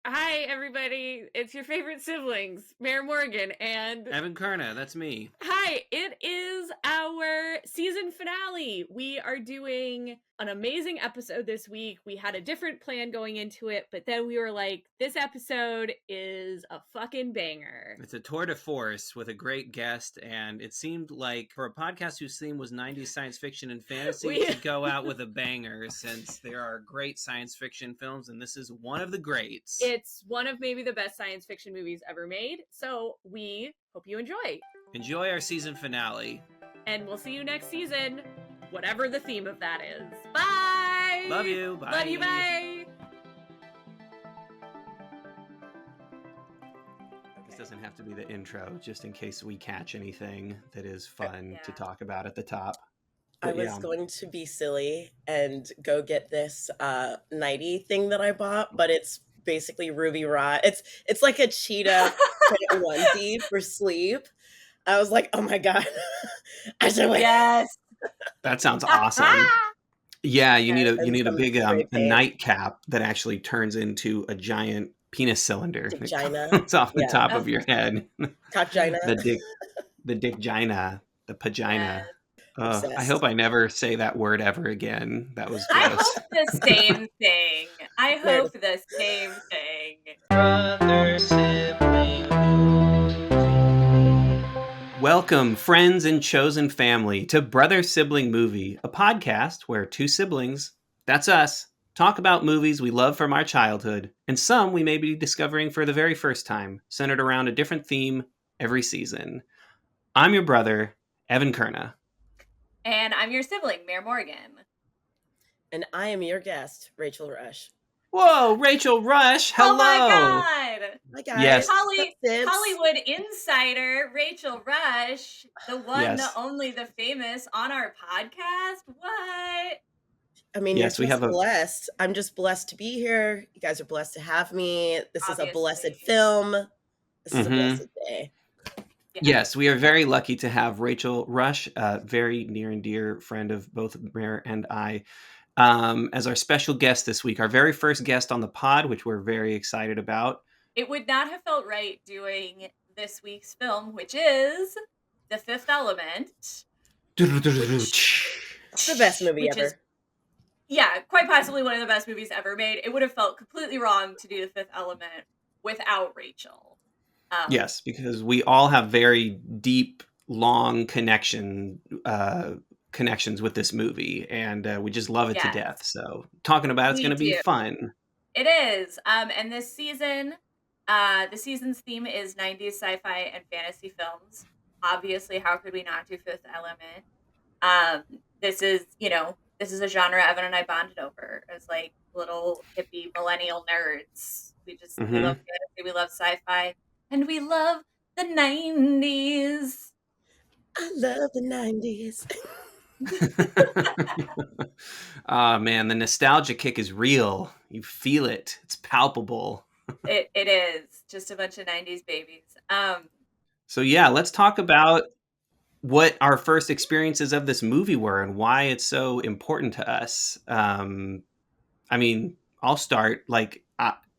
Hi, everybody. It's your favorite siblings, Mayor Morgan and Evan Karna, that's me. Hi, it is our season finale. We are doing an amazing episode this week. We had a different plan going into it, but then we were like, this episode is a fucking banger. It's a tour de force with a great guest, and it seemed like for a podcast whose theme was 90s science fiction and fantasy, it should go out with a banger since there are great science fiction films, and this is one of the greats. It's one of maybe the best science fiction movies ever made, so we hope you enjoy. Enjoy our season finale. And we'll see you next season, whatever the theme of that is. Bye! Love you. Bye. Love you, bye! This doesn't have to be the intro, just in case we catch anything that is fun to talk about at the top. I was going to be silly and go get this nightie thing that I bought, but it's basically Ruby Rhod. It's like a cheetah onesie for sleep. I was like, oh my god, I should wear. Yes, that sounds awesome. Yeah, you need a big a nightcap that actually turns into a giant penis cylinder. It's off the top of your head. Cockgina. the dickgina, the pagina. I hope I never say that word ever again. That was gross. I hope the same thing. I hope the same thing. Brother Sibling. Welcome, friends and chosen family, to Brother Sibling Movie, a podcast where two siblings, that's us, talk about movies we love from our childhood, and some we may be discovering for the very first time, centered around a different theme every season. I'm your brother, Evan Karna. And I'm your sibling, Mayor Morgan. And I am your guest, Rachel Rush. Whoa, Rachel Rush, hello! Oh my god! Hi guys. Yes. Hollywood insider, Rachel Rush, the one, the only, the famous on our podcast? What? I mean, yes, you're just blessed. I'm just blessed to be here. You guys are blessed to have me. This is a blessed film. This is a blessed day. Yeah. Yes, we are very lucky to have Rachel Rush, a very near and dear friend of both Mayor and I, as our special guest this week. Our very first guest on the pod, which we're very excited about. It would not have felt right doing this week's film, which is The Fifth Element. It's the best movie ever. Quite possibly one of the best movies ever made. It would have felt completely wrong to do The Fifth Element without Rachel. Yes, because we all have very deep, long connections with this movie, and we just love it to death. So talking about it's going to be fun. It is. And this season, the season's theme is 90s sci-fi and fantasy films. Obviously, how could we not do Fifth Element? This is a genre Evan and I bonded over as like little hippie millennial nerds. We love fantasy, we love sci-fi. And we love the 90s. I love the 90s. Oh, man, the nostalgia kick is real. You feel it. It's palpable. It is. Just a bunch of 90s babies. So, yeah, let's talk about what our first experiences of this movie were and why it's so important to us. I mean, I'll start.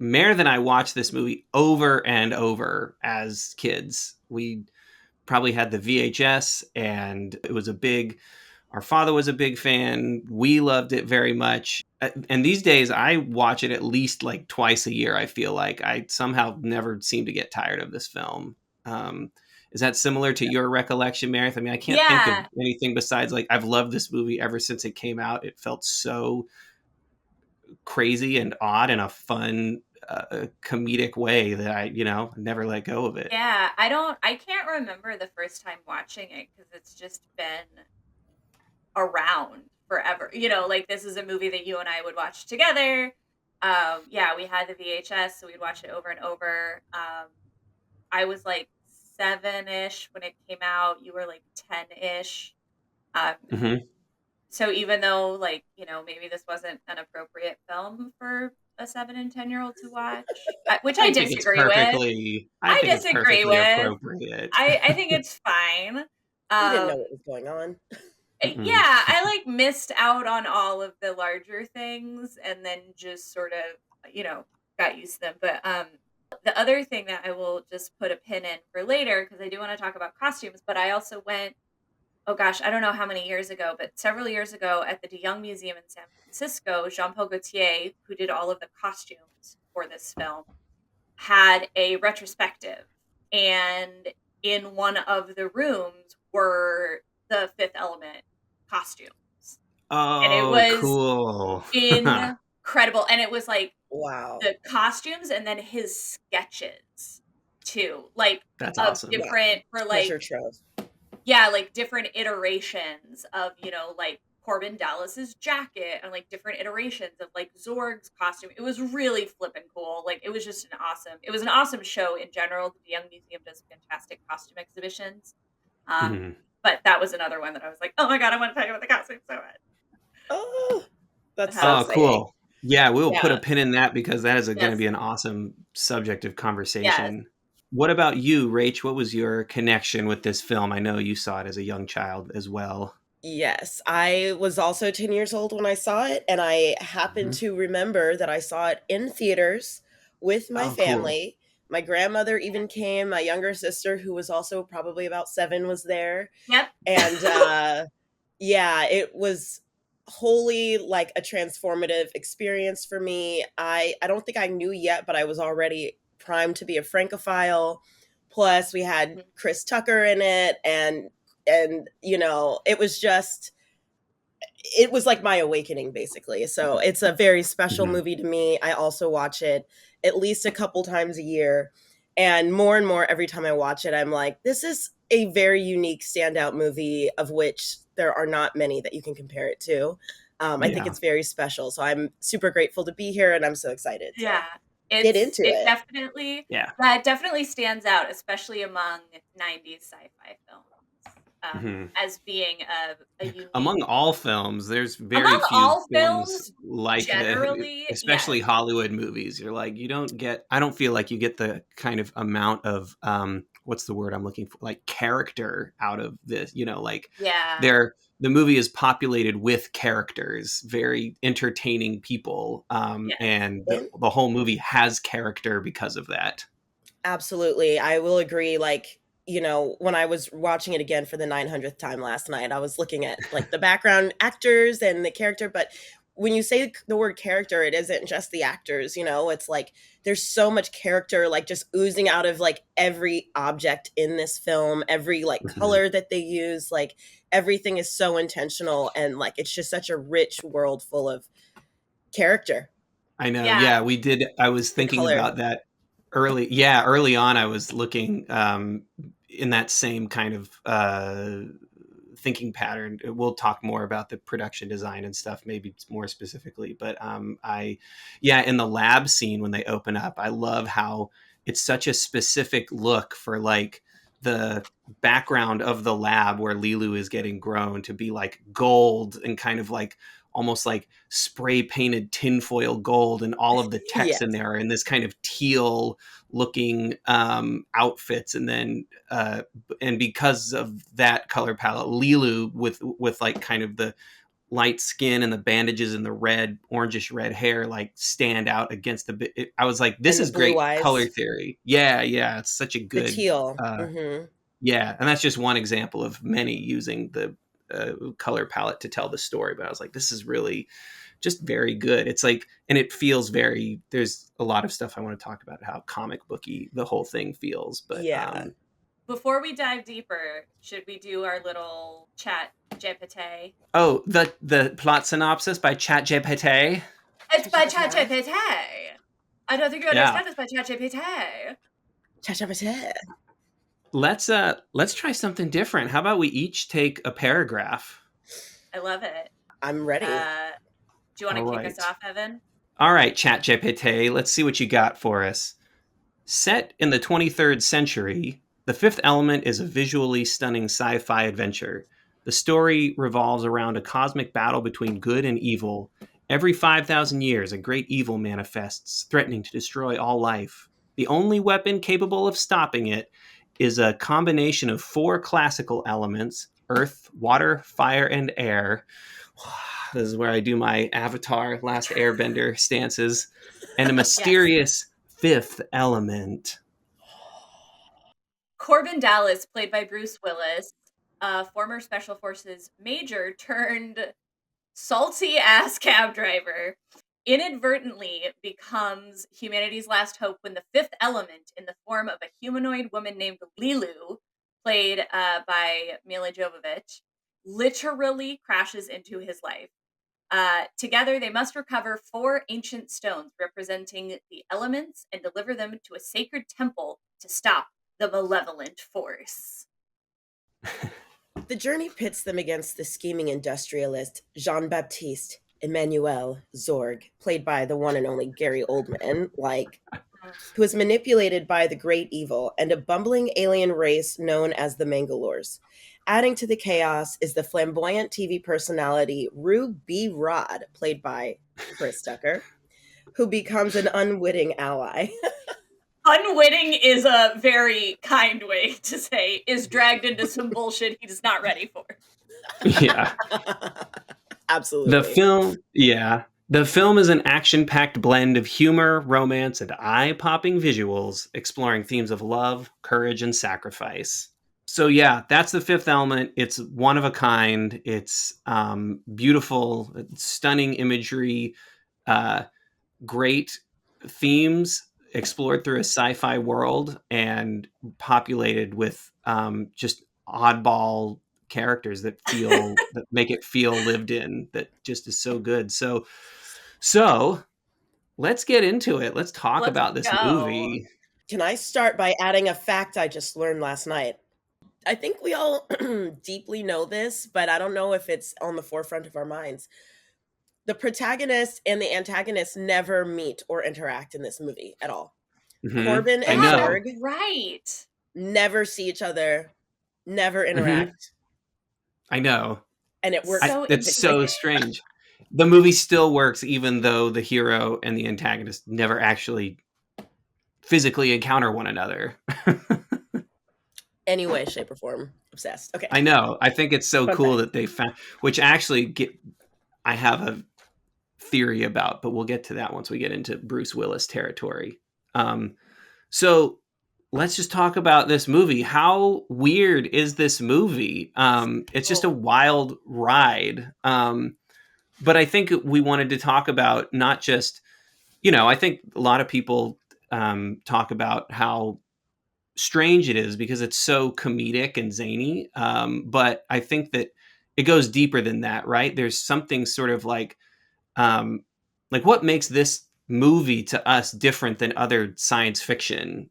Mayor and I watched this movie over and over as kids. We probably had the VHS, and it was our father was a big fan. We loved it very much. And these days, I watch it at least like twice a year, I feel like. I somehow never seem to get tired of this film. Is that similar to your recollection, Meredith? I mean, I can't think of anything besides, like, I've loved this movie ever since it came out. It felt so crazy and odd in a fun, comedic way that I, never let go of it. Yeah, I can't remember the first time watching it because it's just been around forever. Like, this is a movie that you and I would watch together. We had the VHS, so we'd watch it over and over. I was like 7-ish when it came out. You were like 10-ish. So even though, like, maybe this wasn't an appropriate film for a 7 and 10-year-old to watch, which I disagree with. I disagree with. I think it's fine. I didn't know what was going on. Yeah, I like missed out on all of the larger things, and then just sort of, got used to them. But the other thing that I will just put a pin in for later, because I do want to talk about costumes, but I also went, oh gosh, I don't know how many years ago, but several years ago at the De Young Museum in San Francisco, Jean-Paul Gaultier, who did all of the costumes for this film, had a retrospective. And in one of the rooms were the Fifth Element costumes. And it Oh, was cool. incredible. And it was like Wow. the costumes and then his sketches too. Like That's of awesome. different for like Treasure trove. yeah, like different iterations of, you know, like Korben Dallas's jacket and like different iterations of like Zorg's costume. It was really flippin' cool. Like it was just it was an awesome show in general. The Young Museum does fantastic costume exhibitions. Mhm. But that was another one that I was like, oh my God, I want to talk about the costume so much. Oh, that's so Oh, exciting. cool. Yeah, we will put Yeah. a pin in that because that is going to Yes. be an awesome subject of Yes. conversation. What about you, Rach? What was your connection with this film? I know you saw it as a young child as well. Yes, I was also 10 years old when I saw it, and I happen Mhm. to remember that I saw it in theaters with my Oh, cool. family. My grandmother even came. My younger sister, who was also probably about 7, was there. Yep. And yeah, it was wholly like a transformative experience for me. I don't think I knew yet, but I was already primed to be a Francophile. Plus, we had Chris Tucker in it, and you know, it was like my awakening basically. So it's a very special Mhm. movie to me. I also watch it at least a couple times a year, and more every time I watch it, I'm like, this is a very unique standout movie of which there are not many that you can compare it to. I think Yeah. it's very special. So I'm super grateful to be here, and I'm so excited to Yeah. get into it. Definitely, Yeah. that definitely stands out, especially among 90s sci-fi films, Mhm. as being a unique. Among all films, there's very Among few all films films, like this, generally, especially yes. Hollywood movies. You're like, I don't feel like you get the kind of amount of, what's the word I'm looking for? Like character out of this, you know, like Yeah. the movie is populated with characters, very entertaining people. Yes. And And the whole movie has character because of that. absolutely. I will agree. Like, you know, when I was watching it again for the 900th time last night, I was looking at like the background actors and the character. But when you say the word character, it isn't just the actors, you know, it's like there's so much character, like just oozing out of like every object in this film, every like Mhm. color that they use, like everything is so intentional. And like it's just such a rich world full of character. I know. Yeah. Yeah, we did. I was The thinking color. about that early on. I was looking in that same kind of thinking pattern. We'll talk more about the production design and stuff, maybe more specifically. But in the lab scene when they open up, I love how it's such a specific look for like the background of the lab where Leeloo is getting grown to be like gold and kind of like almost like spray painted tinfoil gold, and all of the text Yes. in there are in this kind of teal looking outfits. And then and because of that color palette, Leeloo with like kind of the light skin and the bandages and the orangish red hair like stand out against I was like, this And the is blue great eyes. color theory. Yeah, it's such a The good teal. yeah, and that's just one example of many using the color palette to tell the story. But I was like, this is really just very good. It's like, and it feels very, there's a lot of stuff I want to talk about how comic booky the whole thing feels. But Yeah. Before we dive deeper, should we do our little chat GPT? Oh, the plot synopsis by ChatGPT. It's by ChatGPT. I don't think you Yeah. understand. It's by ChatGPT. ChatGPT. Let's try something different. How about we each take a paragraph? I love it. I'm ready. Do you want to All kick us right. off, Evan? All right, ChatGPT, let's see what you got for us. Set in the 23rd century, The Fifth Element is a visually stunning sci-fi adventure. The story revolves around a cosmic battle between good and evil. Every 5,000 years, a great evil manifests, threatening to destroy all life. The only weapon capable of stopping it is a combination of 4 classical elements: earth, water, fire, and air. This is where I do my Avatar Last Airbender stances. and a mysterious fifth element. Korben Dallas, played by Bruce Willis, a former Special Forces major turned salty ass cab driver, inadvertently becomes humanity's last hope when the fifth element, in the form of a humanoid woman named Leeloo, played by Milla Jovovich, literally crashes into his life. Together, they must recover 4 ancient stones representing the elements and deliver them to a sacred temple to stop the malevolent force. The journey pits them against the scheming industrialist Jean-Baptiste Emmanuel Zorg, played by the one and only Gary Oldman, who is manipulated by the great evil and a bumbling alien race known as the Mangalores. Adding to the chaos is the flamboyant TV personality Ruby Rhod, played by Chris Tucker, who becomes an unwitting ally. Unwitting is a very kind way to say is dragged into some bullshit he's not ready for. Yeah. Absolutely. The film is an action-packed blend of humor, romance, and eye-popping visuals exploring themes of love, courage, and sacrifice. So yeah, that's the fifth element. It's one of a kind. It's beautiful, stunning imagery, great themes explored through a sci-fi world and populated with just oddball characters that make it feel lived in, that just is so good. So let's get into it. Let's talk about this movie. Can I start by adding a fact I just learned last night? I think we all deeply know this, but I don't know if it's on the forefront of our minds. The protagonist and the antagonist never meet or interact in this movie at all. Mm-hmm. Korben and Zorg right. never see each other, never interact. Mm-hmm. I know. And it works. It's so strange. The movie still works even though the hero and the antagonist never actually physically encounter one another. Any way, shape, or form. Obsessed. Okay. I know. I think it's so cool that they found, which actually I have a theory about, but we'll get to that once we get into Bruce Willis territory. So let's just talk about this movie. How weird is this movie? It's just a wild ride. But I think we wanted to talk about not just, I think a lot of people talk about how strange it is because it's so comedic and zany. But I think that it goes deeper than that, right? There's something sort of like what makes this movie to us different than other science fiction,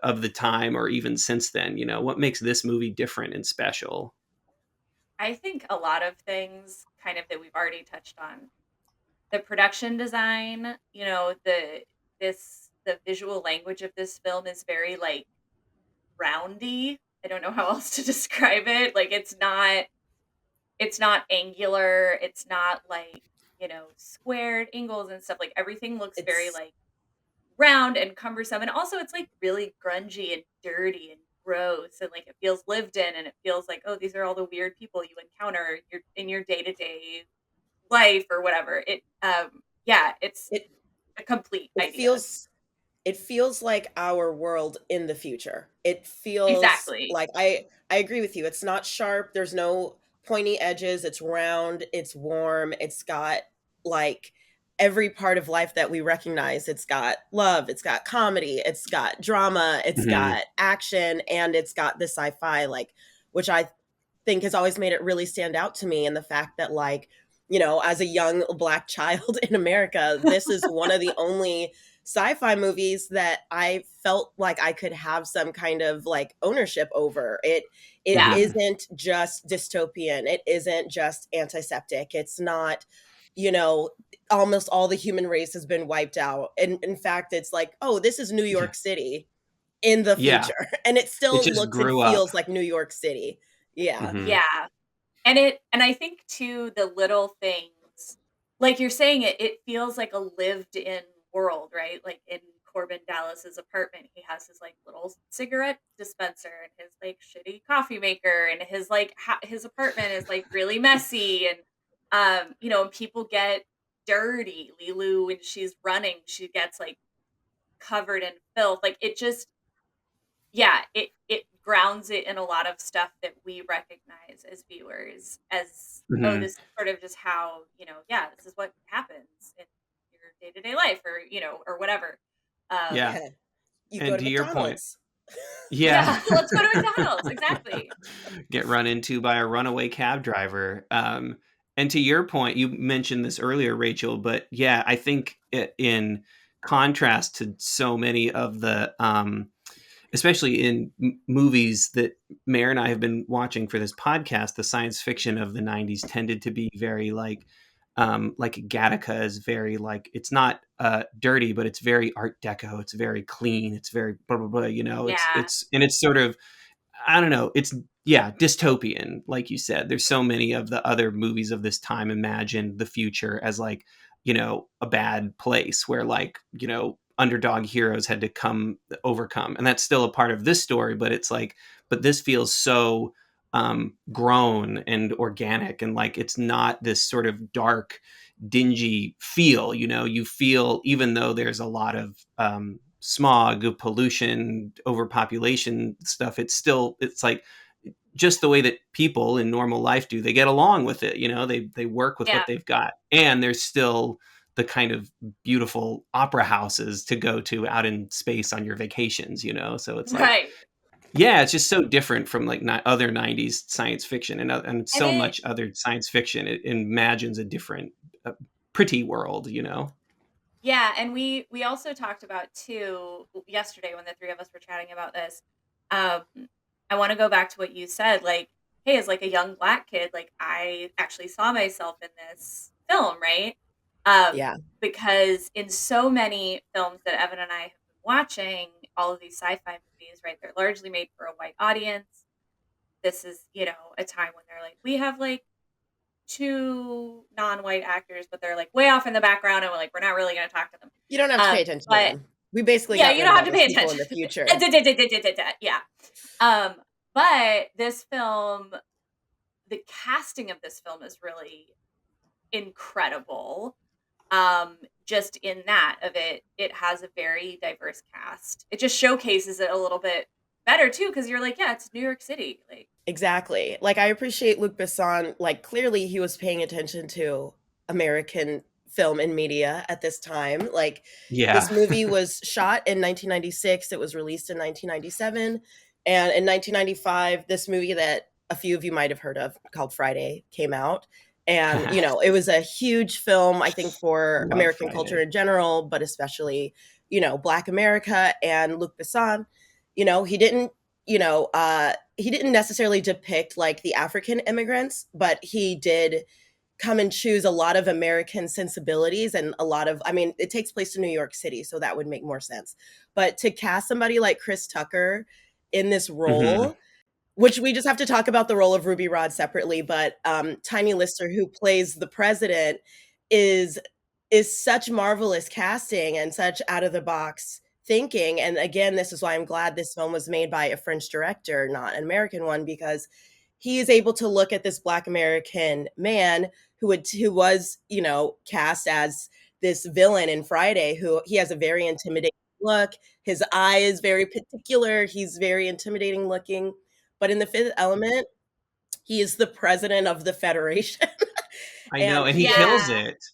of the time or even since then. What makes this movie different and special? I think a lot of things kind of that we've already touched on. The production design, the visual language of this film is very roundy. I don't know how else to describe it. It's not angular. It's not squared angles and stuff. Everything looks very round and cumbersome. And also it's really grungy and dirty and gross, and it feels lived in, and it feels like, oh, these are all the weird people you encounter in your day-to-day life or whatever. It's a complete idea. It feels like our world in the future. It feels exactly like I agree with you. It's not sharp. There's no pointy edges. It's round. It's warm. It's got every part of life that we recognize. It's got love. It's got comedy. It's got drama. It's got action, and it's got the sci-fi, which I think has always made it really stand out to me. And the fact that as a young Black child in America, this is one of the only sci-fi movies that I felt like I could have some kind of ownership over. It isn't just dystopian. It isn't just antiseptic. It's not, almost all the human race has been wiped out. And in fact, it's oh, this is New York City in the future. And it still looks and feels like New York City. Yeah. Mm-hmm. Yeah. And I think too, the little things, like you're saying, it feels like a lived in world, right? In Korben Dallas's apartment, he has his little cigarette dispenser and his shitty coffee maker, and his apartment is really messy, and people get dirty. Leeloo, when she's running, she gets like covered in filth. Like it just, yeah, it grounds it in a lot of stuff that we recognize as viewers as, oh, Mhm. this is sort of just how, yeah, this is what happens in your day-to-day life, or or whatever. Yeah. Yeah. You go And to to your point, McDonald's. yeah. Yeah, let's go to McDonald's. Exactly. Get run into by a runaway cab driver. And to your point, you mentioned this earlier, Rachel, but yeah, I think in contrast to so many of the, especially in movies that Mare and I have been watching for this podcast, the science fiction of the 90s tended to be very like Gattaca is very like, it's not dirty, but it's very Art Deco. It's very clean. It's very blah, blah, blah, Yeah. and it's sort of, I don't know. It's, yeah, dystopian, like you said. There's so many of the other movies of this time imagined the future as like, a bad place where like, underdog heroes had to overcome. And that's still a part of this story, but it's like, but this feels so grown and organic, and like it's not this sort of dark, dingy feel. You feel, even though there's a lot of smog, pollution, overpopulation stuff, it's like just the way that people in normal life do. They get along with it. They work with Yeah. what they've got, and there's still the kind of beautiful opera houses to go to out in space on your vacations. So it's like, Right. yeah, it's just so different from like other 90s science fiction, and And so much other science fiction. It imagines a different, pretty world. yeah, and we also talked about too yesterday when the three of us were chatting about this. Um, I want to go back to what you said, like, hey, as like a young Black kid, like I actually saw myself in this film, right? Um, Yeah. because in so many films that Evan and I have been watching, all of these sci-fi movies, right, they're largely made for a white audience. This is, a time when they're like, we have like two non-white actors, but they're like way off in the background, and we're not really going to talk to them. You don't have to pay attention to But them. We basically yeah, got you rid don't of have all to those pay people in attention. the future. Yeah. But this film, the casting of this film is really incredible. Just in that of it has a very diverse cast. It just showcases it a little bit better too, because you're like, yeah, it's New York City. Like, Exactly. Like, I appreciate Luc Besson, like, clearly he was paying attention to American film and media at this time. Like, Yeah. this movie was shot in 1996, it was released in 1997, and in 1995, this movie that a few of you might have heard of called Friday came out. And, it was a huge film, I think, for Love American culture Friday. in general, but especially, Black America. And Luc Besson, he didn't, he didn't necessarily depict like the African immigrants, but he did come and choose a lot of American sensibilities and a lot of, I mean, it takes place in New York City, so that would make more sense. But to cast somebody like Chris Tucker in this Mhm. role, which we just have to talk about the role of Ruby Rhod separately, but Tiny Lister, who plays the president, is such marvelous casting and such out of the box thinking. And again, this is why I'm glad this film was made by a French director, not an American one, because he is able to look at this Black American man who was, cast as this villain in Friday, who he has a very intimidating look. His eye is very particular. He's very intimidating looking. But in The Fifth Element, he is the president of the Federation. I know, And and he he is kills yeah, it.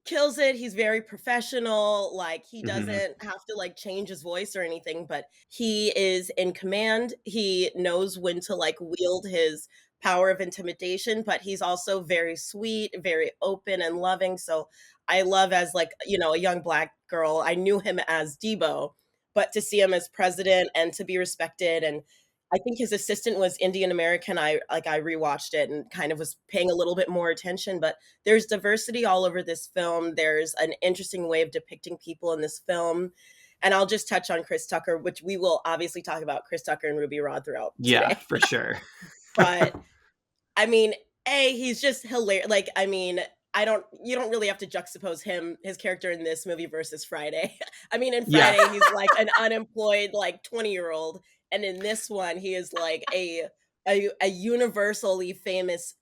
kills it. He's very professional. Like, he Mhm. doesn't have to like change his voice or anything, but he is in command. He knows when to like wield his power of intimidation, but he's also very sweet, very open and loving. So I love, as like, a young Black girl, I knew him as Debo, but to see him as president and to be respected. And I think his assistant was Indian American. I rewatched it and kind of was paying a little bit more attention, but there's diversity all over this film. There's an interesting way of depicting people in this film. And I'll just touch on Chris Tucker, which we will obviously talk about Chris Tucker and Ruby Rhod throughout Yeah, today. for sure. But I mean, he's just hilarious. Like, I mean, you don't really have to juxtapose his character in this movie versus Friday. I mean, in Yeah. Friday, he's like an unemployed, like 20-year-old. And in this one, he is like a universally famous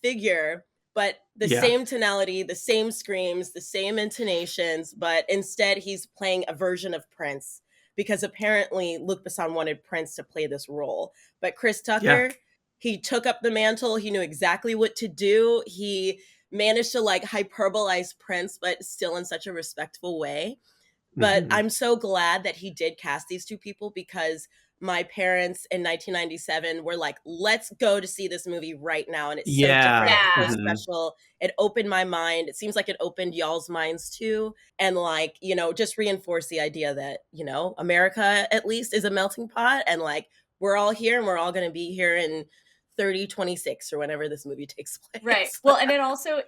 figure. but the Yeah. same tonality, the same screams, the same intonations, but instead he's playing a version of Prince because apparently Luc Besson wanted Prince to play this role. But Chris Tucker, he took up the mantle. He knew exactly what to do. He managed to like hyperbolize Prince, but still in such a respectful way. But Mhm. I'm so glad that he did cast these two people because my parents in 1997 were like, let's go to see this movie right now. And it's so different, Yeah. so Mhm. special. It opened my mind. It seems like it opened y'all's minds too. And like, you know, just reinforce the idea that, you know, America at least is a melting pot. And like, we're all here and we're all going to be here in 3026 or whenever this movie takes place. Right. Well, and it also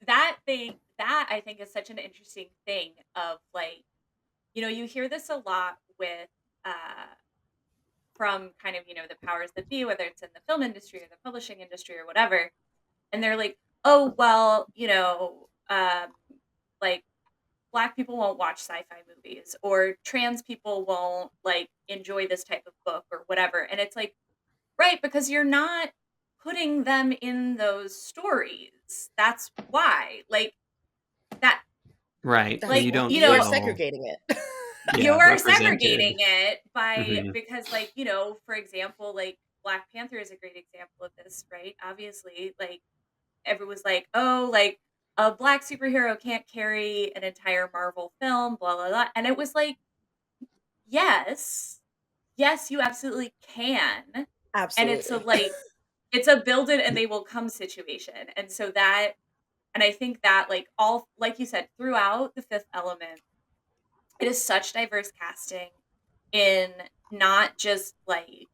that thing that I think is such an interesting thing of like, you know, you hear this a lot with from kind of, you know, the powers that be, whether it's in the film industry or the publishing industry or whatever, and they're like, oh well, you know, like black people won't watch sci-fi movies or trans people won't like enjoy this type of book or whatever, and it's like, right, because you're not putting them in those stories. That's why. Like that Right. That's You don't you you're know, feel segregating it. you yeah, are represented. segregating it by Mhm. because like, you know, for example, like Black Panther is a great example of this, right? Obviously, like everyone's like, oh, like a black superhero can't carry an entire Marvel film, blah blah blah. And it was like, yes, yes, you absolutely can. And it's a Absolutely. like it's a build it and they will come situation. And so that and I think that like all like you said, throughout the Fifth Element, it is such diverse casting in not just like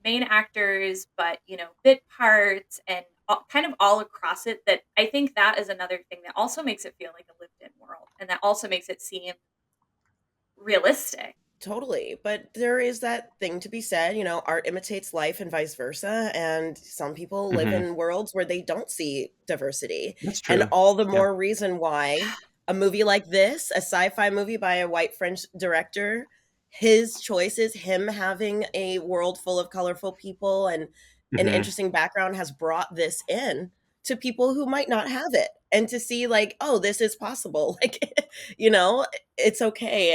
main actors, but you know, bit parts and kind of all across it. That I think that is another thing that also makes it feel like a lived-in world, and that also makes it seem realistic. Totally. But there is that thing to be said, you know, art imitates life and vice versa. And some people live Mhm. in worlds where they don't see diversity. That's And true. all the Yeah. more reason why a movie like this, a sci fi movie by a white French director, his choices, him having a world full of colorful people and an Mhm. interesting background, has brought this in to people who might not have it and to see, like, oh, this is possible. Like, you know, it's okay.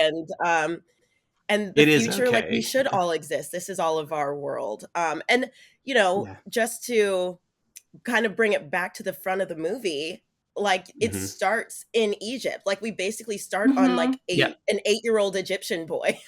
And the It is future, like, we okay. should all exist. This is all of our world. And you know, Yeah. just to kind of bring it back to the front of the movie, like it Mhm. starts in Egypt. Like we basically start on Hmm. like Yeah. an 8-year-old Egyptian boy.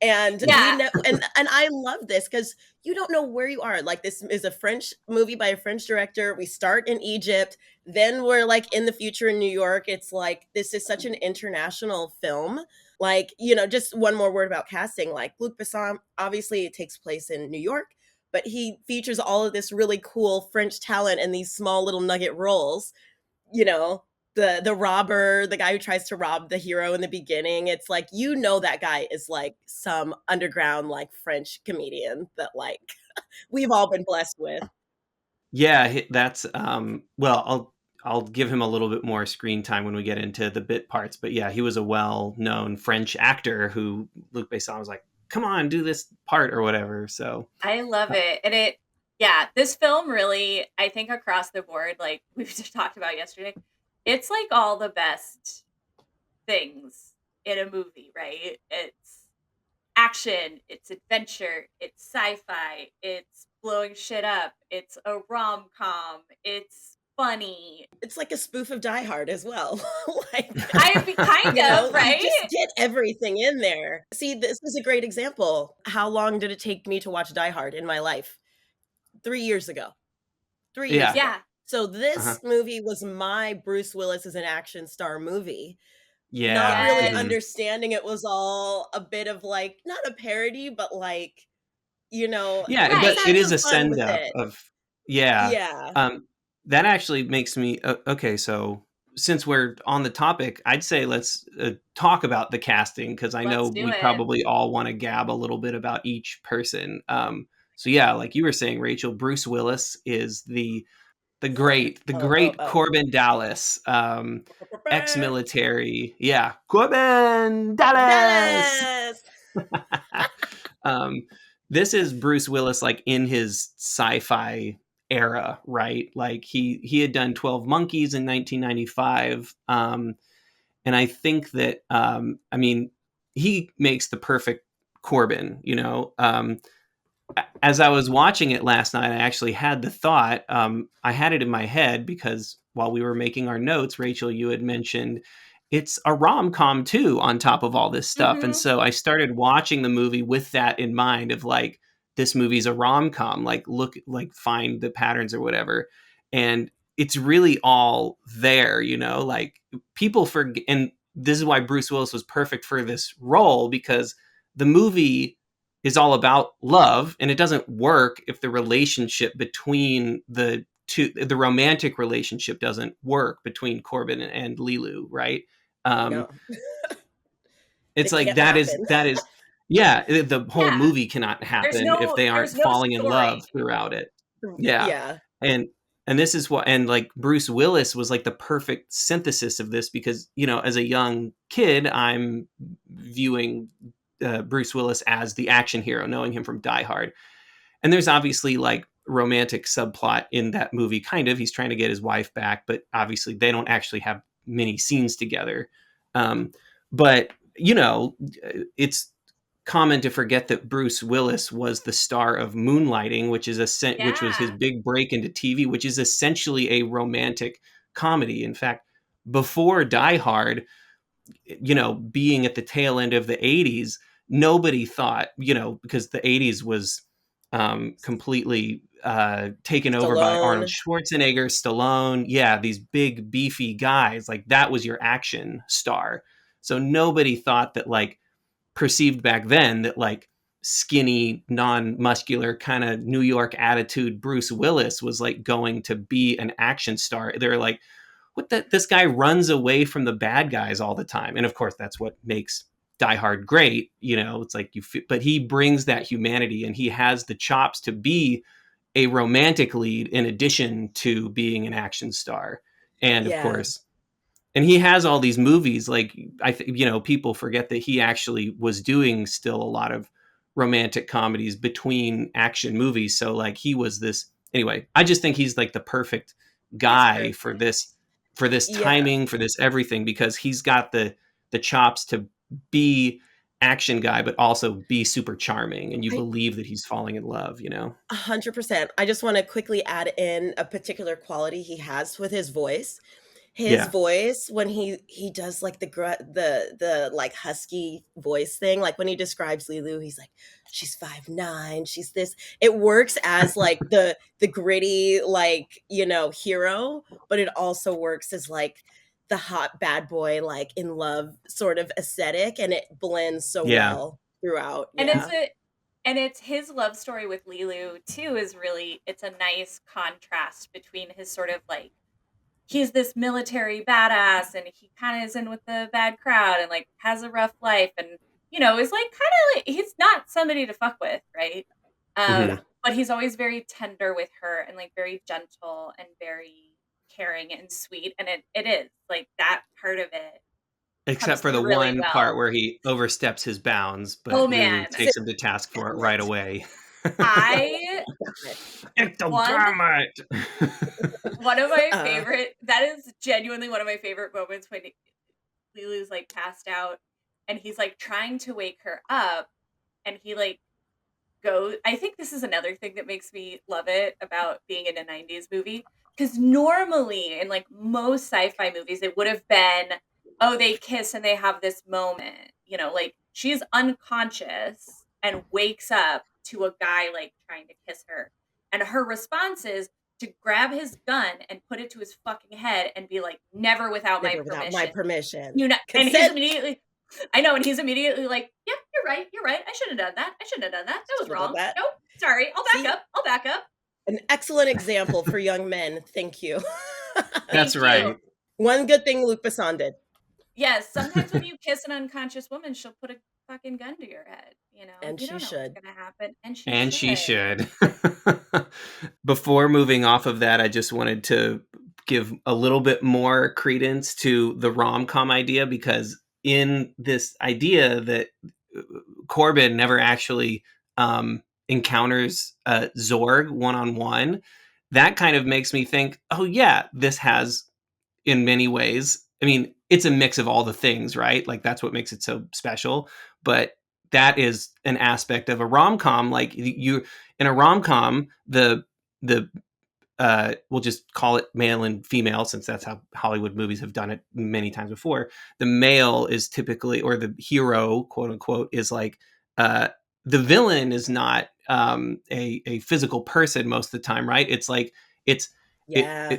And we Yeah. know, and I love this because you don't know where you are. Like this is a French movie by a French director. We start in Egypt, then we're like in the future in New York. It's like this is such an international film. Like, you know, just one more word about casting. Like Luc Besson, obviously it takes place in New York, but he features all of this really cool French talent in these small little nugget roles. You know, the robber, the guy who tries to rob the hero in the beginning. It's like, you know, that guy is like some underground like French comedian that like we've all been blessed with. Yeah, that's well, I'll give him a little bit more screen time when we get into the bit parts, but yeah, he was a well-known French actor who Luc Besson was like, "Come on, do this part or whatever." So, I love it. And yeah, this film really, I think across the board, like we've just talked about yesterday, it's like all the best things in a movie, right? It's action, it's adventure, it's sci-fi, it's blowing shit up, it's a rom-com, it's funny. It's like a spoof of Die Hard as well. Like, I mean, kind you of, know, you right? just get everything in there. See, this is a great example. How long did it take me to watch Die Hard in my life? 3 years ago. 3 years yeah. ago. Yeah. So Uh-huh. this movie was my Bruce Willis as an action star movie. Not Yeah. really Mhm. Yes. understanding it was all a bit of like, not a parody, but like, you know, Yeah, just but Right. it have is some a fun send with up it. of yeah. Yeah. That actually makes me okay, so since we're on the topic, I'd say let's talk about the casting because I know Let's do we it. probably all want to gab a little bit about each person. So yeah, like you were saying, Rachel, Bruce Willis is the Oh, oh, great oh. Korben Dallas, ex-military. Yeah, Korben Dallas. Dallas. um, this is Bruce Willis like in his sci-fi era, right? Like he had done 12 Monkeys in 1995. And I think that, I mean, he makes the perfect Korben, you know. As I was watching it last night, I actually had the thought, I had it in my head because while we were making our notes, Rachel, you had mentioned it's a rom-com too on top of all this stuff. And so I started watching the movie with that in mind of like, this movie's a rom-com, like look, like find the patterns or whatever. And it's really all there, you know, like people forget. And this is why Bruce Willis was perfect for this role, because the movie is all about love, and it doesn't work if the relationship between the two, the romantic relationship doesn't work between Korben and Leeloo, right? No, It's it like can't happen. that is yeah, the whole Yeah. movie cannot happen if they aren't There's no falling in love story. throughout it. Yeah. Yeah. And this is what, and like Bruce Willis was like the perfect synthesis of this, because, you know, as a young kid, I'm viewing Bruce Willis as the action hero, knowing him from Die Hard. And there's obviously like romantic subplot in that movie, kind of. He's trying to get his wife back, but obviously they don't actually have many scenes together. But, you know, it's common to forget that Bruce Willis was the star of Moonlighting, which which was his Yeah. big break into TV, which is essentially a romantic comedy. In fact, before Die Hard, you know, being at the tail end of the 80s, nobody thought, you know, because the 80s was completely taken over by Arnold Stallone. Schwarzenegger, Stallone. Yeah, these big, beefy guys. Like, that was your action star. So nobody thought that, like, perceived back then that, like, skinny, non-muscular kind of New York attitude Bruce Willis was, like, going to be an action star. They're like, this guy runs away from the bad guys all the time. And of course, that's what makes Die Hard great. You know, it's like but he brings that humanity, and he has the chops to be a romantic lead in addition to being an action star. And of Yeah. course, and he has all these movies. Like, I think, you know, people forget that he actually was doing still a lot of romantic comedies between action movies. So like, he was this, anyway, I just think he's like the perfect He's guy for perfect. this Yeah. timing, for this everything, because he's got the chops to be action guy, but also be super charming, and you believe that he's falling in love, you know? 100%. I just want to quickly add in a particular quality he has with his voice. His Yeah. voice when he does like the like husky voice thing, like when he describes Leeloo, he's like, she's 5'9", she's this. It works as like the gritty, like, you know, hero, but it also works as like the hot bad boy, like in love sort of aesthetic, and it blends so Yeah. well throughout. And Yeah. it's his love story with Leeloo too, is really, it's a nice contrast between his sort of like, he's this military badass and he kind of is in with the bad crowd and like has a rough life, and, you know, is like kind of like, he's not somebody to fuck with, right? Yeah. But he's always very tender with her and like very gentle and very caring and sweet, and it is like that part of it Except comes for the through really one part well. where he oversteps his bounds, but Oh Leeloo man, takes him to task for it right away. I one Ectodermite! one of my Uh, favorite, that is genuinely one of my favorite moments, when Leeloo's like passed out and he's like trying to wake her up, and he like goes, I think this is another thing that makes me love it about being in a 90s movie, because normally in like most sci-fi movies it would have been, oh, they kiss and they have this moment, you know, like she's unconscious and wakes up to a guy like trying to kiss her, and her response is to grab his gun and put it to his fucking head and be like, never without my never without my permission. permission. You know, and he's Consent. immediately, I know, and he's immediately like, yeah, you're right, you're right. I shouldn't have done that. I shouldn't have done that. That was Should have done wrong. that. Nope. Sorry. I'll back See, up. I'll back up. an excellent example for young men. Thank you. That's Thank you. right. One good thing Luc Besson did. Yes, sometimes when you kiss an unconscious woman, she'll put a fucking gun to your head. You know, And you she don't know should. what's gonna happen, and she And should. she should. Before moving off of that, I just wanted to give a little bit more credence to the rom-com idea, because in this idea that Korben never actually encounters Zorg one-on-one, that kind of makes me think, oh yeah, this has, in many ways, I mean, it's a mix of all the things, right? Like that's what makes it so special. But that is an aspect of a rom-com. Like you, in a rom-com, the we'll just call it male and female, since that's how Hollywood movies have done it many times before. The male is typically, or the hero, quote unquote, is like, the villain is not a physical person most of the time, right? It's like, it's Yeah.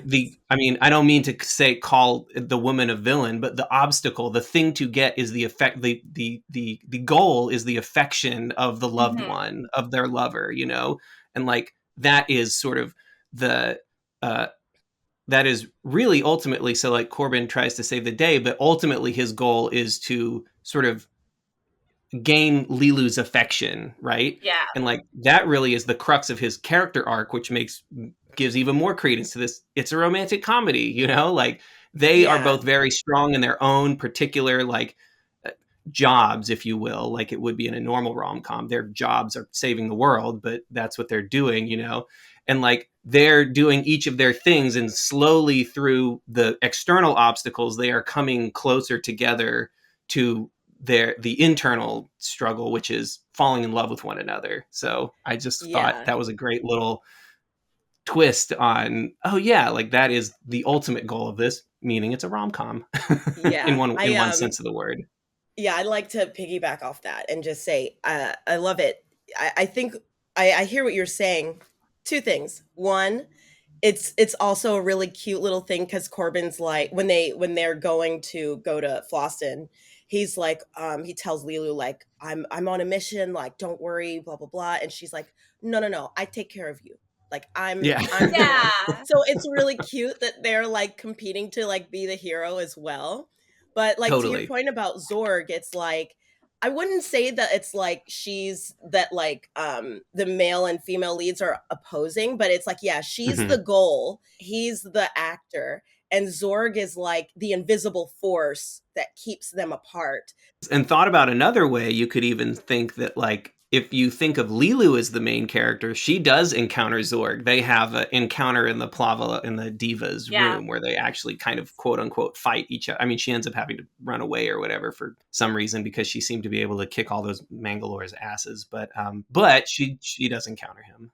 I mean, I don't mean to say call the woman a villain, but the obstacle, the thing to get is the effect, the goal is the affection of the loved one, of their lover, you know? And like, that is sort of the that is really ultimately, so like Korben tries to save the day, but ultimately his goal is to sort of gain Leeloo's affection, right? Yeah. And like that really is the crux of his character arc, which gives even more credence to this. It's a romantic comedy, you know? Like they are both very strong in their own particular like jobs, if you will, like it would be in a normal rom-com. Their jobs are saving the world, but that's what they're doing, you know? And like they're doing each of their things, and slowly through the external obstacles, they are coming closer together to the internal struggle, which is falling in love with one another. So I just thought that was a great little twist on, oh yeah, like that is the ultimate goal of this, meaning it's a rom-com. in one sense of the word. Yeah, I'd like to piggyback off that and just say, I love it. I think I hear what you're saying. Two things. One, it's also a really cute little thing because Korben's like, when they're going to go to Floston, he's like, he tells Leeloo like, I'm on a mission, like don't worry, blah blah blah, and she's like, no, I take care of you. Like I'm Yeah. So it's really cute that they're like competing to like be the hero as well. But like to your point about Zorg, it's like I wouldn't say that it's like she's that like the male and female leads are opposing, but it's like, yeah, she's the goal, he's the actor, and Zorg is like the invisible force that keeps them apart. And thought about another way, you could even think that like if you think of Leeloo as the main character, she does encounter Zorg. They have an encounter in the Diva's room where they actually kind of quote unquote fight each other. I mean, she ends up having to run away or whatever for some reason because she seemed to be able to kick all those Mangalores asses. But she does encounter him.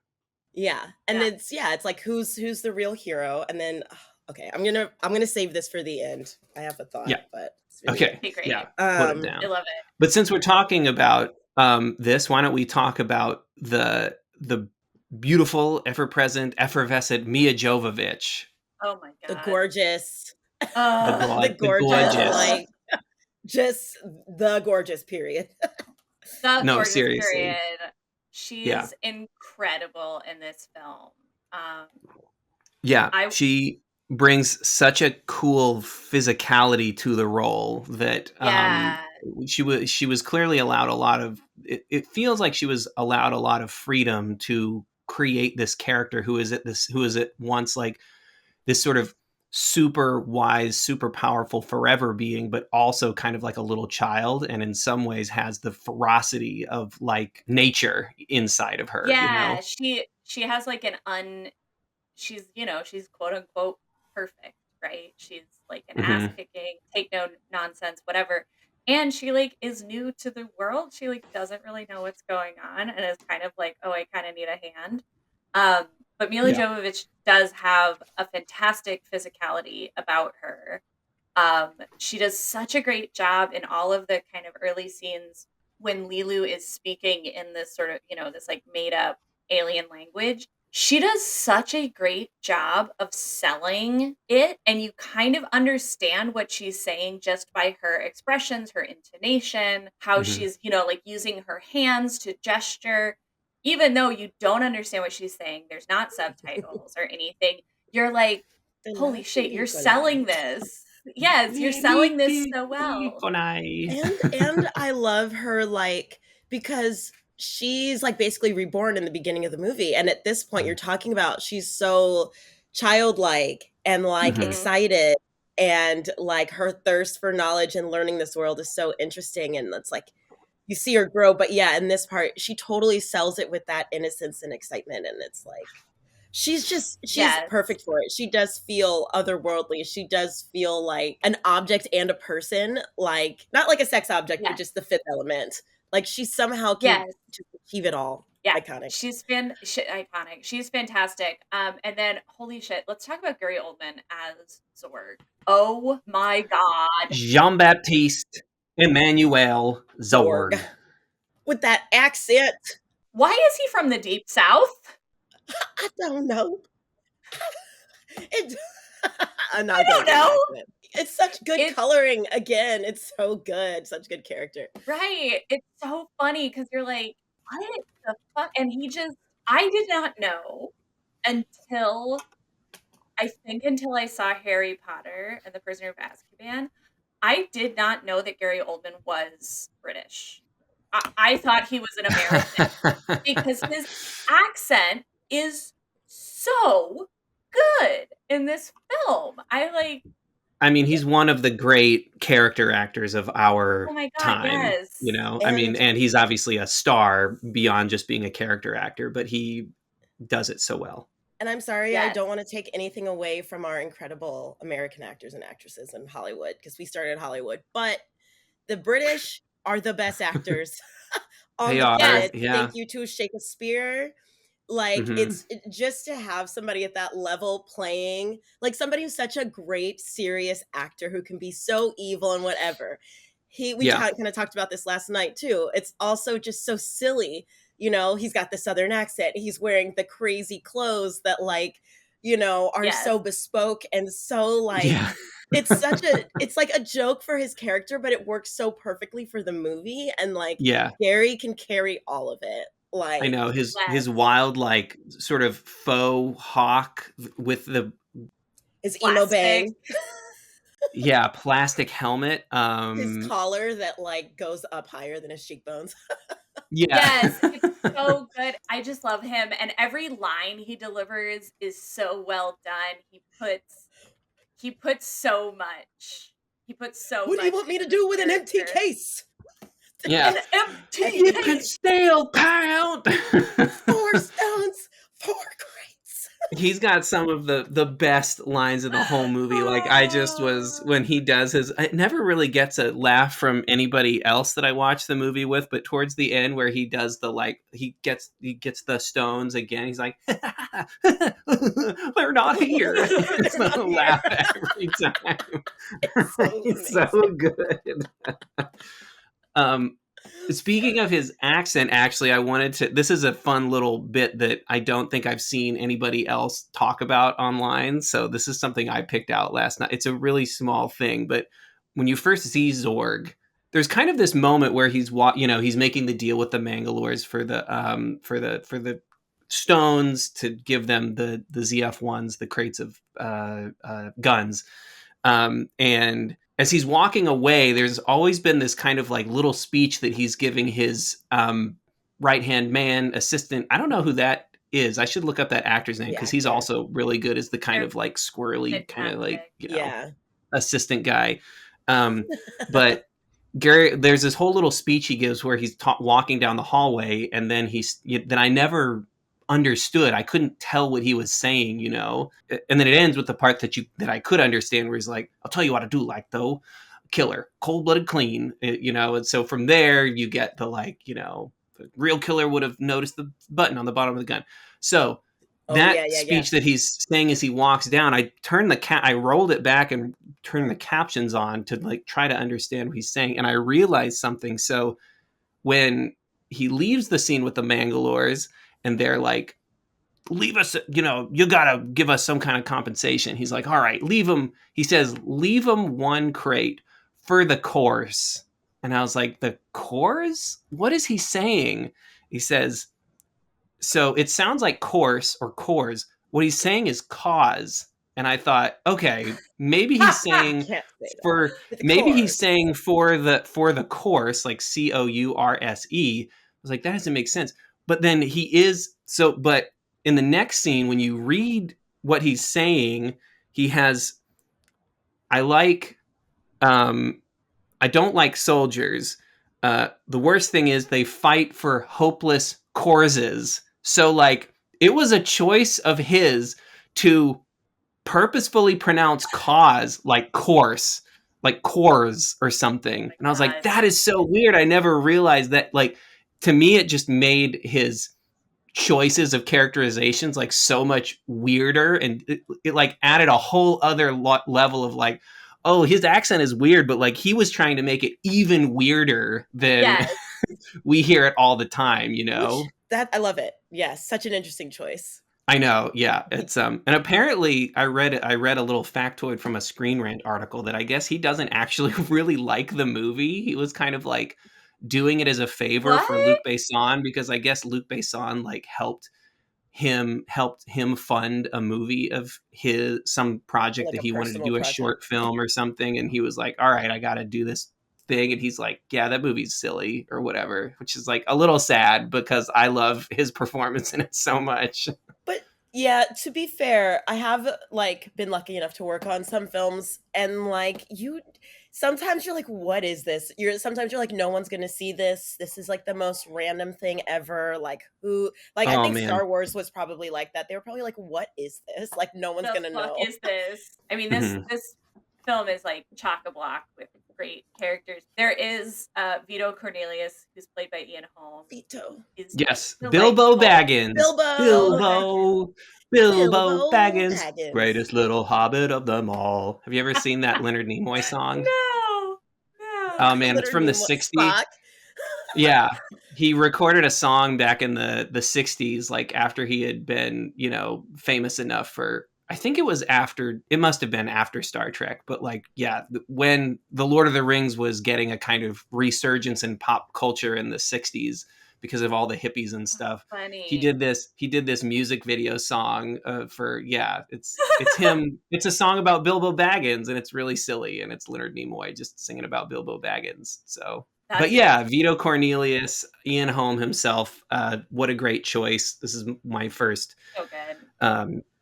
Yeah. And it's like who's the real hero? And then okay, I'm gonna save this for the end. I have a thought, but okay. Great. Yeah. Put it down. I love it. But since we're talking about this, why don't we talk about the beautiful, ever-present, effervescent Milla Jovovich. Oh my god. The gorgeous. The gorgeous. Like just the gorgeous period. Gorgeous seriously. period. She's incredible in this film. She brings such a cool physicality to the role that she was clearly allowed a lot of it feels like she was allowed a lot of freedom to create this character who is at once like this sort of super wise, super powerful forever being, but also kind of like a little child, and in some ways has the ferocity of like nature inside of her. Yeah, you know? She has like she's quote unquote perfect, right? She's like an ass kicking, take no nonsense, whatever. And she like is new to the world. She like doesn't really know what's going on and is kind of like, oh, I kind of need a hand. But Milla Jovovich does have a fantastic physicality about her. She does such a great job in all of the kind of early scenes when Leeloo is speaking in this sort of, this like made up alien language. She does such a great job of selling it, and you kind of understand what she's saying just by her expressions, her intonation, how she's, like using her hands to gesture. Even though you don't understand what she's saying, there's not subtitles or anything. You're like, holy shit, you're selling this. Yes, you're selling this so well. And I love her like because she's like basically reborn in the beginning of the movie, and at this point you're talking about she's so childlike and like excited, and like her thirst for knowledge and learning this world is so interesting, and it's like you see her grow. But yeah, in this part she totally sells it with that innocence and excitement, and it's like she's Yes. perfect for it. She does feel otherworldly. She does feel like an object and a person, like not like a sex object, but Yes. just the fifth element. Like she somehow can Yes. just achieve it all. Yeah. Iconic. She's been iconic. She's fantastic. And then holy shit, let's talk about Gary Oldman as Zorg. Oh my god. Jean-Baptiste Emmanuel Zorg. With that accent. Why is he from the Deep South? I don't know. I don't know. It's such good coloring. Again, it's so good. Such good character. Right. It's so funny because you're like, what the fuck? And I did not know until I saw Harry Potter and the Prisoner of Azkaban. I did not know that Gary Oldman was British. I thought he was an American because his accent is so good in this film. I mean, he's one of the great character actors of our time. Yes. You know, and he's obviously a star beyond just being a character actor, but he does it so well. And I'm sorry, I don't want to take anything away from our incredible American actors and actresses in Hollywood, because we started Hollywood, but the British are the best actors on the planet. Yeah. Thank you to Shakespeare. Like, it's just to have somebody at that level playing, like somebody who's such a great, serious actor who can be so evil and whatever. We kind of talked about this last night too. It's also just so silly. You know, he's got the Southern accent. He's wearing the crazy clothes that, like, you know, are so bespoke and so like, it's like a joke for his character, but it works so perfectly for the movie. And like, Gary can carry all of it. Like, I know his wild, like, sort of faux hawk with his emo bang. Yeah, plastic helmet. His collar that like goes up higher than his cheekbones. Yes, it's so good. I just love him, and every line he delivers is so well done. He puts so much. What do you want me to do with an empty case? Yeah. An empty you can still count. 4 stones, 4 crates. He's got some of the best lines in the whole movie. Like, I just was, when he does it never really gets a laugh from anybody else that I watch the movie with, but towards the end where he does the, like, he gets the stones again, he's like, they're not here. It's a laugh every time. It's so good. Speaking of his accent, actually, this is a fun little bit that I don't think I've seen anybody else talk about online. So this is something I picked out last night. It's a really small thing, but when you first see Zorg, there's kind of this moment where he's making the deal with the Mangalores for the stones to give them the ZF-1s, the crates of guns, and as he's walking away, there's always been this kind of like little speech that he's giving his right-hand man, assistant. I don't know who that is. I should look up that actor's name because he's also really good as the kind of like squirrely kind of like, assistant guy. But Gary, there's this whole little speech he gives where he's walking down the hallway, and then then I never understood. I couldn't tell what he was saying, you know. And then it ends with the part that I could understand, where he's like, "I'll tell you what I do like though, killer, cold-blooded, clean," you know. And so from there you get the, like, you know, the real killer would have noticed the button on the bottom of the gun. So speech that he's saying as he walks down, I rolled it back and turned the captions on to like try to understand what he's saying, and I realized something. So when he leaves the scene with the Mangalores and they're like, "Leave us, you know, you gotta give us some kind of compensation," he's like, "All right, leave him." He says, "Leave him 1 crate for the course." And I was like, "The course? What is he saying?" He says, so it sounds like course or cores. What he's saying is cause. And I thought, okay, maybe he's saying for the course, like COURSE. I was like, that doesn't make sense. But then but in the next scene, when you read what he's saying, he has, I don't like soldiers. The worst thing is they fight for hopeless causes. So like, it was a choice of his to purposefully pronounce cause like course, like cores or something. And I was like, God. that is so weird. I never realized that. Like, to me, it just made his choices of characterizations like so much weirder, and it like added a whole other level of like, oh, his accent is weird, but like he was trying to make it even weirder than Yes. we hear it all the time, you know? I love it. Yes, such an interesting choice. I know, yeah. It's and apparently I read a little factoid from a Screen Rant article that I guess he doesn't actually really like the movie. He was kind of like doing it as a favor for What? Luc Besson, because I guess Luc Besson like helped him fund a movie of some project Like that a he wanted to personal do, a project. short film or something, and he was like, all right, I got to do this thing. And he's like, yeah, that movie's silly or whatever, which is like a little sad because I love his performance in it so much. But yeah, to be fair, I have like been lucky enough to work on some films, and like sometimes you're like, what is this? Sometimes you're like, no one's gonna see this. This is like the most random thing ever. Like who? Like I Oh, think man. Star Wars was probably like that. They were probably like, what is this? Like no one's The gonna fuck know. is this? I mean, this film is like chock-a-block with great characters. There is Vito Cornelius, who's played by Ian Holm. Vito. Yes, delightful. Bilbo Baggins. Bilbo Baggins. Greatest little hobbit of them all. Have you ever seen that Leonard Nimoy song? No. Oh man, it's from the 60s. Yeah, he recorded a song back in the 60s, like after he had been, you know, famous enough for, I think it must have been after Star Trek, but like, yeah, when the Lord of the Rings was getting a kind of resurgence in pop culture in the 60s because of all the hippies and stuff. Funny. He did this music video song for, yeah, it's him. It's a song about Bilbo Baggins, and it's really silly, and it's Leonard Nimoy just singing about Bilbo Baggins. So but yeah, Vito Cornelius, Ian Holm himself, what a great choice. This is my first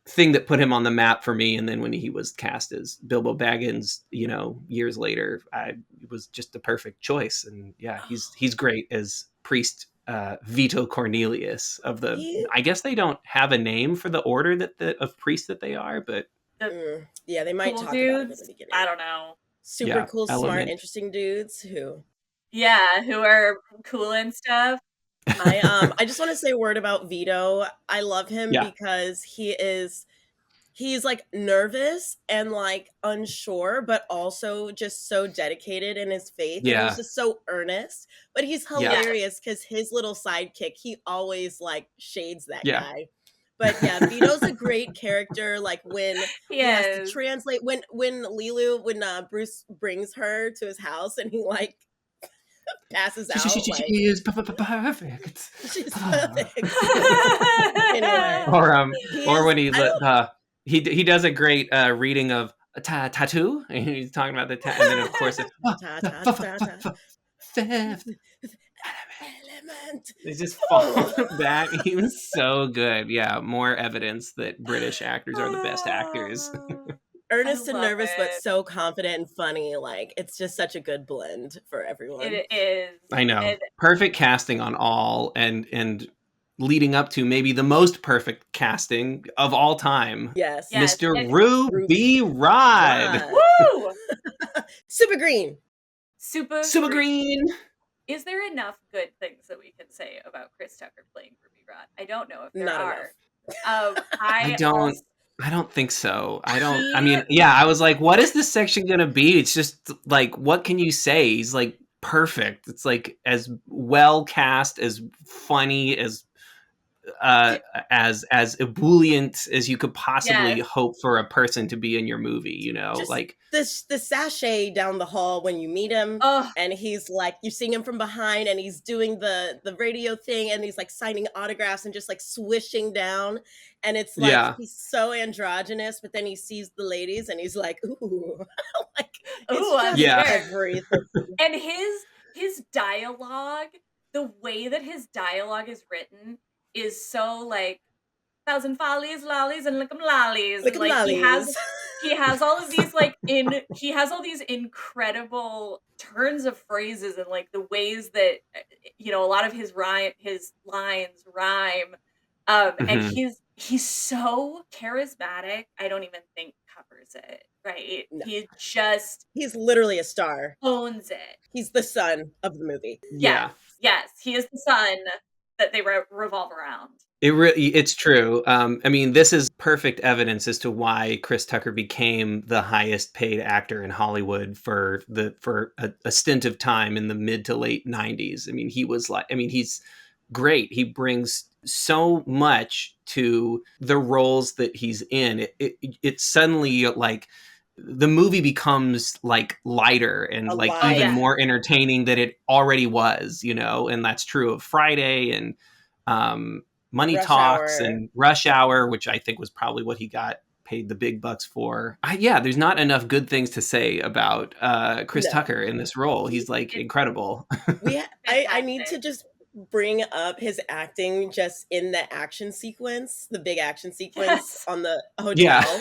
thing that put him on the map for me. And then when he was cast as Bilbo Baggins, you know, years later, it was just the perfect choice. And yeah, he's great as priest Vito Cornelius of the, I guess they don't have a name for the order of priests that they are, but yeah, they might talk about it in the beginning. I don't know. Super cool, smart, interesting dudes who are cool and stuff. I just want to say a word about Vito. I love him because he's like nervous and like unsure, but also just so dedicated in his faith. Yeah. And he's just so earnest, but he's hilarious because his little sidekick, he always like shades that guy. But yeah, Vito's a great character. Like when he has to translate, when Leeloo, when Bruce brings her to his house and he like passes out. She is perfect. She's perfect. Anyway. Or when he does a great reading of tattoo, and he's talking about the and then of course fifth element. They just fall back. He was so good. Yeah, more evidence that British actors are the best actors. Earnest and nervous, but so confident and funny. Like it's just such a good blend for everyone. It is. I know. Perfect casting on all, and leading up to maybe the most perfect casting of all time. Yes. Mr. Ruby Rhod. Woo! Super green. Super green. Is there enough good things that we can say about Chris Tucker playing Ruby Rhod? I don't know if there Not are. I don't think so. I mean, yeah, I was like, what is this section going to be? It's just like, what can you say? He's like perfect. It's like as well cast, as funny, as ebullient as you could possibly hope for a person to be in your movie, you know? Just like the sachet down the hall when you meet him, and he's like, you're seeing him from behind and he's doing the radio thing and he's like signing autographs and just like swishing down, and it's like he's so androgynous, but then he sees the ladies and he's like, ooh. Like it's just everything. And his dialogue, the way that his dialogue is written is so like thousand follies, lollies, and lick'em lollies. Like lollies. He has all of these like he has all these incredible turns of phrases and like the ways that, you know, a lot of his lines rhyme And Mhm. he's so charismatic. I don't even think covers it, right? No. He just He's literally a star. owns it. He's the sun of the movie. Yeah. Yes, he is the sun that they revolve around. It's true. I mean, this is perfect evidence as to why Chris Tucker became the highest paid actor in Hollywood for a stint of time in the mid to late 90s. I mean, he's great. He brings so much to the roles that he's in. It suddenly, like, the movie becomes like lighter and like Alive. even yeah. more entertaining than it already was, and that's true of Friday and Money Rush Talks Hour. and Rush Hour, which I think was probably what he got paid the big bucks for. There's not enough good things to say about Chris No. Tucker in this role. He's like incredible. I need to just bring up his acting just in the action sequence, the big action sequence Yes. on the hotel. Yeah.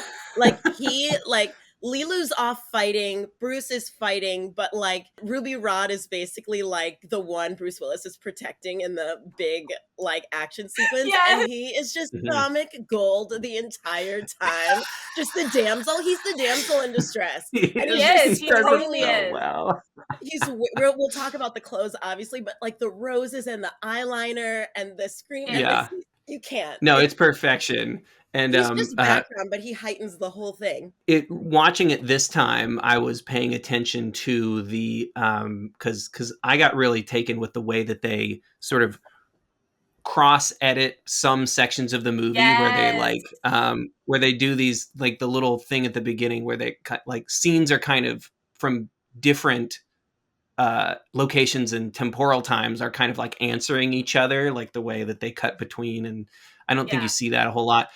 Like Leeloo's off fighting, Bruce is fighting, but like Ruby Rhod is basically like the one Bruce Willis is protecting in the big like action sequence. Yes. And he is just comic gold the entire time. Just the damsel. He's the damsel in distress. He totally is. Well. We'll talk about the clothes obviously, but like the roses and the eyeliner and the scream. Yeah. You can't. No, it's perfection. And he's just background, but he heightens the whole thing. Watching it this time, I was paying attention to the because I got really taken with the way that they sort of cross edit some sections of the movie where they like where they do these like the little thing at the beginning where they cut like scenes are kind of from different locations and temporal times are kind of like answering each other, like the way that they cut between. And I don't think you see that a whole lot.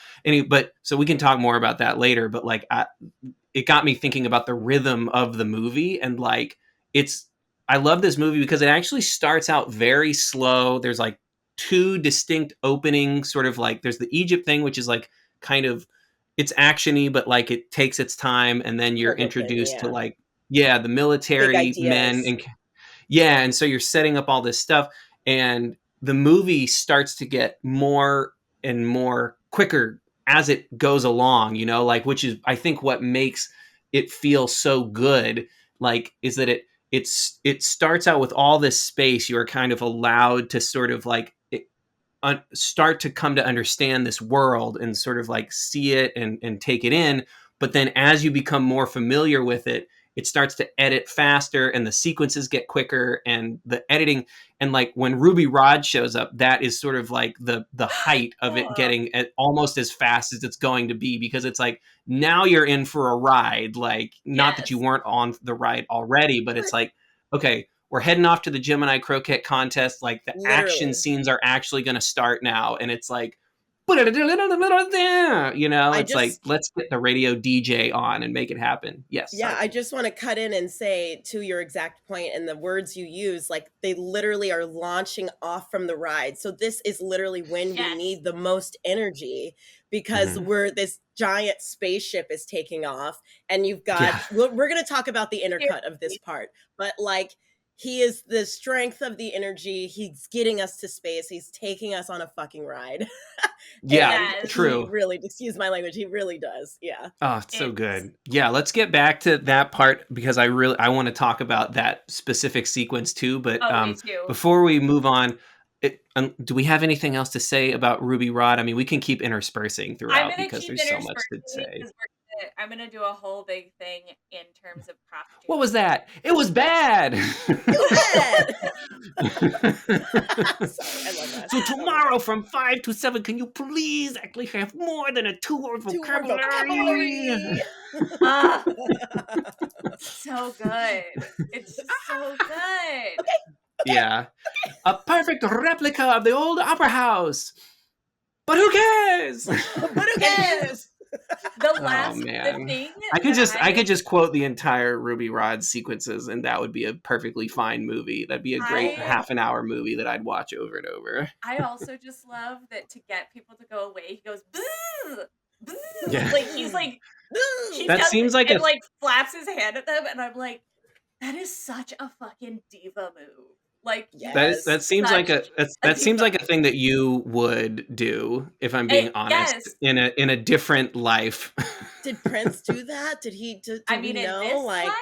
But so we can talk more about that later. But like, it got me thinking about the rhythm of the movie, and like I love this movie because it actually starts out very slow. There's like two distinct openings, sort of like there's the Egypt thing, which is like kind of it's actiony, but like it takes its time, and then you're introduced to like the military men and so you're setting up all this stuff, and the movie starts to get more and more quicker as it goes along, like, which is I think what makes it feel so good, like, is that it starts out with all this space. You're kind of allowed to sort of like start to come to understand this world and sort of like see it and take it in. But then as you become more familiar with it, it starts to edit faster and the sequences get quicker and the editing. And like when Ruby Rhod shows up, that is sort of like the height of it getting almost as fast as it's going to be, because it's like, now you're in for a ride. Like, not that you weren't on the ride already, but it's like, okay, we're heading off to the Gemini croquet contest. Like the action scenes are actually going to start now. And it's like, it's like, let's get the radio DJ on and make it happen. Yes. Yeah. Sorry. I just want to cut in and say, to your exact point and the words you use, like they literally are launching off from the ride. So this is literally when we need the most energy, because this giant spaceship is taking off, and you've got, we're going to talk about the intercut of this part, but like, he is the strength of the energy. He's getting us to space. He's taking us on a fucking ride. True. He really, excuse my language, he really does. Yeah. Oh, it's so good. Yeah, let's get back to that part, because I want to talk about that specific sequence too. But me too. Before we move on, do we have anything else to say about Ruby Rhod? I mean, we can keep interspersing throughout because there's so much to say. I'm going to do a whole big thing in terms of costume. What was that? It was bad. It was bad. Sorry, I love that. So tomorrow from 5 to 7, can you please actually have more than a 2-word vocabulary? So good. It's just so good. Yeah. A perfect replica of the old opera house. But who cares? The last thing I could just quote the entire Ruby Rhod sequences, and that would be a perfectly fine movie. That'd be a great half an hour movie that I'd watch over and over. I also just love that to get people to go away, he goes boo, boo. Yeah. Like he's like that seems like and like flaps his hand at them, and I'm like, that is such a fucking diva move. Like Yes. That seems like such a that seems like diva. a thing that you would do, if I'm being honest, Yes. in a different life. Did Prince do that? I Do we mean, in know? this Like, life,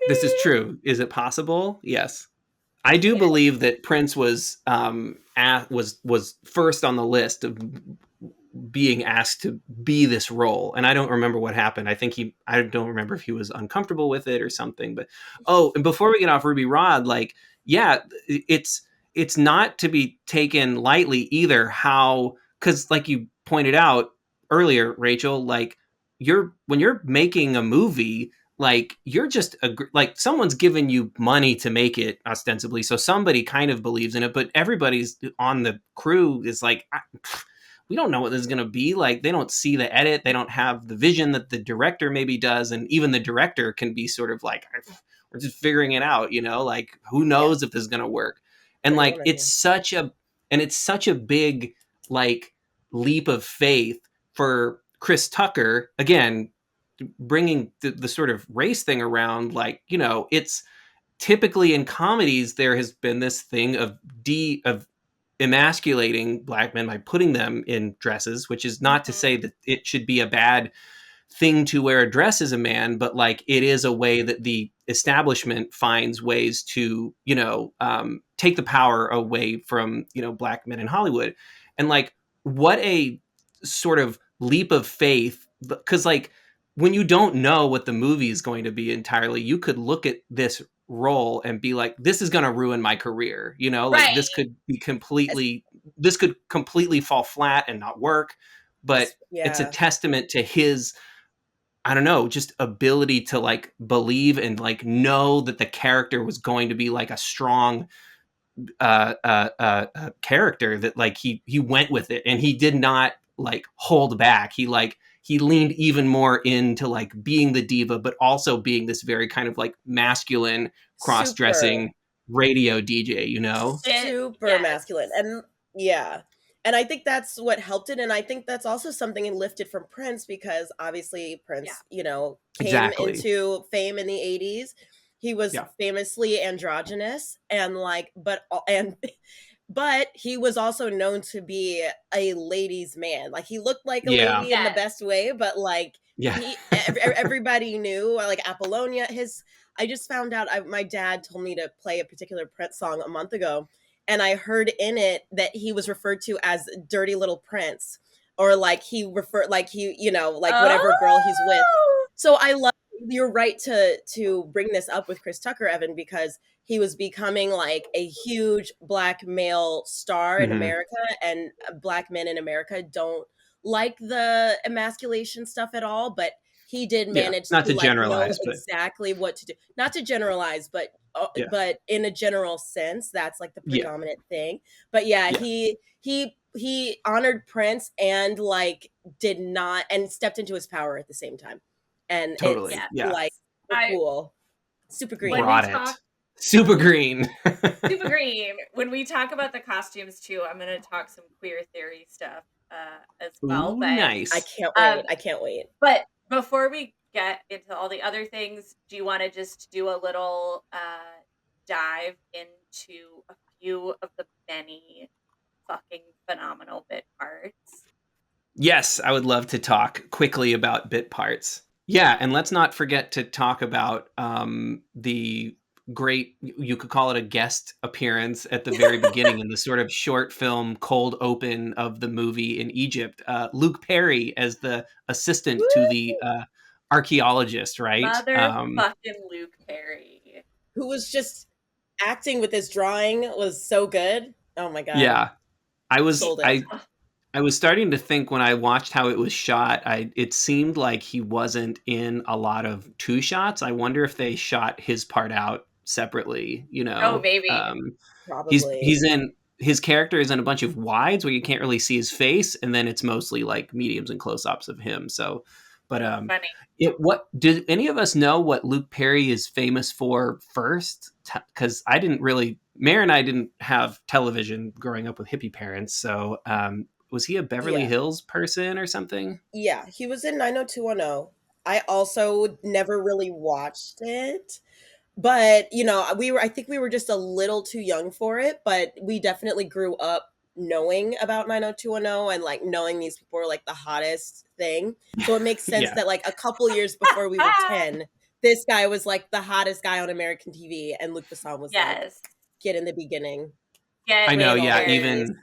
This is maybe. true. Is it possible? Yes. I do Yeah. believe that Prince was was first on the list of being asked to be this role, and I don't remember what happened. I don't remember if he was uncomfortable with it or something. But and before we get off Ruby Rhod, like, yeah, it's not to be taken lightly either. How, because like you pointed out earlier, Rachel, like when you're making a movie, like you're just like someone's given you money to make it ostensibly, so somebody kind of believes in it, but everybody's on the crew is like, we don't know what this is going to be like. They don't see the edit, they don't have the vision that the director maybe does, and even the director can be sort of like, we're just figuring it out, like who yeah, knows if this is going to work. And pretty like wonderful. it's such a big like leap of faith for Chris Tucker, again, bringing the sort of race thing around. Like, it's typically in comedies there has been this thing of emasculating black men by putting them in dresses, which is not to Mhm. say that it should be a bad thing to wear a dress as a man, but like it is a way that the establishment finds ways to, take the power away from, black men in Hollywood. And like, what a sort of leap of faith, because like when you don't know what the movie is going to be entirely, you could look at this role and be like, this is going to ruin my career, like Right. this could completely fall flat and not work. But it's a Yeah, testament to his, I don't know, just ability to like believe and like know that the character was going to be like a strong character, that like he went with it and he did not like hold back. He leaned even more into like being the diva, but also being this very kind of like masculine, super. cross-dressing radio DJ, Super masculine. Yes. And yeah. And I think that's what helped it. And I think that's also something lifted from Prince, because obviously Yeah. Prince, came Exactly. into fame in the 80s. He was Yeah. famously androgynous and like, but he was also known to be a ladies' man. Like he looked like a Yeah. lady in the Yes. best way, but like Yeah. everybody knew, like Apollonia. I just found out. My dad told me to play a particular Prince song a month ago, and I heard in it that he was referred to as "Dirty Little Prince," or like like whatever girl he's with. Oh. So I love. You're right to bring this up with Chris Tucker, Evan, because he was becoming like a huge black male star in Mhm. America, and black men in America don't like the emasculation stuff at all, but he did Yeah. manage Not to to like know generalize, but exactly what to do. Not to generalize, yeah. but in a general sense, that's like the Yeah. predominant thing. But yeah, Yeah. he honored Prince and like did not, and stepped into his power at the same time. And it's Totally. Yes. Yeah. like so I cool. Super when green. we Brought talk it. Super green. super green, when we talk about the costumes too, I'm gonna talk some queer theory stuff as well. Ooh, But I nice. can't um wait. I can't wait. but before we get into all the other things, do you want to just do a little dive into a few of the many fucking phenomenal bit parts? Yes, I would love to talk quickly about bit parts. Yeah, and let's not forget to talk about the great, you could call it a guest appearance at the very beginning in the sort of short film cold open of the movie in Egypt. Luke Perry as the assistant to the archaeologist, right? Motherfucking Luke Perry. Who was just acting with his drawing was so good. Oh my god. Yeah, I was Sold it. I I was starting to think when I watched how it was shot, it seemed like he wasn't in a lot of two shots. I wonder if they shot his part out separately. Oh, maybe. Probably. He's in, his character is in a bunch of wides where you can't really see his face, and then it's mostly like mediums and close ups of him. So, but Funny. what did any of us know what Luke Perry is famous for first? Because I didn't really. Mare and I didn't have television growing up with hippie parents, so was he a Beverly Yeah. Hills person or something? Yeah. He was in 90210. I also never really watched it. But, you know, I think we were just a little too young for it, but we definitely grew up knowing about 90210 and like knowing these people were like the hottest thing. So it makes sense Yeah. that like a couple years before we were 10, this guy was like the hottest guy on American TV, and Luc Besson was like, Yes. get in the beginning. Get I know, Ran all yeah, over the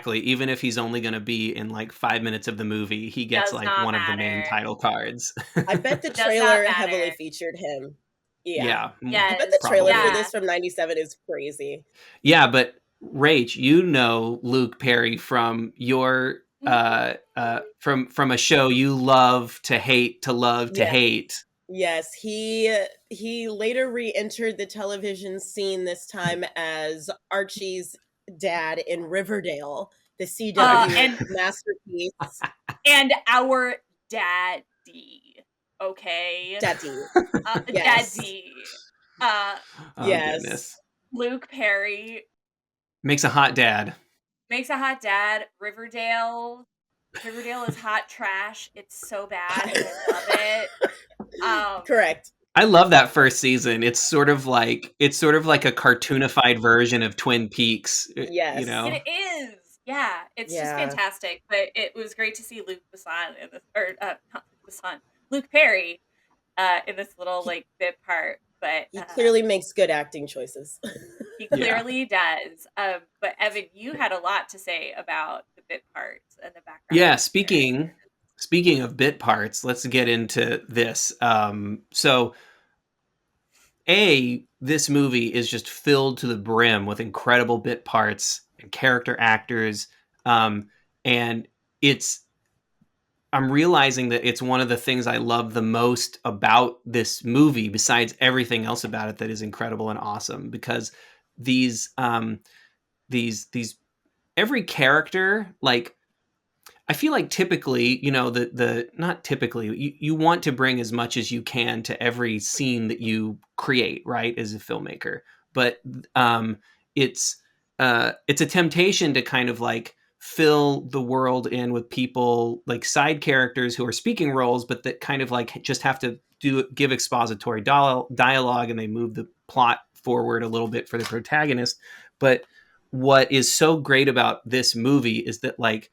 place. even if he's only going to be in like 5 minutes of the movie, he gets Does like not one of the main matter. title cards. I bet the Does not trailer matter. heavily featured him. Yeah. Yeah, I bet the trailer probably. for Yeah. this from 97 is crazy. Yeah, but Rach, you know Luke Perry from your from a show you love to hate to love to Yeah. hate. Yes, he later re-entered the television scene, this time as Archie's dad in Riverdale, the CW and masterpiece. and our daddy, okay, Daddy. Yes. daddy, Oh Yes. goodness. Luke Perry Makes a hot dad. makes a hot dad. Riverdale is hot trash. It's so bad, and I love it. Correct. I love that first season. It's sort of like a cartoonified version of Twin Peaks. Yes. You know? It is. Yeah, it's just fantastic. But it was great to see Luke Besson in this, or not Luke Besson, Luke Perry, in this little like bit part. But He clearly makes good acting choices. he clearly does. But Evan, you had a lot to say about the bit parts and the background. Yeah, speaking of bit parts, let's get into this. So this movie is just filled to the brim with incredible bit parts and character actors. And I'm realizing that it's one of the things I love the most about this movie, besides everything else about it that is incredible and awesome, because these every character, like, I feel like typically, you know, not typically, you want to bring as much as you can to every scene that you create, right, as a filmmaker. But it's a temptation to kind of like fill the world in with people like side characters who are speaking roles, but that kind of like just have to give expository dialogue, and they move the plot forward a little bit for the protagonist. But what is so great about this movie is that like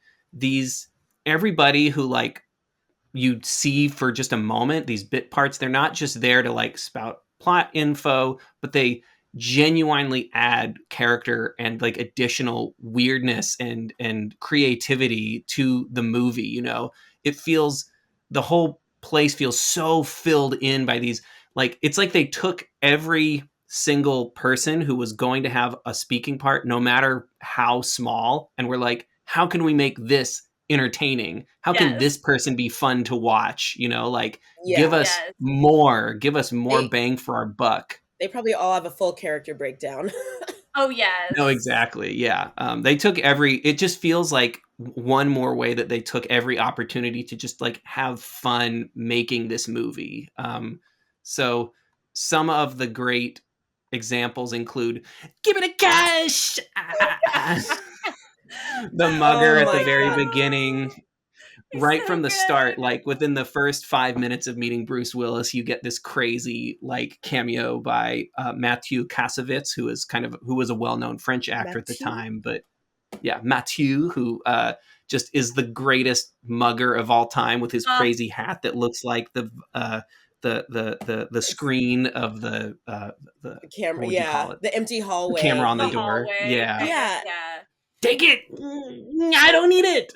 everybody who like you see for just a moment, these bit parts, they're not just there to like spout plot info, but they genuinely add character and like additional weirdness and creativity to the movie. You know, the whole place feels so filled in by these, like, it's like they took every single person who was going to have a speaking part, no matter how small, and we're like, how can we make this entertaining? How can this person be fun to watch? You know, like, give us more bang for our buck. They probably all have a full character breakdown. Oh, yes. No, exactly. Yeah. They took it just feels like one more way that they took every opportunity to just like have fun making this movie. So some of the great examples include Gimme The Cash! The mugger at the very beginning. Right from the start, like within the first 5 minutes of meeting Bruce Willis, you get this crazy like cameo by Mathieu Kassovitz, who was a well-known French actor at the time. But yeah, Mathieu, who just is the greatest mugger of all time, with his crazy hat that looks like the screen of the camera. What would you call it? The empty hallway. The camera on the door. Yeah. Take it. I don't need it.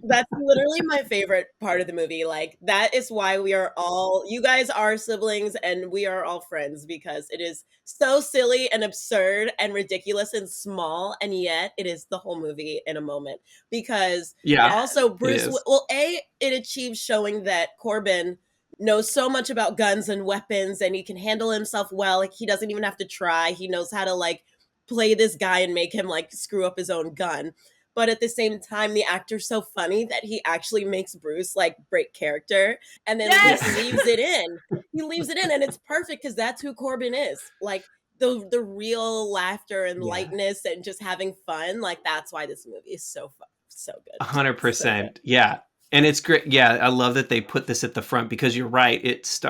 That's literally my favorite part of the movie. Like, that is why you guys are siblings and we are all friends, because it is so silly and absurd and ridiculous and small, and yet it is the whole movie in a moment. Because also Bruce, it achieves showing that Korben knows so much about guns and weapons, and he can handle himself well. Like, he doesn't even have to try. He knows how to like play this guy and make him like screw up his own gun. But at the same time, the actor's so funny that he actually makes Bruce like break character, and then leaves it in. He leaves it in, and it's perfect because that's who Korben is. Like, the real laughter and lightness and just having fun. Like, that's why this movie is so fun, so good. 100%. Yeah. And it's great. Yeah, I love that they put this at the front, because you're right.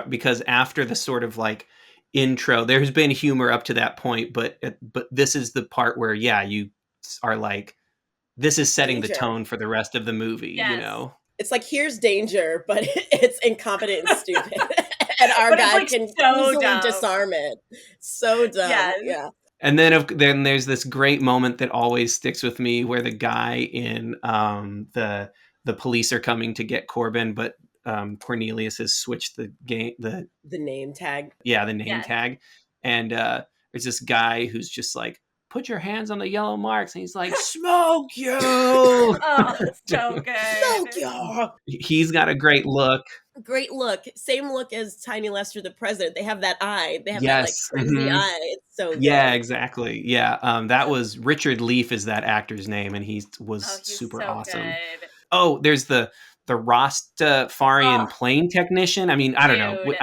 Because after the sort of like, intro. There's been humor up to that point, but this is the part where you are like, this is setting the tone for the rest of the movie. Yes. You know, it's like, here's danger, but it's incompetent and stupid. And our guy like can so easily dumb. disarm it. So dumb. Yes. Yeah. And then there's this great moment that always sticks with me where the guy in the police are coming to get Korben, but Cornelius has switched the name tag. Yeah, the name tag. And there's this guy who's just like, put your hands on the yellow marks. And he's like, smoke you. Oh, so good. Smoke you. He's got a great look. Great look. Same look as Tiny Lester, the president. They have that eye. They have that like Yes. crazy eye. It's so good. Yeah, exactly. Yeah. That was Richard Leaf is that actor's name. And he was super so awesome. Good. Oh, there's the Rastafarian plane technician. I mean, I don't know.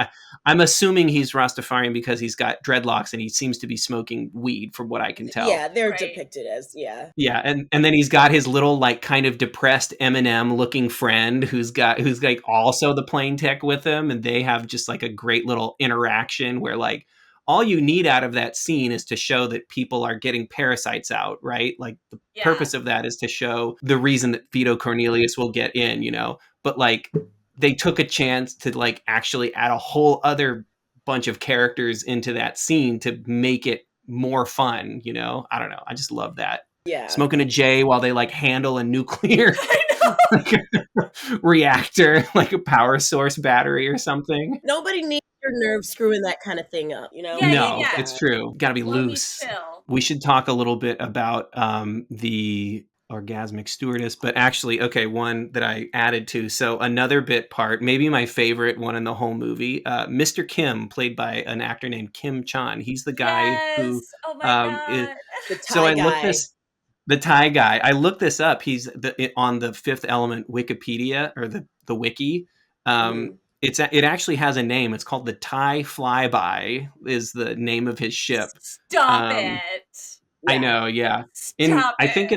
I'm assuming he's Rastafarian because he's got dreadlocks and he seems to be smoking weed from what I can tell. Yeah, they're depicted as, yeah. Yeah, and then he's got his little like kind of depressed Eminem looking friend who's like also the plane tech with him, and they have just like a great little interaction where like all you need out of that scene is to show that people are getting parasites out, right? Like the purpose of that is to show the reason that Vito Cornelius will get in, you know. But like they took a chance to like actually add a whole other bunch of characters into that scene to make it more fun, you know. I don't know. I just love that. Yeah. Smoking a J while they like handle a nuclear reactor, like a power source battery or something. Nobody needs your nerve screwing that kind of thing up, you know? It's true. Gotta be loose. We should talk a little bit about the orgasmic stewardess, but actually, okay, one that I added to. So another bit part, maybe my favorite one in the whole movie, Mr. Kim, played by an actor named Kim Chan. He's the guy who God. The Thai guy. The Thai guy. I looked this up. He's on the Fifth Element Wikipedia or the wiki. It actually has a name. It's called the Thai Flyby. Is the name of his ship. Stop it. I know. Yeah. I think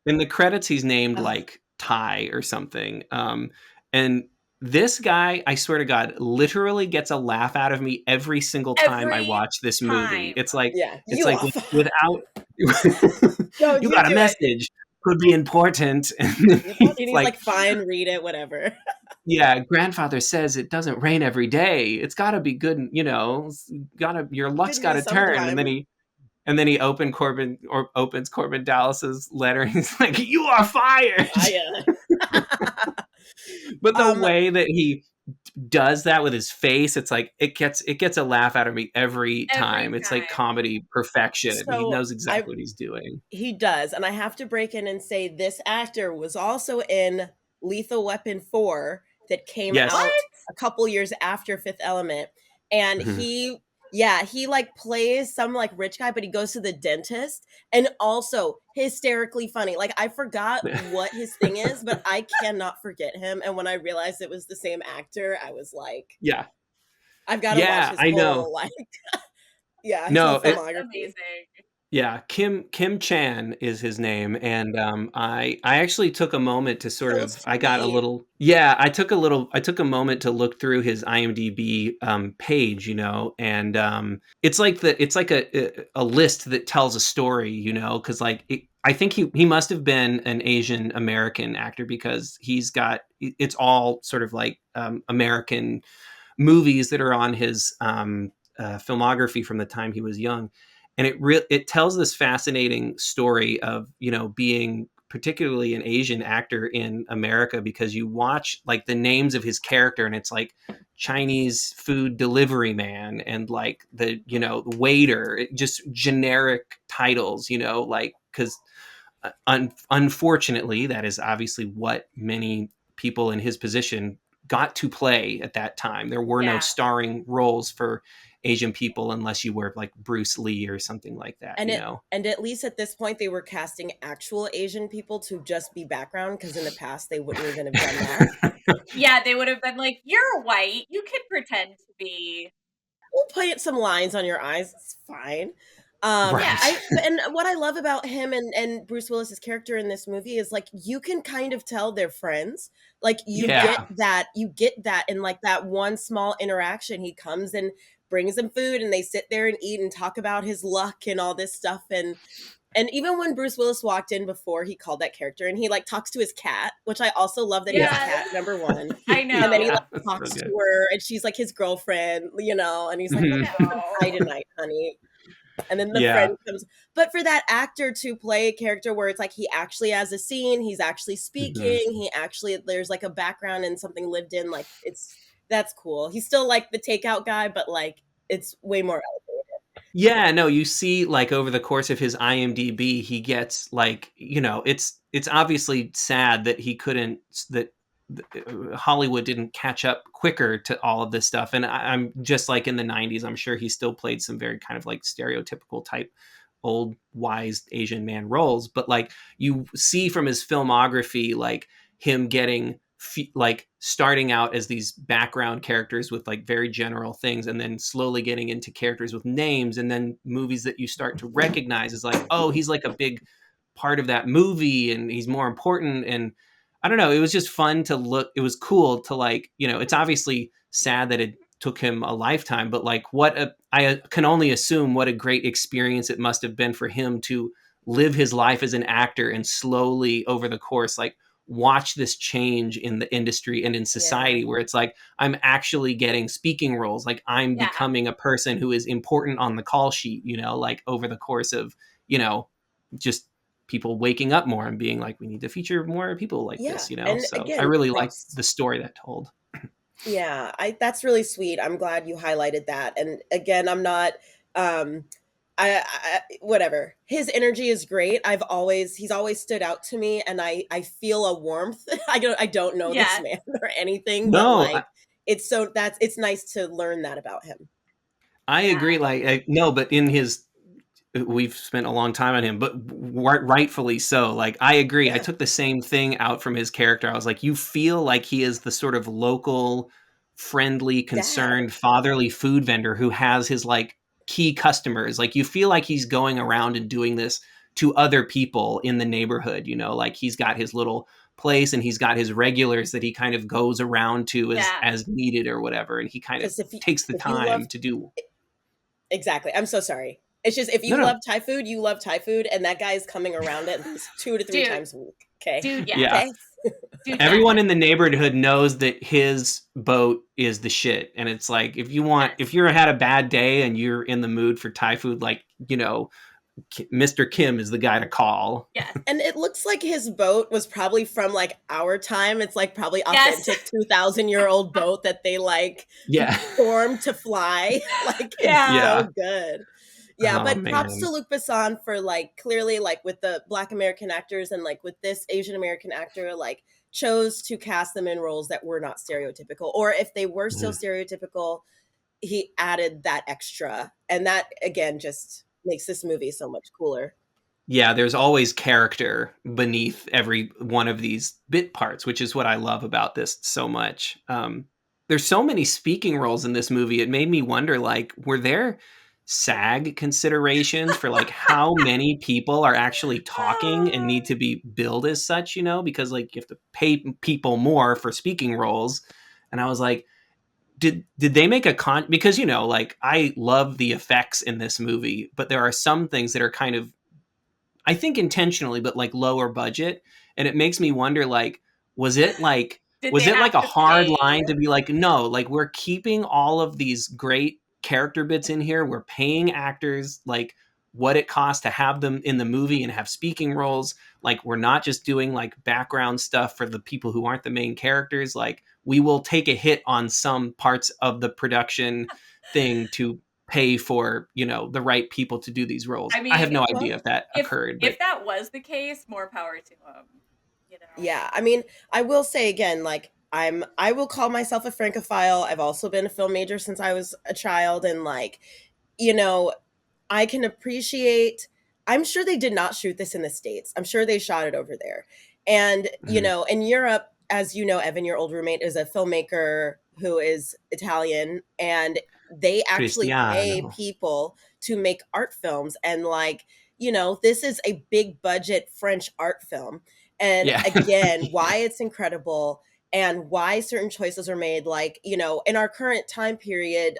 in the credits he's named like Thai or something. And this guy, I swear to God, literally gets a laugh out of me every single time I watch this movie. It's like without you got a message. Could be important. And he's like, fine, read it, whatever. Yeah, grandfather says it doesn't rain every day. It's got to be good, you know. Your luck's got to turn. And then he opens Korben Dallas's letter. And he's like, "You are fired." But the way that he does that with his face, it's like it gets a laugh out of me every time. It's like comedy perfection. So he knows exactly what he's doing. He does, and I have to break in and say this actor was also in Lethal Weapon 4 that came out a couple years after Fifth Element, and he like plays some like rich guy, but he goes to the dentist, and also hysterically funny. Like I forgot what his thing is, but I cannot forget him. And when I realized it was the same actor, I was like, I've got to watch his whole like filmography. Amazing. Yeah, Kim Chan is his name, and I actually took a moment to I took a moment to look through his IMDb page, you know, and it's like a list that tells a story, you know, because like I think he must have been an Asian American actor because it's all sort of like American movies that are on his filmography from the time he was young. And it tells this fascinating story of, you know, being particularly an Asian actor in America, because you watch like the names of his character and it's like Chinese food delivery man and like the, you know, waiter, just generic titles, you know, like because unfortunately, that is obviously what many people in his position got to play at that time. There were no starring roles for Asian people unless you were like Bruce Lee or something like that, and you know? And at least at this point, they were casting actual Asian people to just be background, because in the past, they wouldn't even have done that. Yeah, they would have been like, you're white. You can pretend to be. We'll put some lines on your eyes. It's fine. And what I love about him and Bruce Willis's character in this movie is like you can kind of tell they're friends. Like you get that in like that one small interaction. He comes and brings him food and they sit there and eat and talk about his luck and all this stuff. And even when Bruce Willis walked in before he called that character and he like talks to his cat, which I also love that he has a cat, number one. I know. And then he like That's talks so to good. her and she's like his girlfriend, you know, and he's like, Mhm. "Hi tonight, honey." And then the Yeah. friend comes. But for that actor to play a character where it's like he actually has a scene, he's actually speaking, he actually, there's like a background and something lived in, like that's cool. He's still like the takeout guy, but like it's way more elevated. Yeah, no, you see, like, over the course of his IMDb, he gets, like, you know, it's obviously sad that he couldn't, that Hollywood didn't catch up quicker to all of this stuff. And I'm just like in the 90s, I'm sure he still played some very kind of like stereotypical type old wise Asian man roles. But like you see from his filmography, like him getting like starting out as these background characters with like very general things and then slowly getting into characters with names, and then movies that you start to recognize as like, oh, he's like a big part of that movie and he's more important. And I don't know, it was just fun to look. It was cool to like, you know, it's obviously sad that it took him a lifetime, but like I can only assume what a great experience it must have been for him to live his life as an actor and slowly over the course like watch this change in the industry and in society where it's like I'm actually getting speaking roles, like I'm becoming a person who is important on the call sheet, you know, like over the course of, you know, just people waking up more and being like, we need to feature more people like this, you know. And so again, I really like the story that told. Yeah, that's really sweet. I'm glad you highlighted that. And again, I'm not I whatever. His energy is great. He's always stood out to me, and I feel a warmth. I don't know this man or anything, but like it's nice to learn that about him. I agree. Like no, but in his, we've spent a long time on him, but rightfully so. Like I agree. Yeah. I took the same thing out from his character. I was like, you feel like he is the sort of local, friendly, concerned, fatherly food vendor who has his like key customers. Like you feel like he's going around and doing this to other people in the neighborhood, you know, like he's got his little place and he's got his regulars that he kind of goes around to as needed or whatever. And he kind of takes the time to do. Exactly. I'm so sorry. It's just if you love Thai food, you love Thai food, and that guy is coming around at least 2 to 3 times a week. Okay. Dude, Okay? Everyone in the neighborhood knows that his boat is the shit. And it's like, if you're had a bad day and you're in the mood for Thai food, like, you know, Mr. Kim is the guy to call. Yes. And it looks like his boat was probably from like our time. It's like probably authentic 2,000-year-old boat that they like formed to fly. Like it's so good. Yeah, but props to Luc Besson for like clearly like with the Black American actors and like with this Asian American actor, like chose to cast them in roles that were not stereotypical, or if they were still stereotypical, he added that extra, and that again just makes this movie so much cooler. Yeah, there's always character beneath every one of these bit parts, which is what I love about this so much. There's so many speaking roles in this movie. It made me wonder, like, were there SAG considerations for like how many people are actually talking and need to be billed as such, you know, because like you have to pay people more for speaking roles. And I was like, did they make because, you know, like I love the effects in this movie, but there are some things that are kind of, I think intentionally, but like lower budget. And it makes me wonder, like, was it like a hard line to be like, no, like we're keeping all of these great character bits in here. We're paying actors like what it costs to have them in the movie and have speaking roles. Like we're not just doing like background stuff for the people who aren't the main characters. Like we will take a hit on some parts of the production thing to pay for, you know, the right people to do these roles. I mean, I have no idea if that occurred. If that was the case, more power to him. You know? Yeah, I mean, I will say again, like I will call myself a Francophile. I've also been a film major since I was a child, and like, you know, I can appreciate. I'm sure they did not shoot this in the States. I'm sure they shot it over there, and you know, in Europe, as you know, Evan, your old roommate, is a filmmaker who is Italian, and they actually pay people to make art films. And like, you know, this is a big budget French art film. And again, why it's incredible and why certain choices are made. Like, you know, in our current time period,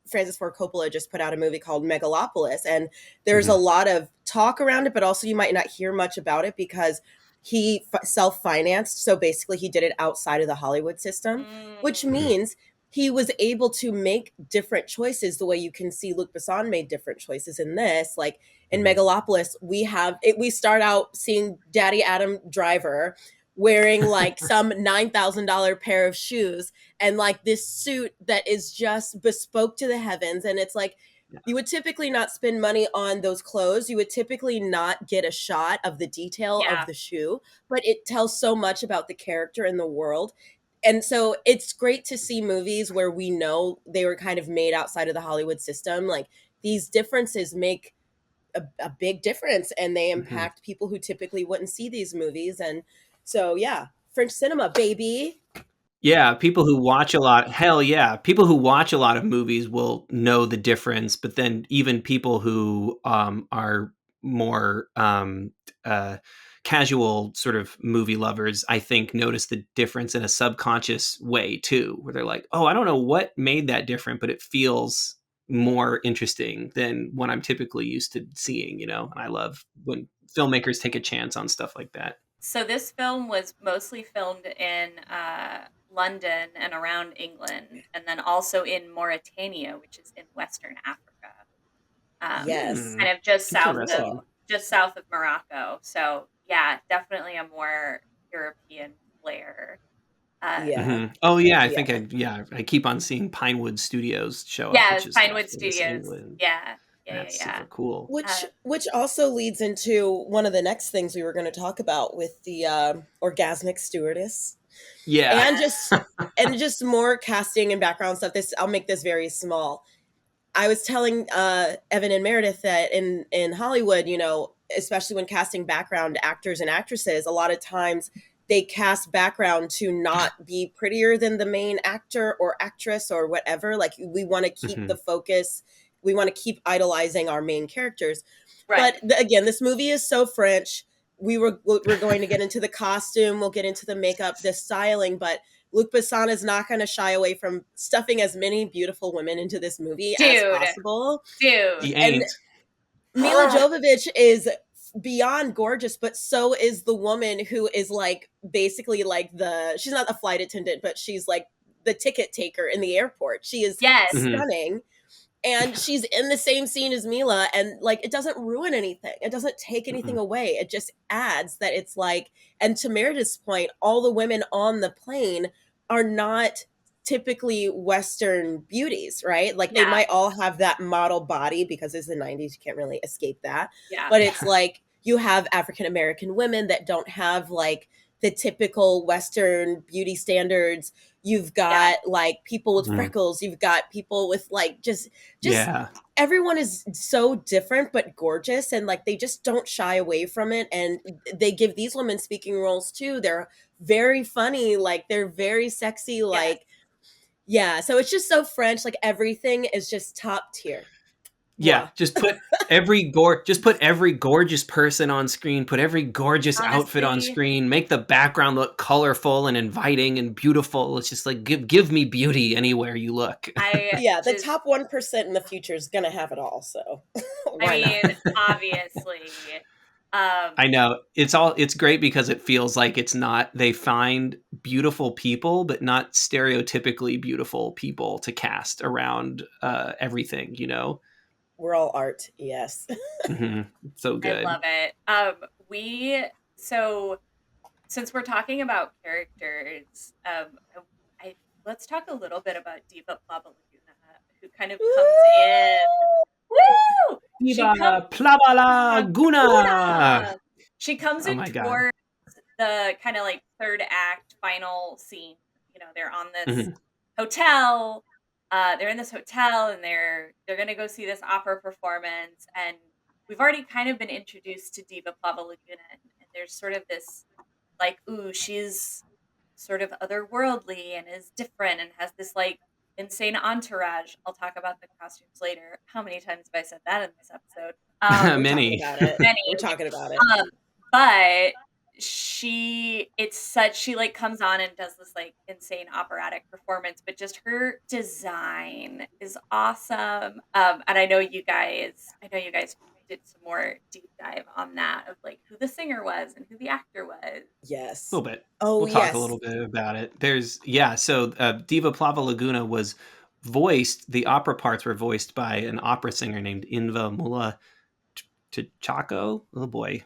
Francis Ford Coppola just put out a movie called Megalopolis, and there's a lot of talk around it, but also you might not hear much about it because he self-financed. So basically he did it outside of the Hollywood system, which means he was able to make different choices the way you can see Luc Besson made different choices in this. Like in Megalopolis, we start out seeing Daddy Adam Driver wearing like some $9,000 pair of shoes and like this suit that is just bespoke to the heavens. And it's like, you would typically not spend money on those clothes. You would typically not get a shot of the detail of the shoe, but it tells so much about the character and the world. And so it's great to see movies where we know they were kind of made outside of the Hollywood system. Like these differences make a big difference, and they impact people who typically wouldn't see these movies. And so, yeah, French cinema, baby. Yeah, people who watch a lot, hell yeah, people who watch a lot of movies will know the difference, but then even people who are more casual sort of movie lovers, I think, notice the difference in a subconscious way too, where they're like, oh, I don't know what made that different, but it feels more interesting than what I'm typically used to seeing, you know? And I love when filmmakers take a chance on stuff like that. So this film was mostly filmed in London and around England, and then also in Mauritania, which is in Western Africa. Yes. Kind of just south of Morocco. So yeah, definitely a more European flair. Oh yeah, I think I keep on seeing Pinewood Studios show up. Yeah, Pinewood Studios. Yeah. That's super cool. Which also leads into one of the next things we were going to talk about with the Orgasmic Stewardess. Yeah. And just more casting and background stuff. I'll make this very small. I was telling Evan and Meredith that in Hollywood, you know, especially when casting background actors and actresses, a lot of times they cast background to not be prettier than the main actor or actress or whatever. Like we want to keep the focus. We want to keep idolizing our main characters. Right. But again, this movie is so French. We're going to get into the costume. We'll get into the makeup, the styling, but Luc Besson is not going to shy away from stuffing as many beautiful women into this movie as possible. He ain't. And Milla Jovovich is beyond gorgeous, but so is the woman who is like basically like she's not a flight attendant, but she's like the ticket taker in the airport. She is stunning. And she's in the same scene as Milla, and like it doesn't ruin anything. It doesn't take anything away. It just adds that it's like, and to Meredith's point, all the women on the plane are not typically Western beauties, right? Like they might all have that model body because it's the 90s, you can't really escape that. Yeah. But it's like you have African American women that don't have like the typical Western beauty standards. You've got like people with freckles. You've got people with like just everyone is so different but gorgeous, and like they just don't shy away from it. And they give these women speaking roles too. They're very funny, like they're very sexy, like so it's just so French. Like everything is just top tier. Yeah, just put every gorgeous person on screen, put every gorgeous outfit on screen, make the background look colorful and inviting and beautiful. It's just like give me beauty anywhere you look. The top 1% in the future is gonna have it all. So obviously. I know it's great because it feels like it's not, they find beautiful people, but not stereotypically beautiful people to cast around everything, you know? We're all art, yes. So good. I love it. So since we're talking about characters, let's talk a little bit about Diva Plavalaguna, who kind of comes in. Woo! Diva Plavalaguna. She comes in towards the kind of like third act final scene. You know, they're on this hotel. They're in this hotel and they're gonna go see this opera performance, and we've already kind of been introduced to Diva Plavalaguna, and there's sort of this like, ooh, she's sort of otherworldly and is different and has this like insane entourage. I'll talk about the costumes later. How many times have I said that in this episode? Many. We're talking about it. But she like comes on and does this like insane operatic performance, but just her design is awesome. And I know you guys did some more deep dive on that of like who the singer was and who the actor was. Yes. A little bit. Oh, We'll talk a yes. little bit about it. So Diva Plavalaguna was voiced, the opera parts were voiced by an opera singer named Inva Milla Chaco. Oh boy,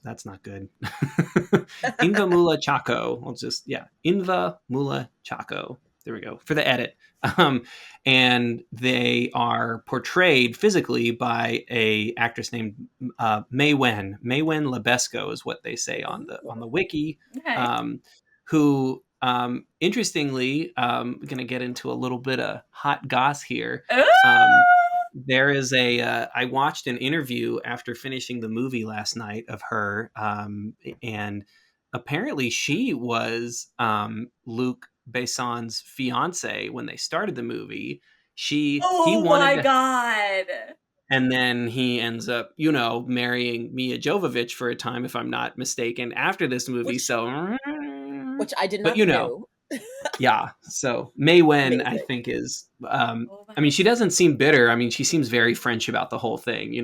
that's not good. Inva Mula Chaco. Inva Mula Chaco. There we go for the edit. And they are portrayed physically by a actress named May Wen. May Wen Lebesco is what they say on the wiki. Okay. Who interestingly, going to get into a little bit of hot goss here. There is I watched an interview after finishing the movie last night of her, and apparently she was Luc Besson's fiance when they started the movie. He wanted my God. And then he ends up, marrying Milla Jovovich for a time, if I'm not mistaken, after this movie. Which I did not know. Yeah. So May Wen, I think, is she doesn't seem bitter. I mean, she seems very French about the whole thing,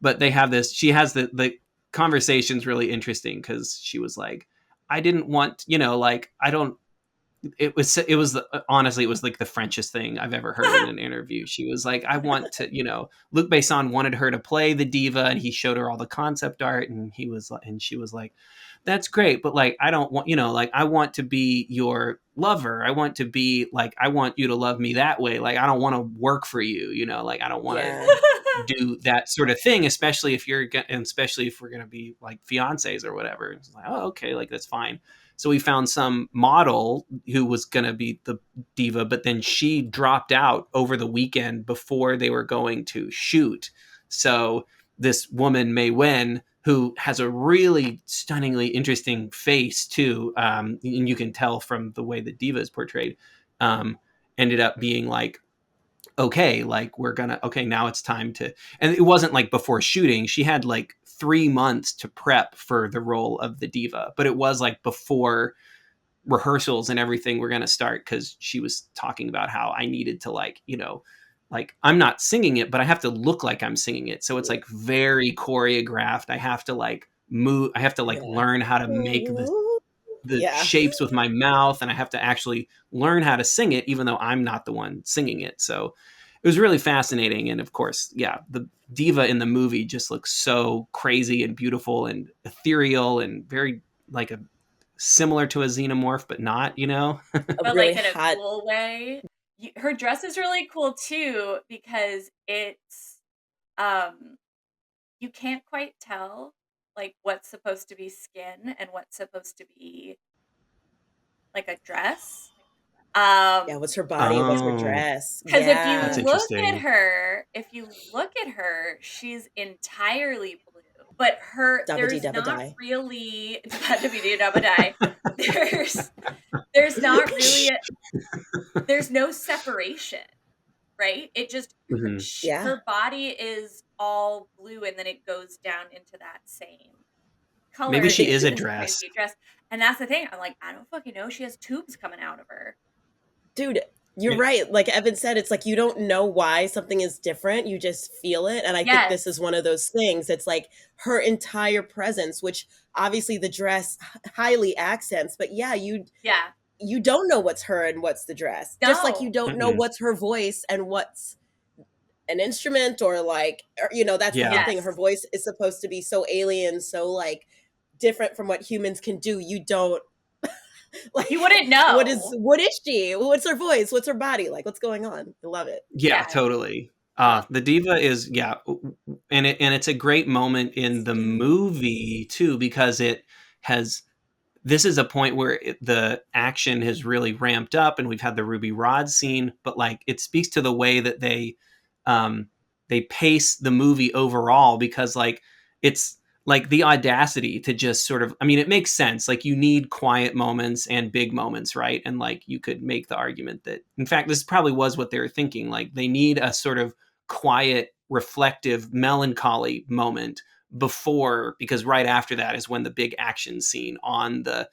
but they have this, she has the conversation's really interesting because she was like, I didn't want, I don't, honestly, it was like the Frenchest thing I've ever heard in an interview. She was like, I want to, Luc Besson wanted her to play the diva and he showed her all the concept art and she was like, that's great. But like, I don't want, I want to be your lover. I want to be like, I want you to love me that way. Like, I don't want to work for you, I don't want to do that sort of thing, especially if we're going to be like fiancés or whatever. It's like, oh, okay. Like, that's fine. So we found some model who was going to be the diva, but then she dropped out over the weekend before they were going to shoot. So this woman, May Wen, who has a really stunningly interesting face too, and you can tell from the way the diva is portrayed, ended up being like, okay, like now it's time to, and it wasn't like before shooting. She had like 3 months to prep for the role of the diva, but it was like before rehearsals and everything were going to start, because she was talking about how I needed to like I'm not singing it, but I have to look like I'm singing it. So it's like very choreographed. I have to like move. I have to like learn how to make the shapes with my mouth, and I have to actually learn how to sing it, even though I'm not the one singing it. So it was really fascinating. And of course, the diva in the movie just looks so crazy and beautiful and ethereal and very like similar to a xenomorph, but not, but really like in a cool way. Her dress is really cool too, because it's you can't quite tell like what's supposed to be skin and what's supposed to be like a dress. What's her body? What's her dress? Because if you look at her, she's entirely blue. But there's not really there's not really there's no separation, right? It just her body is all blue, and then it goes down into that same color. Maybe she is a dress. And that's the thing. I'm like, I don't fucking know. She has tubes coming out of her. Dude, you're right. Like Evan said, it's like you don't know why something is different. You just feel it. And I think this is one of those things. It's like her entire presence, which obviously the dress highly accents. But you don't know what's her and what's the dress. No. Just like you don't know what's her voice and what's an instrument or like, that's the thing. Her voice is supposed to be so alien, so like different from what humans can do. You don't. Like, you wouldn't know. What is she? What's her voice? What's her body? Like, what's going on? I love it. Yeah, totally. The diva is, and it's a great moment in the movie too, because this is a point where the action has really ramped up, and we've had the Ruby Rhod scene, but like it speaks to the way that they pace the movie overall, because like it's like the audacity to just sort of, I mean, it makes sense. Like you need quiet moments and big moments, right? And like you could make the argument that, in fact, this probably was what they were thinking. Like they need a sort of quiet, reflective, melancholy moment, before, because right after that is when the big action scene on the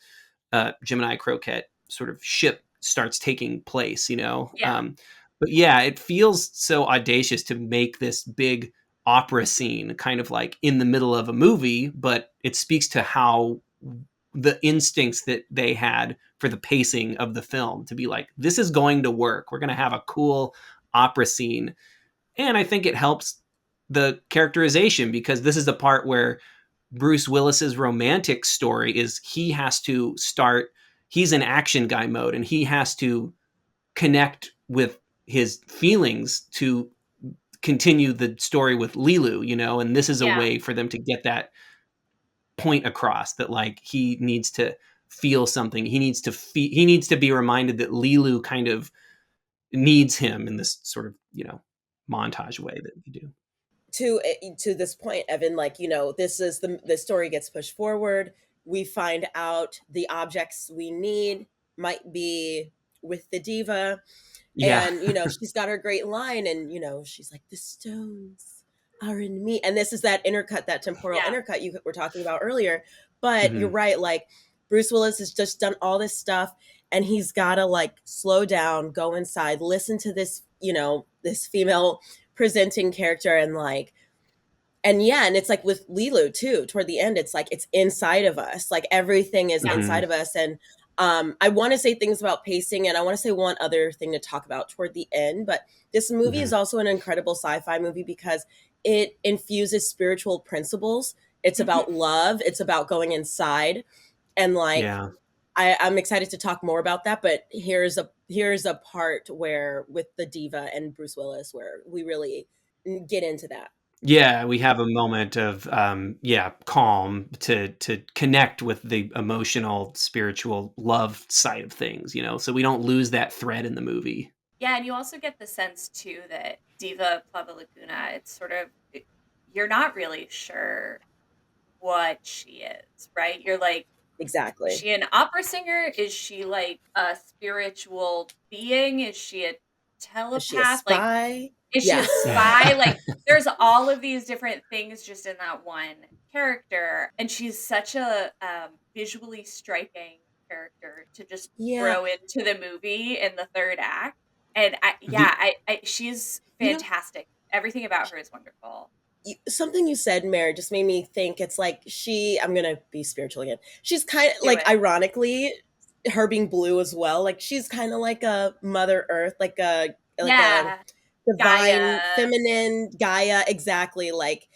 Gemini Croquette sort of ship starts taking place, you know? Yeah. But yeah, it feels so audacious to make this big opera scene kind of like in the middle of a movie, but it speaks to how the instincts that they had for the pacing of the film to be like, this is going to work. We're going to have a cool opera scene. And I think it helps the characterization, because this is the part where Bruce Willis's romantic story is he has to start, he's in action guy mode, and he has to connect with his feelings to continue the story with Leeloo, you know, and this is a way for them to get that point across, that like he needs to feel something. He needs to be reminded that Leeloo kind of needs him in this sort of, you know, montage way that we do. To this point, Evan, like, you know, this is the story gets pushed forward. We find out the objects we need might be with the diva. Yeah. And, you know, she's got her great line, and, you know, she's like, the stones are in me. And this is that intercut, that temporal intercut you were talking about earlier. But you're right, like, Bruce Willis has just done all this stuff, and he's got to, like, slow down, go inside, listen to this, you know, this female presenting character, and like, and it's like with Leeloo too, toward the end, it's like it's inside of us, like everything is inside of us. And I want to say things about pacing, and I want to say one other thing to talk about toward the end, but this movie is also an incredible sci-fi movie because it infuses spiritual principles. It's about love, it's about going inside, and like I'm excited to talk more about that, but here's a part where with the diva and Bruce Willis where we really get into that. Yeah, we have a moment of calm to connect with the emotional, spiritual love side of things, you know, so we don't lose that thread in the movie. Yeah, and you also get the sense too that Diva Plavalaguna, it's sort of, you're not really sure what she is, right? You're like, exactly. Is she an opera singer? Is she like a spiritual being? Is she a telepath? Is she a spy? Like, is she a spy? Like, there's all of these different things just in that one character, and she's such a visually striking character to just throw into the movie in the third act. And she's fantastic. Everything about her is wonderful. Something you said, Mary, just made me think. It's like I'm gonna be spiritual again. She's kind of like, ironically, her being blue as well. Like she's kind of like a Mother Earth, like a divine, Gaia. Feminine Gaia. Exactly. Like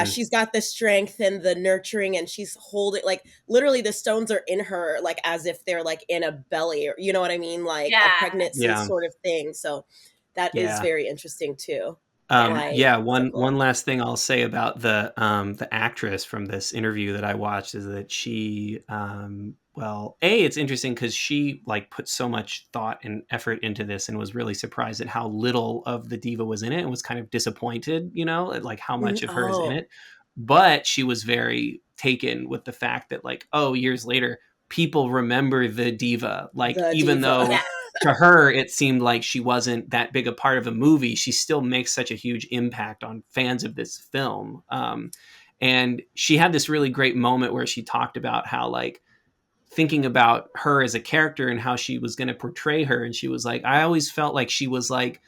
she's got the strength and the nurturing, and she's holding, like, literally the stones are in her, like as if they're like in a belly, or you know what I mean, like a pregnancy sort of thing. So that is very interesting too. One last thing I'll say about the actress from this interview that I watched is that she it's interesting because she like put so much thought and effort into this and was really surprised at how little of the diva was in it, and was kind of disappointed, you know, at like how much of her is in it. But she was very taken with the fact that like, years later people remember the diva, like even though to her it seemed like she wasn't that big a part of a movie, she still makes such a huge impact on fans of this film. And she had this really great moment where she talked about how, like, thinking about her as a character and how she was going to portray her, and she was like, I always felt like she was like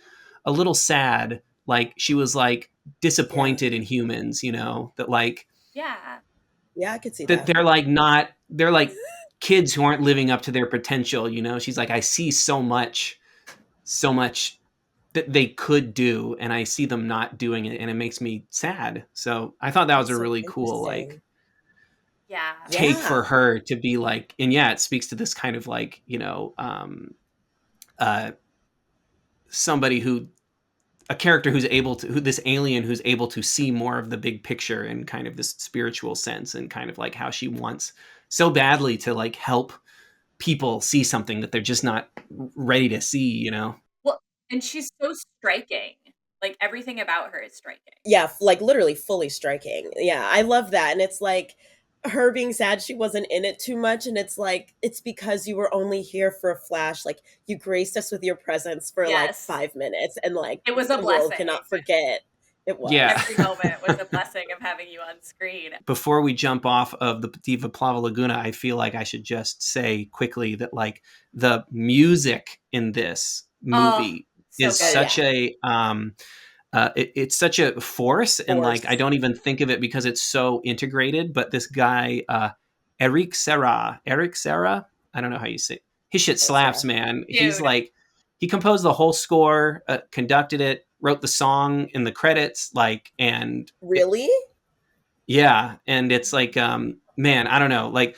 a little sad, like she was like disappointed in humans, you know, that like I could see that they're like kids who aren't living up to their potential, you know. She's like, I see so much that they could do, and I see them not doing it, and it makes me sad. So I thought that was a really cool like take for her to be like, and it speaks to this kind of like, you know, somebody who, a character who's able to, this alien who's able to see more of the big picture in kind of this spiritual sense, and kind of like how she wants so badly to like help people see something that they're just not ready to see, you know? Well, and she's so striking. Like everything about her is striking. Yeah, like literally fully striking. Yeah, I love that. And it's like her being sad she wasn't in it too much, and it's like, it's because you were only here for a flash. Like you graced us with your presence for like 5 minutes, and like it was a the blessing. world cannot forget. It was. Yeah. Every moment was a blessing of having you on screen. Before we jump off of the Diva Plavalaguna, I feel like I should just say quickly that like the music in this movie so is good. such a it's such a force, and like Force. I don't even think of it because it's so integrated. But this guy, Eric Serra, I don't know how you say it. His shit slaps, man. He's Dude. like, he composed the whole score, conducted it, wrote the song in the credits, like, and Really? yeah, and it's like, man, I don't know, like,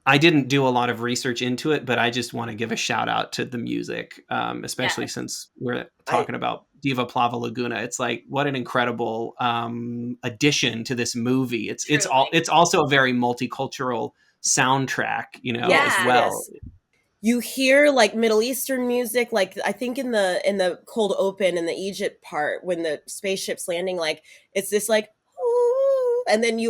I didn't do a lot of research into it, but I just want to give a shout out to the music, especially since we're talking about Diva Plavalaguna. It's like, what an incredible addition to this movie. It's also a very multicultural soundtrack, you know, as well. Yes. You hear like Middle Eastern music, like I think in the cold open in the Egypt part when the spaceship's landing, like it's this like, ooh, and then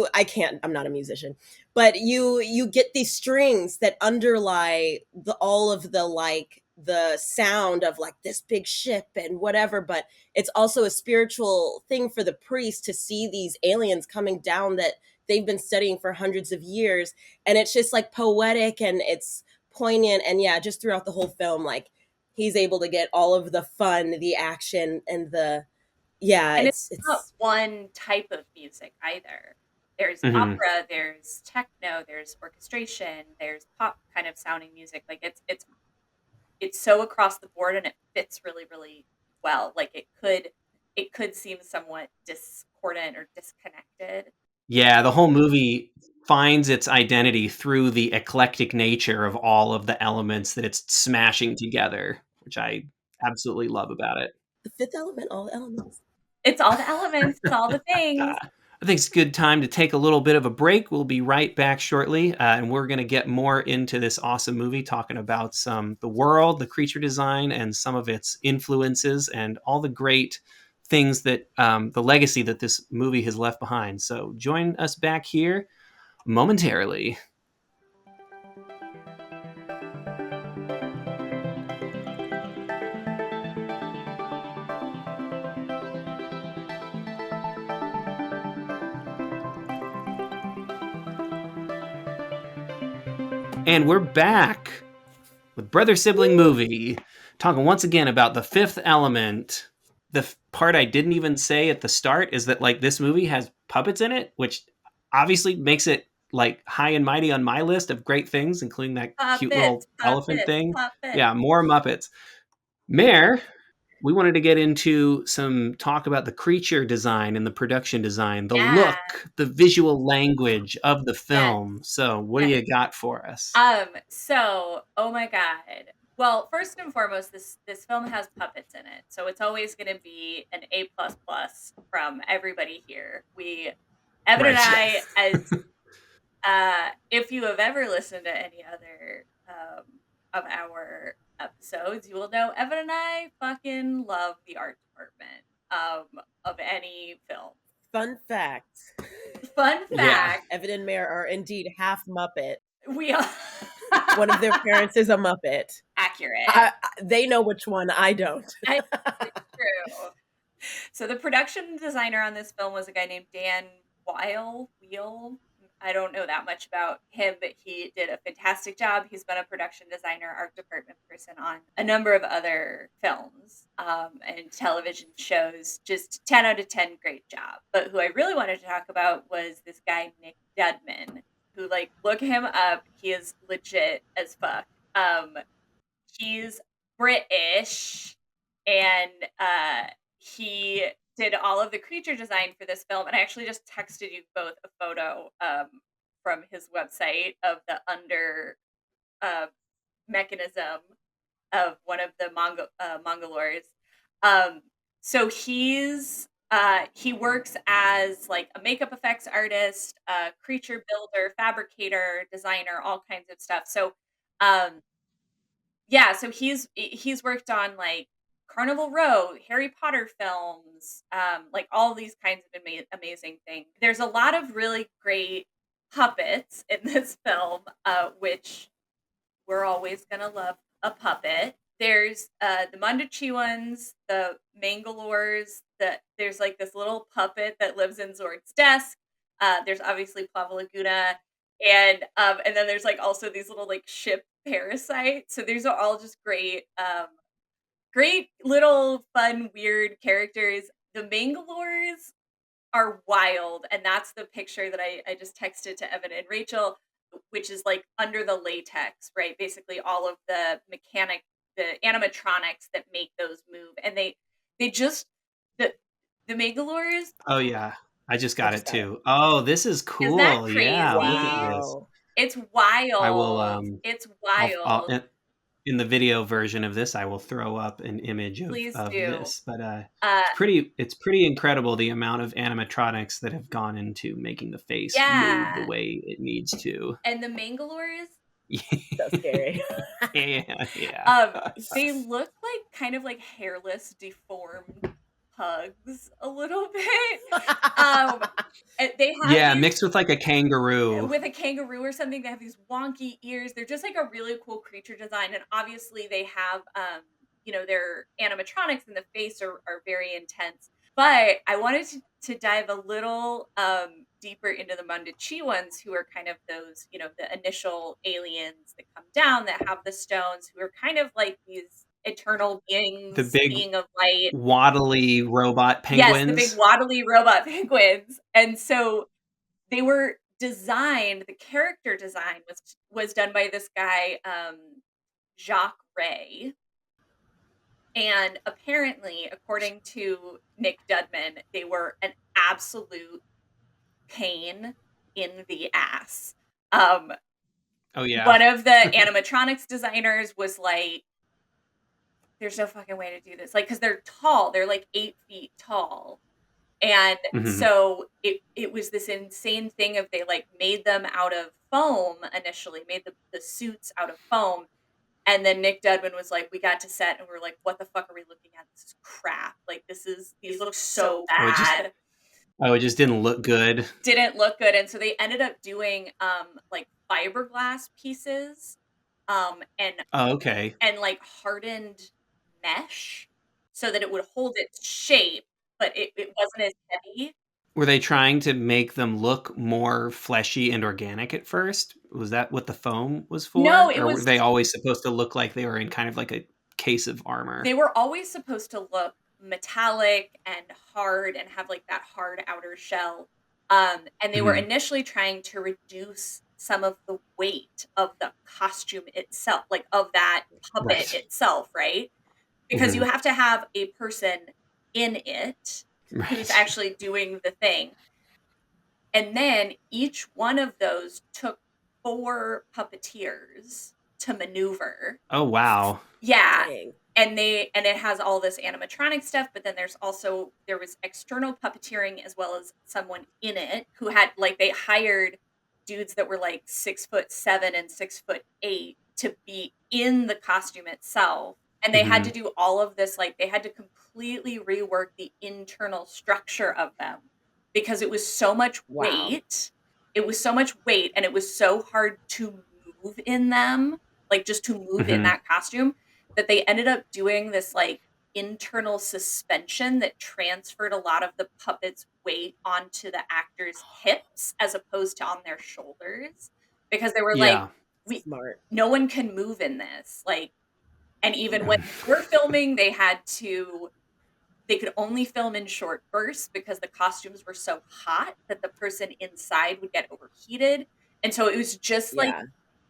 I'm not a musician, but you get these strings that underlie all of the like the sound of like this big ship and whatever, but it's also a spiritual thing for the priest to see these aliens coming down that they've been studying for hundreds of years, and it's just like poetic and it's poignant, and yeah, just throughout the whole film, like he's able to get all of the fun, the action, and and it's not one type of music either. There's opera, there's techno, there's orchestration, there's pop kind of sounding music. Like it's so across the board, and it fits really, really well. Like it could seem somewhat discordant or disconnected. Yeah, the whole movie finds its identity through the eclectic nature of all of the elements that it's smashing together, which I absolutely love about it. The fifth element, all the elements. It's all the elements, it's all the things. I think it's a good time to take a little bit of a break. We'll be right back shortly, and we're going to get more into this awesome movie, talking about the world, the creature design, and some of its influences, and all the great things that the legacy that this movie has left behind. So join us back here momentarily. And we're back with Brother Sibling Movie, talking once again about The Fifth Element. The part I didn't even say at the start is that like this movie has puppets in it, which obviously makes it like high and mighty on my list of great things, including that cute little elephant thing. Yeah, more Muppets. Mare, we wanted to get into some talk about the creature design and the production design, the look, the visual language of the film. So what do you got for us? So, oh my God. Well, first and foremost, this film has puppets in it. So it's always going to be an A++ from everybody here. Evan and I, as if you have ever listened to any other of our episodes, you will know Evan and I fucking love the art department of any film. Fun fact. Evan and Mare are indeed half Muppet. We are. One of their parents is a Muppet. Accurate. They know which one. I don't. It's true. So the production designer on this film was a guy named Dan Wheel. I don't know that much about him, but he did a fantastic job. He's been a production designer, art department person on a number of other films and television shows. Just 10 out of 10, great job. But who I really wanted to talk about was this guy, Nick Dedman, who, like, look him up. He is legit as fuck. He's British, and he did all of the creature design for this film. And I actually just texted you both a photo from his website of the under mechanism of one of the Mangalores. So he works as like a makeup effects artist, a creature builder, fabricator, designer, all kinds of stuff. So so he's worked on like Carnival Row, Harry Potter films, like all these kinds of amazing things. There's a lot of really great puppets in this film, which we're always gonna love a puppet. There's the Mundachi ones, the Mangalores, there's like this little puppet that lives in Zorg's desk. There's obviously Plavalaguna, and then there's like also these little like ship parasites. So these are all just great little fun weird characters. The Mangalores are wild, and that's the picture that I just texted to Evan and Rachel, which is like under the latex, right? Basically all of the animatronics that make those move, and they just the Mangalores. Oh yeah, I just got it got it. too. Oh, this is Is that cool. crazy? Yeah, look at this. Wow. It's I will. wild. It's wild. In the video version of this, I will throw up an image of Please do. this. But it's pretty incredible the amount of animatronics that have gone into making the face move the way it needs to. And the Mangalores, So scary. yeah. They look like kind of like hairless, deformed pugs a little bit. They have mixed with like a kangaroo. With a kangaroo or something. They have these wonky ears. They're just like a really cool creature design, and obviously they have their animatronics in the face are very intense. But I wanted to dive a little deeper into the Mundachi ones, who are kind of those, the initial aliens that come down that have the stones, who are kind of like these eternal beings, the big being of light, waddly robot penguins. Yes, the big waddly robot penguins. And so they were designed. The character design was done by this guy, Jacques Ray. And apparently, according to Nick Dedman, they were an absolute pain in the ass. Oh yeah. One of the animatronics designers was like, "There's no fucking way to do this." Like, because they're tall, they're like 8 feet tall, and so it was this insane thing of they like made them out of foam initially, made the suits out of foam. And then Nick Dedman was like, we got to set and we were like, what the fuck are we looking at? This is crap. Like, these look so bad. It just didn't look good. Didn't look good. And so they ended up doing like fiberglass pieces and like hardened mesh so that it would hold its shape, but it wasn't as heavy. Were they trying to make them look more fleshy and organic at first? Was that what the foam was for? No, were they always supposed to look like they were in kind of like a case of armor? They were always supposed to look metallic and hard and have like that hard outer shell. And they were initially trying to reduce some of the weight of the costume itself, like of that puppet itself, right? Because you have to have a person in it who's actually doing the thing. And then each one of those took 4 puppeteers to maneuver. Oh wow. Yeah. Dang. And it has all this animatronic stuff, but then there was external puppeteering as well as someone in it who had like, they hired dudes that were like 6'7" and 6'8" to be in the costume itself. And they had to do all of this, like they had to completely rework the internal structure of them because it was so much weight. It was so much weight and it was so hard to move in them, like just to move in that costume, that they ended up doing this like internal suspension that transferred a lot of the puppet's weight onto the actors' hips as opposed to on their shoulders, because they were like, no one can move in this. Like, and even when they were filming, they could only film in short bursts because the costumes were so hot that the person inside would get overheated. And so it was just like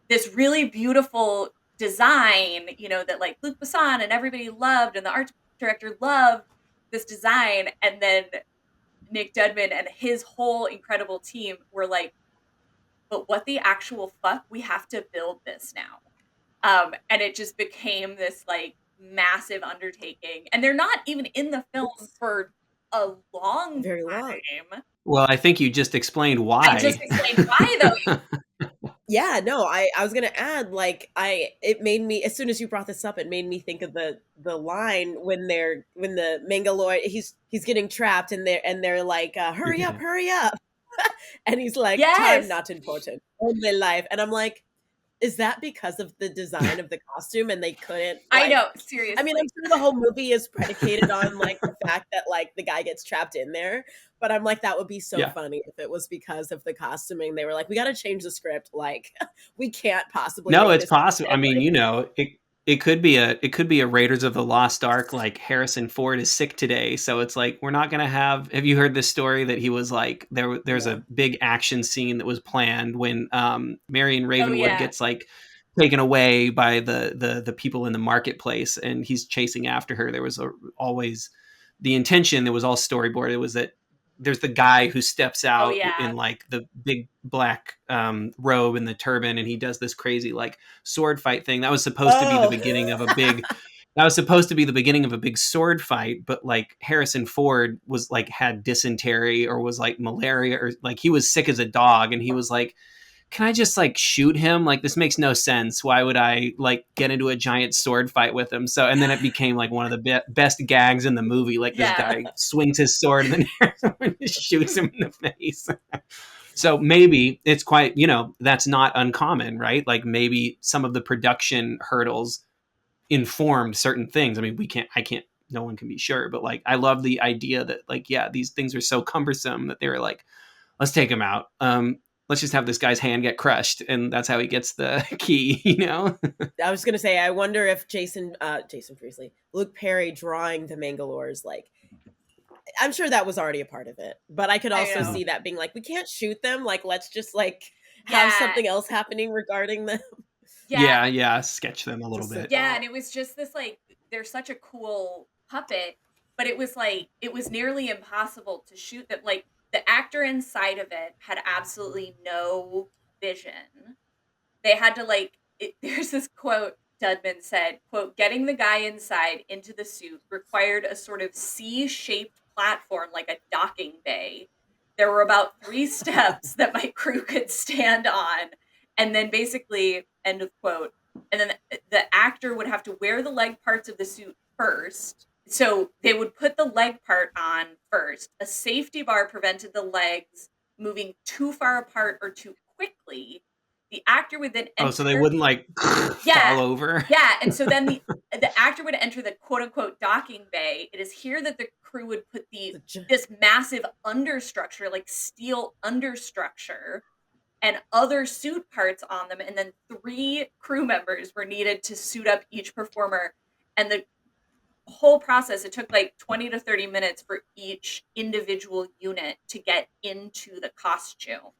this really beautiful design, that like Luc Besson and everybody loved, and the art director loved this design. And then Nick Dedman and his whole incredible team were like, but what the actual fuck? We have to build this now. And it just became this like massive undertaking. And they're not even in the film for a very long time. Well, I think you just explained why. I just explained why, though. Yeah, no, I was gonna add, like, it made me, as soon as you brought this up, it made me think of the line when the Mangalore, he's getting trapped and they're like, hurry up. And he's like, time not important, only life. And I'm like, Is that because of the design of the costume and they couldn't, I know, I seriously. mean, I'm sure the whole movie is predicated on, like, the fact that, like, the guy gets trapped in there, but I'm like, that would be so Yeah. funny if it was because of the costuming. They were like, "We gotta change the script, like, we can't possibly No, make it's this possible. I happen." mean, Like, you know, it could be a Raiders of the Lost Ark, like Harrison Ford is sick today, so it's like we're not gonna have you heard this story that he was like there's a no. big action scene that was planned when Marion Oh Ravenwood yeah. gets like taken away by the people in the marketplace and he's chasing after her. There was always the intention that was all storyboard. It was that there's the guy who steps Oh out yeah. in like the big black robe and the turban and he does this crazy like sword fight thing that was supposed to be the Oh. beginning of a big that was supposed to be the beginning of a big sword fight, but like Harrison Ford was like had dysentery or was like malaria or like he was sick as a dog and he was like, can I just like shoot him? Like this makes no sense. Why would I like get into a giant sword fight with him? So and then it became like one of the best gags in the movie. Like this Yeah. guy swings his sword and then Harrison just shoots him in the face. So maybe it's quite, you know, that's not uncommon, right? Like maybe some of the production hurdles informed certain things. I mean, I can't, no one can be sure, but like, I love the idea that like, yeah, these things are so cumbersome that they were like, let's take him out. Let's just have this guy's hand get crushed. And that's how he gets the key, you know? I was gonna say, I wonder if Jason Priestley, Luke Perry drawing the Mangalores, like, I'm sure that was already a part of it, but I could also see that being like, we can't shoot them. Like, let's just like have something else happening regarding them. Yeah. Sketch them a little bit. Yeah, and it was just this like, they're such a cool puppet, but it was like, it was nearly impossible to shoot them. Like, the actor inside of it had absolutely no vision. They had to like, there's this quote Dedman said, quote, getting the guy inside into the suit required a sort of C-shaped platform like a docking bay. There were about 3 steps that my crew could stand on. And then basically, end of quote. And then the actor would have to wear the leg parts of the suit first. So they would put the leg part on first. A safety bar prevented the legs moving too far apart or too quickly. The actor would then enter. Oh, so they wouldn't like fall over? Yeah, and so then the actor would enter the quote unquote docking bay. It is here that the crew would put this massive understructure, like steel understructure, and other suit parts on them, and then 3 crew members were needed to suit up each performer. And the whole process, it took like 20 to 30 minutes for each individual unit to get into the costume.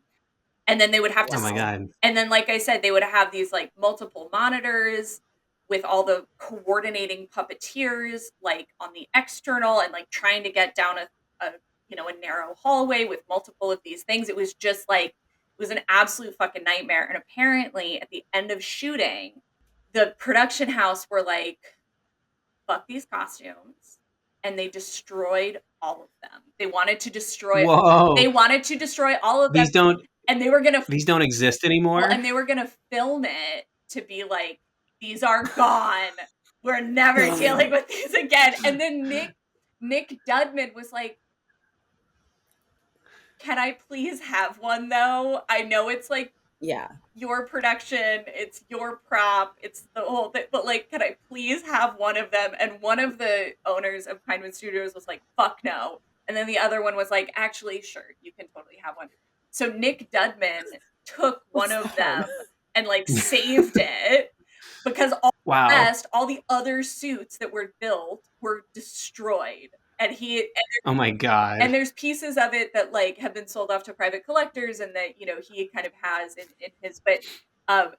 And then they would have to, oh my God. And then, like I said, they would have these like multiple monitors with all the coordinating puppeteers, like on the external and like trying to get down a narrow hallway with multiple of these things. It was just like, it was an absolute fucking nightmare. And apparently at the end of shooting, the production house were like, fuck these costumes. And they destroyed all of them. They wanted to destroy Whoa. They wanted to destroy all of them. These don't exist anymore. Well, and they were gonna film it to be like, these are gone. We're never dealing with these again. And then Nick Dedman was like, can I please have one though? I know it's like your production, it's your prop, it's the whole thing, but like, can I please have one of them? And one of the owners of Pinewood Studios was like, fuck no. And then the other one was like, actually, sure, you can totally have one. So Nick Dedman took one of them and like saved it because all the rest, all the other suits that were built were destroyed. And oh my God. And there's pieces of it that like have been sold off to private collectors and that, you know, he kind of has in his, but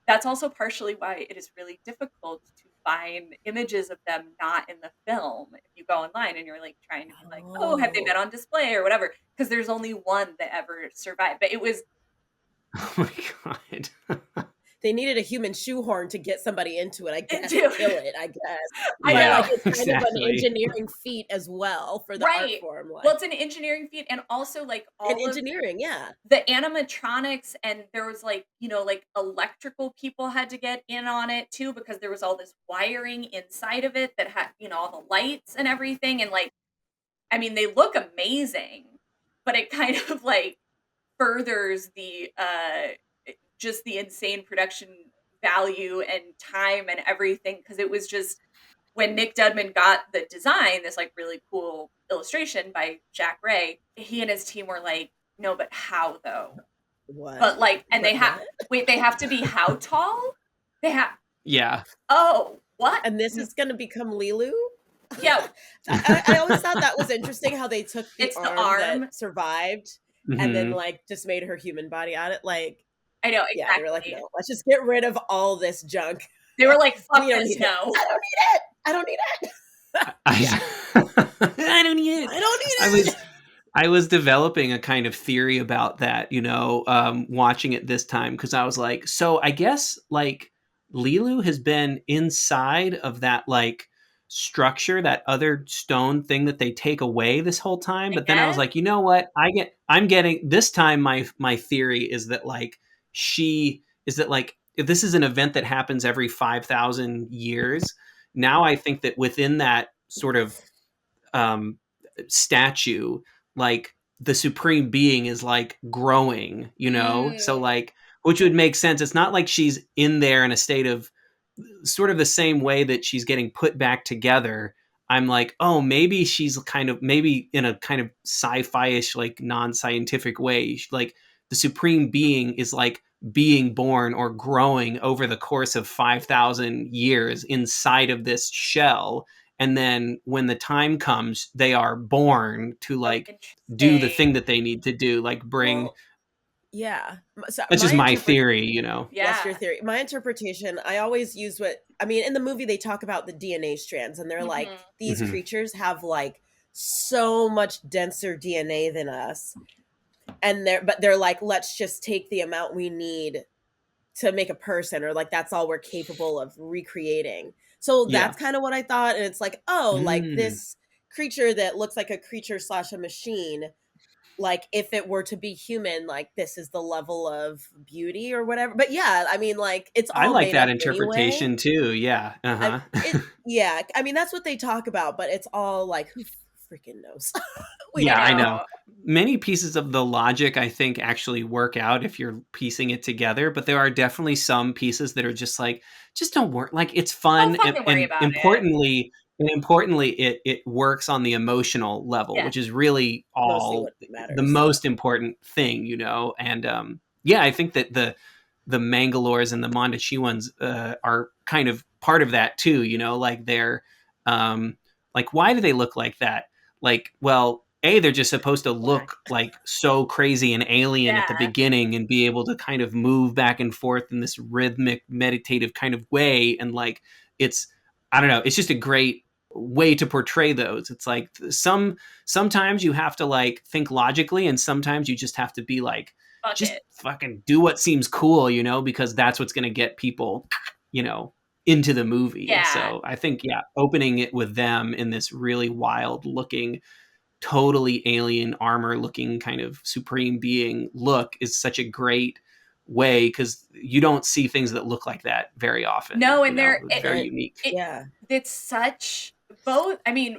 that's also partially why it is really difficult to find images of them not in the film. If you go online and you're like trying to be like, oh, have they been on display or whatever? Because there's only one that ever survived. But it was, oh my God. They needed a human shoehorn to get somebody into it, I guess, to kill it, I guess. I know. Like, it's kind of an engineering feat as well for the art form. Like. Well, it's an engineering feat, and also like engineering, the animatronics, and there was like, you know, like electrical people had to get in on it too, because there was all this wiring inside of it that had, you know, all the lights and everything, and like, I mean, they look amazing, but it kind of like furthers the just the insane production value and time and everything, because it was just when Nick Dedman got the design, this like really cool illustration by Jack Ray, he and his team were like, no, but how though? What? But like, and But they have wait, they have to be how tall? They have oh, what? And this is gonna become Leeloo? Yeah. I always thought that was interesting how they took the It's the arm that survived and then Mhm. like just made her human body out of it. Like, I know, yeah, exactly. they were like, no, let's just get rid of all this junk. They were like, fuck We don't this, need it. no. I don't need it. I don't need it. I don't need it. I don't need it. I was developing a kind of theory about that, you know, watching it this time, because I was like, so I guess like Leeloo has been inside of that like structure, that other stone thing that they take away this whole time. But then I was like, you know what? I'm getting this time. My theory is that like if this is an event that happens every 5,000 years, now I think that within that sort of statue, like the supreme being is like growing, you know? So like, which would make sense. It's not like she's in there in a state of sort of the same way that she's getting put back together. I'm like, oh, maybe she's maybe in a kind of sci-fi-ish, like non-scientific way, like the supreme being is like being born or growing over the course of 5,000 years inside of this shell. And then when the time comes, they are born to like do the thing that they need to do, like bring. Well, yeah. So that's just my theory, you know? Yeah. That's your theory. My interpretation, I always use in the movie, they talk about the DNA strands and they're like, these creatures have like so much denser DNA than us. And they're like, let's just take the amount we need to make a person, or like, that's all we're capable of recreating. So that's kind of what I thought. And it's like, oh, like this creature that looks like a creature / a machine, like if it were to be human, like this is the level of beauty or whatever. But yeah, I mean, like it's all I like made that up interpretation anyway. too. Yeah. Yeah. I mean, that's what they talk about, but it's all like, who freaking knows? I know. Many pieces of the logic, I think, actually work out if you're piecing it together, but there are definitely some pieces that are just like, just don't work. Like it's fun, and importantly, it works on the emotional level, which is really all the most important thing, you know. And I think that the Mangalores and the Mondachiwans are kind of part of that too, you know. Like they're like, why do they look like that? Like, well, they're just supposed to look like so crazy and alien at the beginning and be able to kind of move back and forth in this rhythmic, meditative kind of way. And like, I don't know, it's just a great way to portray those. It's like sometimes you have to like think logically, and sometimes you just have to be like, fucking do what seems cool, you know, because that's what's going to get people, you know, into the movie. Yeah. So I think, opening it with them in this really wild looking, totally alien armor looking kind of supreme being look is such a great way, because you don't see things that look like that very often. No, and it's very unique. It's such both. I mean,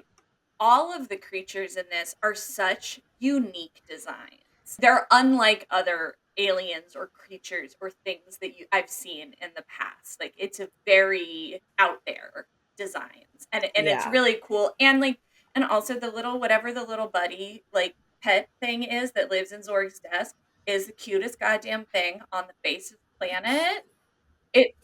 all of the creatures in this are such unique designs. They're unlike other aliens or creatures or things that I've seen in the past. Like it's a very out there designs, and it's really cool. And like, and also the little whatever the little buddy like pet thing is that lives in Zorg's desk is the cutest goddamn thing on the face of the planet. It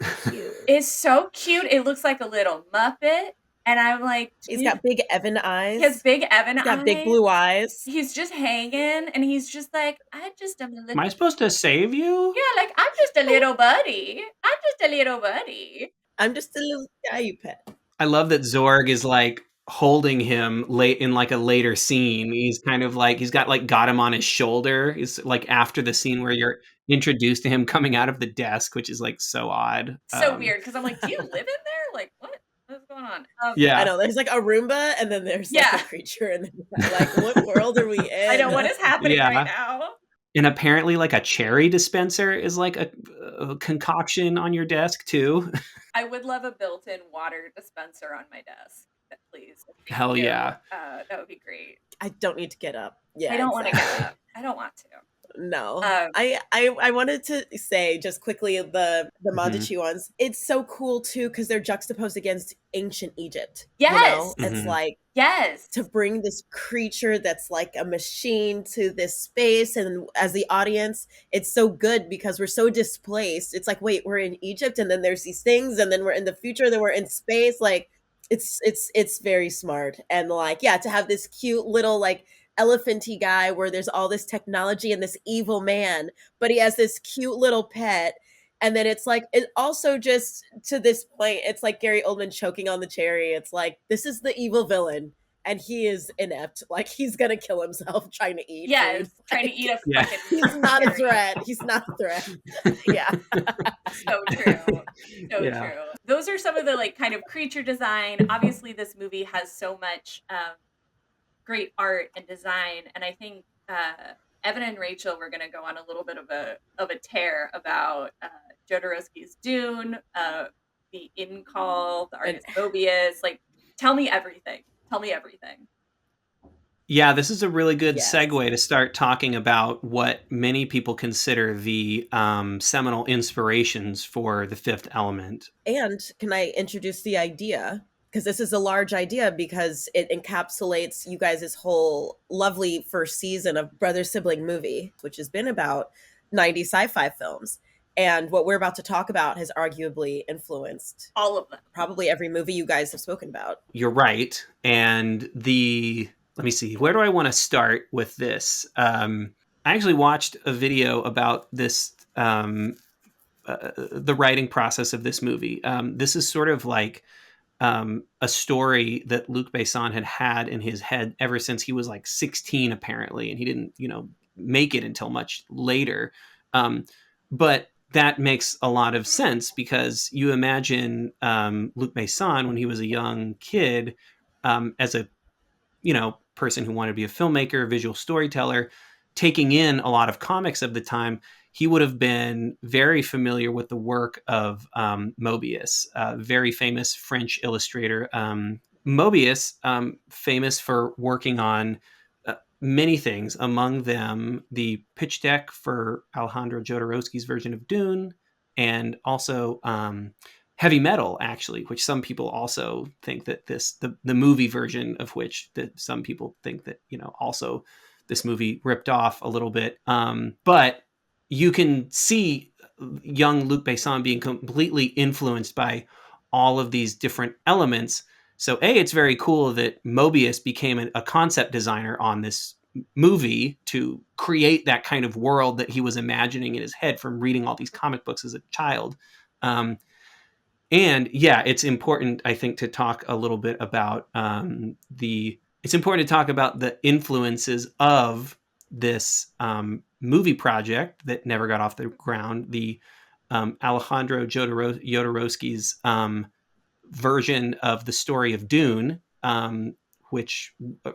is so cute. It looks like a little Muppet. And I'm like, he's got big Evan eyes. He has big Evan eyes. Got big blue eyes. He's just hanging, and he's just like, I just am a little. Am I supposed to save you? Yeah, like I'm just a little buddy. I'm just a little buddy. I'm just a little guy you pet. I love that Zorg is like holding him late in like a later scene. He's kind of like, he's got him on his shoulder. It's like after the scene where you're introduced to him coming out of the desk, which is like so odd. So weird, because I'm like, do you live in there? Like, what? What's going on? I know there's like a Roomba, and then there's like a creature, and then like, what world are we in? I know, what is happening right now. And apparently, like a cherry dispenser is like a concoction on your desk too. I would love a built-in water dispenser on my desk, please. Hell yeah, that would be great. I don't need to get up. Yeah, I don't want to get up. I don't want to. No. Um, I wanted to say just quickly the Mhm. Mondachi ones. It's so cool too because they're juxtaposed against ancient Egypt. Yes. It's Mhm. like yes. to bring this creature that's like a machine to this space, and as the audience, it's so good because we're so displaced. It's like, wait, we're in Egypt, and then there's these things, and then we're in the future, then we're in space. Like it's very smart, and like yeah, to have this cute little like elephanty guy where there's all this technology and this evil man, but he has this cute little pet. And then it's like, it also just to this point, it's like Gary Oldman choking on the cherry. It's like, this is the evil villain, and he is inept. Like, he's gonna kill himself trying to eat Yes. food. Trying to Like, eat a Yeah. fucking he's not a cherry. threat. He's not a threat. Yeah. So true. So Yeah. true. Those are some of the like kind of creature design. Obviously, this movie has so much great art and design, and I think Evan and Rachel were going to go on a little bit of a tear about Jodorowsky's Dune, the In Call, the And artist Mobius. Like, tell me everything. Tell me everything. Yeah, this is a really good yes. segue to start talking about what many people consider the seminal inspirations for The Fifth Element. And can I introduce the idea? Because this is a large idea because it encapsulates you guys' whole lovely first season of brother sibling movie, which has been about 90s sci-fi films. And what we're about to talk about has arguably influenced All of them. probably every movie you guys have spoken about. You're right. And let me see, where do I want to start with this? I actually watched a video about this, the writing process of this movie. This is sort of like a story that Luc Besson had in his head ever since he was like 16, apparently, and he didn't, make it until much later. But that makes a lot of sense because you imagine Luc Besson when he was a young kid, as a person who wanted to be a filmmaker, visual storyteller, taking in a lot of comics of the time. He would have been very familiar with the work of Mobius, a very famous French illustrator. Mobius, famous for working on many things, among them the pitch deck for Alejandro Jodorowsky's version of Dune, and also Heavy Metal, actually, which some people also think that the movie version of which that some people think that also this movie ripped off a little bit. But you can see young Luc Besson being completely influenced by all of these different elements. So it's very cool that Mobius became a concept designer on this movie to create that kind of world that he was imagining in his head from reading all these comic books as a child. And yeah, it's important, I think, to talk a little bit about it's important to talk about the influences of this movie project that never got off the ground, the Alejandro Jodorowsky's version of the story of Dune, which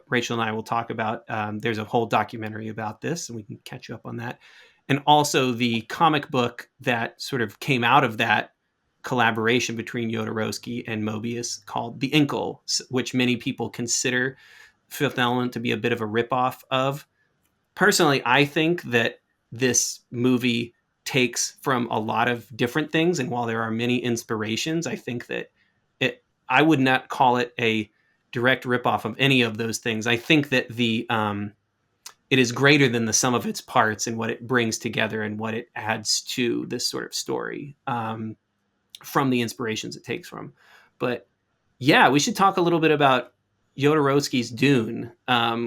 Rachel and I will talk about. There's a whole documentary about this, and we can catch you up on that. And also the comic book that sort of came out of that collaboration between Jodorowsky and Mobius called The Inkle, which many people consider Fifth Element to be a bit of a ripoff of. Personally, I think that this movie takes from a lot of different things, and while there are many inspirations, I think that I would not call it a direct ripoff of any of those things. I think that it is greater than the sum of its parts and what it brings together and what it adds to this sort of story, from the inspirations it takes from. But yeah, we should talk a little bit about Jodorowsky's Dune,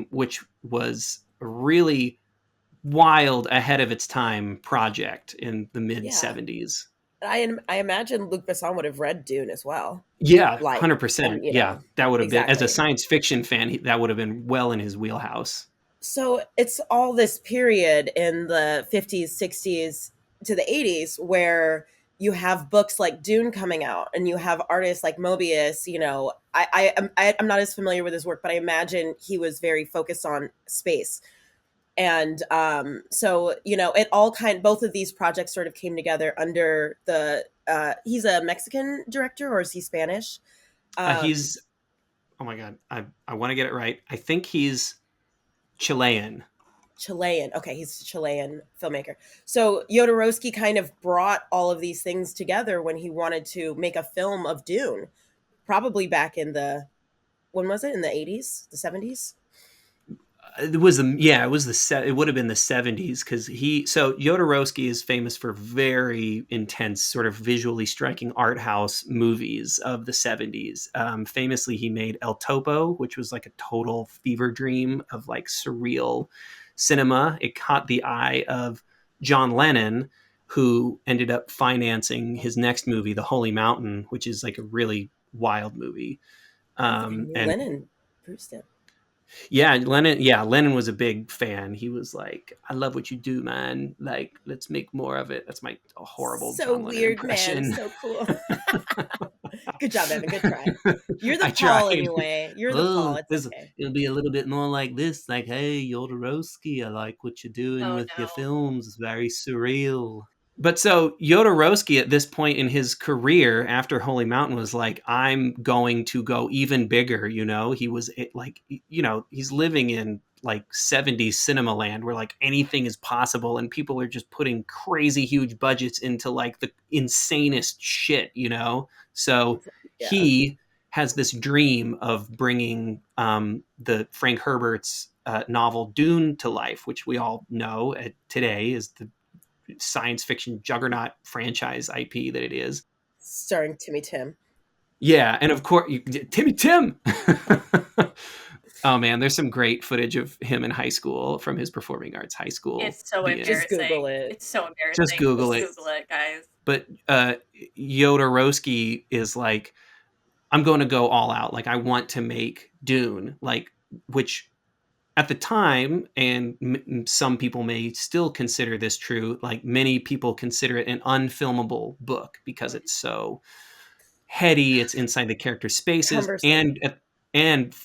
which was a really wild, ahead of its time project in the mid 70s. I imagine Luc Besson would have read Dune as well. Yeah, Like, 100%. and, Yeah, that would have been, as a exactly. science fiction fan, that would have been well in his wheelhouse. So it's all this period in the 50s, 60s to the 80s where you have books like Dune coming out and you have artists like Mobius. I'm not as familiar with his work, but I imagine he was very focused on space. And so, it all both of these projects sort of came together under he's a Mexican director, or is he Spanish? He's, oh my God, I want to get it right. I think he's Chilean. Chilean. Okay, he's a Chilean filmmaker. So Jodorowsky kind of brought all of these things together when he wanted to make a film of Dune, probably back in the, when was it, in the 80s, the 70s? It would have been the 70s because Jodorowsky is famous for very intense, sort of visually striking art house movies of the 70s. Famously, he made El Topo, which was like a total fever dream of like surreal cinema. It caught the eye of John Lennon, who ended up financing his next movie, The Holy Mountain, which is like a really wild movie. And Lennon produced it. Yeah, Lennon was a big fan. He was like, "I love what you do, man. Like, let's make more of it." That's my horrible So John Lennon weird, impression. man. So cool. Good job, Evan. Good try. You're the I Paul tried. anyway. You're the Paul. It's okay. It'll be a little bit more like this. Like, hey, Jodorowsky, I like what you're doing with your films. It's very surreal. But so Jodorowsky at this point in his career after Holy Mountain was like, I'm going to go even bigger. You know, he was like, you know, he's living in like 70s cinema land where like anything is possible and people are just putting crazy huge budgets into like the insanest shit, you know? So he has this dream of bringing the Frank Herbert's novel Dune to life, which we all know today is the science fiction juggernaut franchise IP that it is. Starring Timmy Tim. Yeah, and of course, Timmy Tim! Oh man, there's some great footage of him in high school from his performing arts high school. It's so embarrassing. Just Google it. It's so embarrassing. Just Google it. Google it, guys. But Jodorowsky is like, I'm going to go all out. Like, I want to make Dune, like, which at the time, and some people may still consider this true, like many people consider it an unfilmable book because it's so heady. It's inside the character spaces, and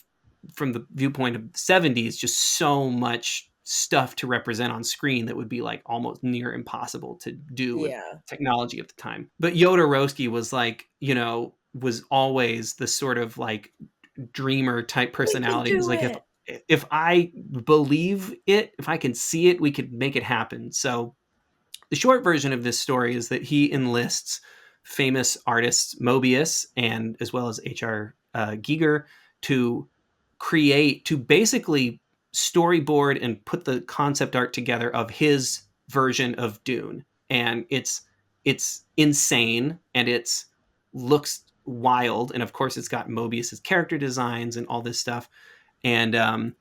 from the viewpoint of the 70s, just so much stuff to represent on screen that would be like almost near impossible to do with technology of the time. But Jodorowsky was like, you know, was always the sort of like dreamer type personality. It was like, if I believe it, if I can see it, we could make it happen. So the short version of this story is that he enlists famous artists Mobius and as well as H.R. Giger to basically storyboard and put the concept art together of his version of Dune. And it's insane and it's looks wild. And of course it's got Mobius's character designs and all this stuff. And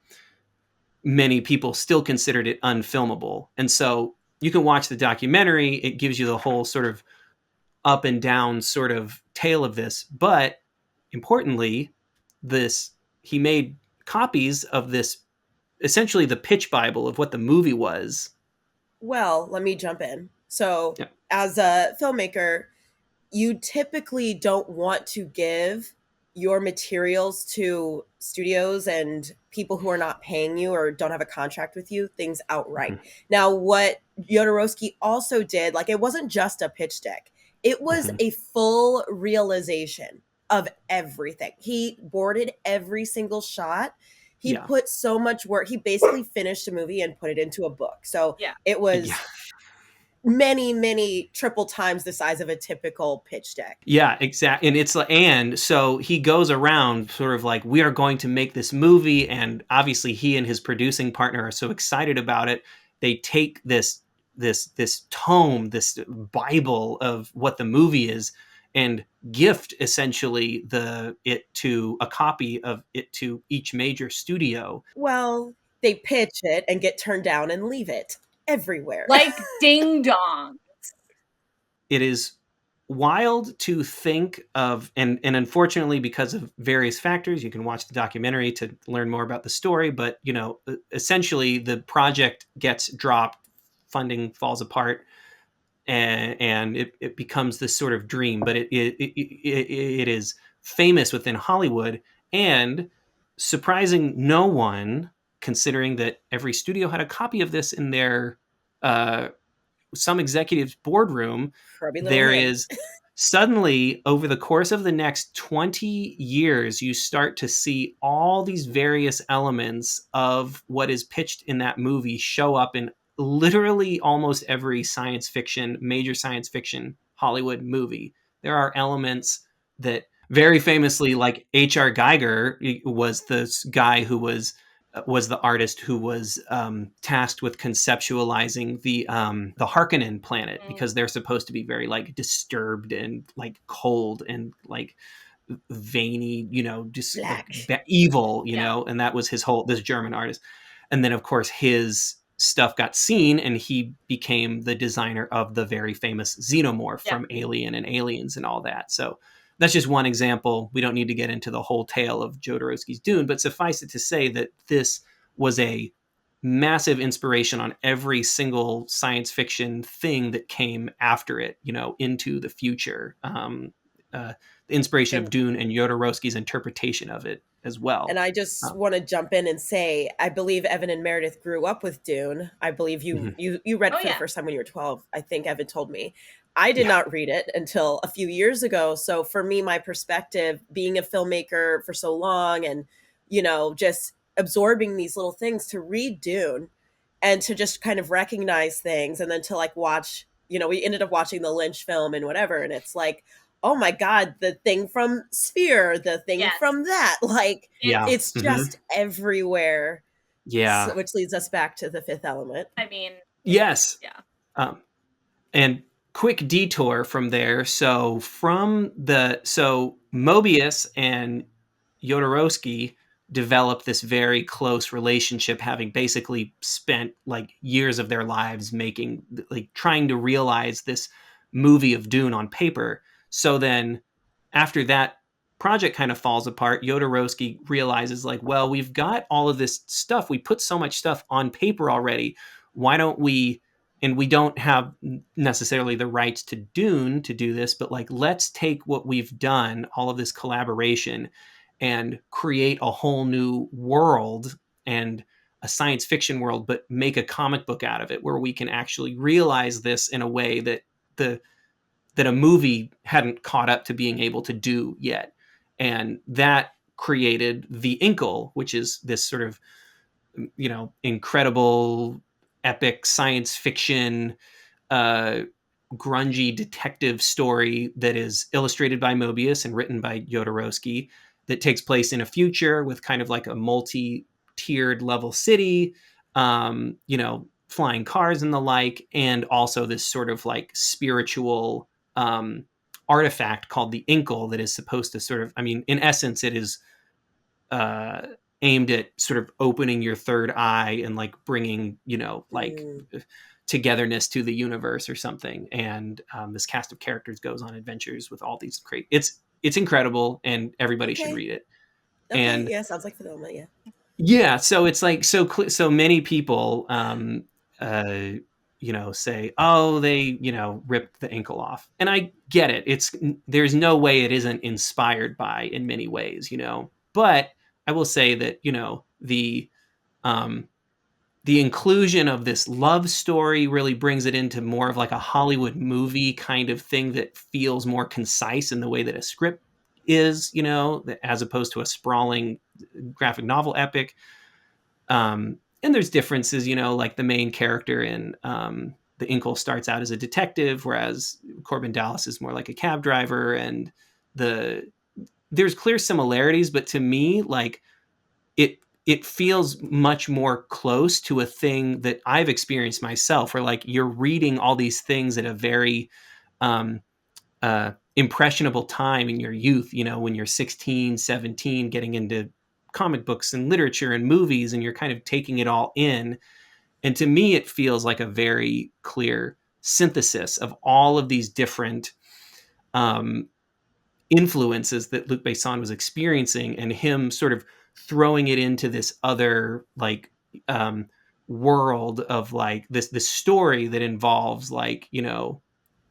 many people still considered it unfilmable. And so you can watch the documentary. It gives you the whole sort of up and down sort of tale of this. But importantly, he made copies of this, essentially the pitch Bible of what the movie was. Well, let me jump in. So as a filmmaker, you typically don't want to give your materials to studios and people who are not paying you or don't have a contract with you things outright. Mm-hmm. Now, what Jodorowsky also did, like, it wasn't just a pitch deck. It was a full realization of everything. He boarded every single shot. He put so much work. He basically finished a movie and put it into a book. So it was many triple times the size of a typical pitch deck. Yeah, exactly. And it's and so he goes around sort of like, we are going to make this movie, and obviously he and his producing partner are so excited about it. They take this tome, this Bible of what the movie is, and gift essentially a copy of it to each major studio. Well, they pitch it and get turned down and leave it everywhere. Like ding dong. It is wild to think of, and unfortunately, because of various factors, you can watch the documentary to learn more about the story, but, you know, essentially the project gets dropped, funding falls apart, and it becomes this sort of dream, but it is famous within Hollywood, and surprising no one, considering that every studio had a copy of this in their some executive's boardroom. There is suddenly over the course of the next 20 years, you start to see all these various elements of what is pitched in that movie show up in literally almost every major science fiction Hollywood movie. There are elements that very famously, like H.R. Geiger was the guy who was the artist who was tasked with conceptualizing the Harkonnen planet, because they're supposed to be very like disturbed and like cold and like veiny, just like evil, and that was this German artist. And then of course his stuff got seen and he became the designer of the very famous xenomorph from Alien and Aliens and all that. So that's just one example. We don't need to get into the whole tale of Jodorowsky's Dune, but suffice it to say that this was a massive inspiration on every single science fiction thing that came after it, into the future. The inspiration of Dune and Jodorowsky's interpretation of it as well. And I just want to jump in and say, I believe Evan and Meredith grew up with Dune. I believe you read it for the first time when you were 12. I think Evan told me. I did not read it until a few years ago. So for me, my perspective, being a filmmaker for so long and, just absorbing these little things, to read Dune and to just kind of recognize things, and then to like watch, we ended up watching the Lynch film and whatever. And it's like, oh my God, the thing from Sphere, the thing from that, like, it's just everywhere. Yeah. So, which leads us back to The Fifth Element. I mean, yes. Yeah. And quick detour from there. So Mobius and Jodorowsky developed this very close relationship, having basically spent like years of their lives trying to realize this movie of Dune on paper. So then after that project kind of falls apart, Jodorowsky realizes like, well, we've got all of this stuff. We put so much stuff on paper already. Why don't we, and we don't have necessarily the rights to Dune to do this, but like, let's take what we've done, all of this collaboration, and create a whole new world and a science fiction world, but make a comic book out of it where we can actually realize this in a way that a movie hadn't caught up to being able to do yet. And that created the Inkle, which is this sort of, incredible, epic science fiction, grungy detective story that is illustrated by Mobius and written by Jodorowsky, that takes place in a future with kind of like a multi-tiered level city, flying cars and the like, and also this sort of like spiritual artifact called the Inkle that is supposed to sort of, in essence, it is aimed at sort of opening your third eye and like bringing, togetherness to the universe or something. And this cast of characters goes on adventures with all these it's incredible, and everybody should read it. And sounds like the moment. Yeah, so it's like so many people say, oh, they ripped the Inkle off, and I get it. There's no way it isn't inspired by in many ways, but I will say that the inclusion of this love story really brings it into more of like a Hollywood movie kind of thing that feels more concise in the way that a script is, as opposed to a sprawling graphic novel epic. And there's differeres, like the main character in the Inkle starts out as a detective, whereas Korben Dallas is more like a cab driver, and there's clear similarities, but to me, like it feels much more close to a thing that I've experienced myself, where like you're reading all these things at a very impressionable time in your youth, when you're 16, 17, getting into comic books and literature and movies, and you're kind of taking it all in. And to me, it feels like a very clear synthesis of all of these different influences that Luc Besson was experiencing, and him sort of throwing it into this other like world of like this story that involves like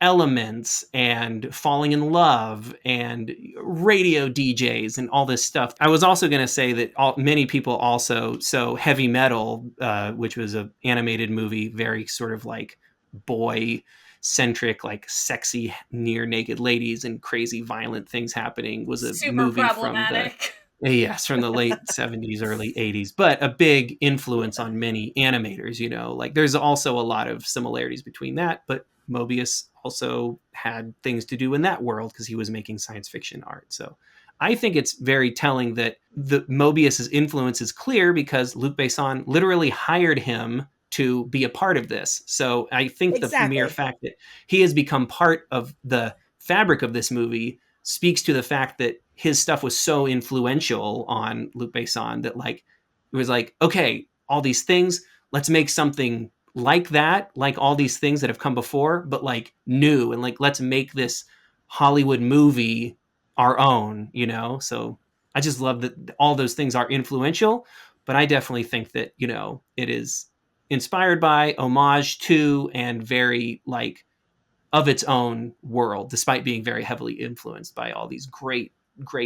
elements and falling in love and radio DJs and all this stuff. I was also going to say that many people also, so Heavy Metal, which was an animated movie, very sort of like boy centric, like sexy near naked ladies and crazy violent things happening was a Super movie from the late 70s, early 80s, but a big influence on many animators, like there's also a lot of similarities between that, but Mobius also had things to do in that world because he was making science fiction art. So I think it's very telling that the Mobius's influence is clear because Luc Besson literally hired him to be a part of this. So I think the mere fact that he has become part of the fabric of this movie speaks to the fact that his stuff was so influential on Luc Besson that like it was like, okay, all these things, let's make something like that, like all these things that have come before, but like new, and like let's make this Hollywood movie our own, So I just love that all those things are influential, but I definitely think that, it is inspired by, homage to, and very like of its own world, despite being very heavily influenced by all these great,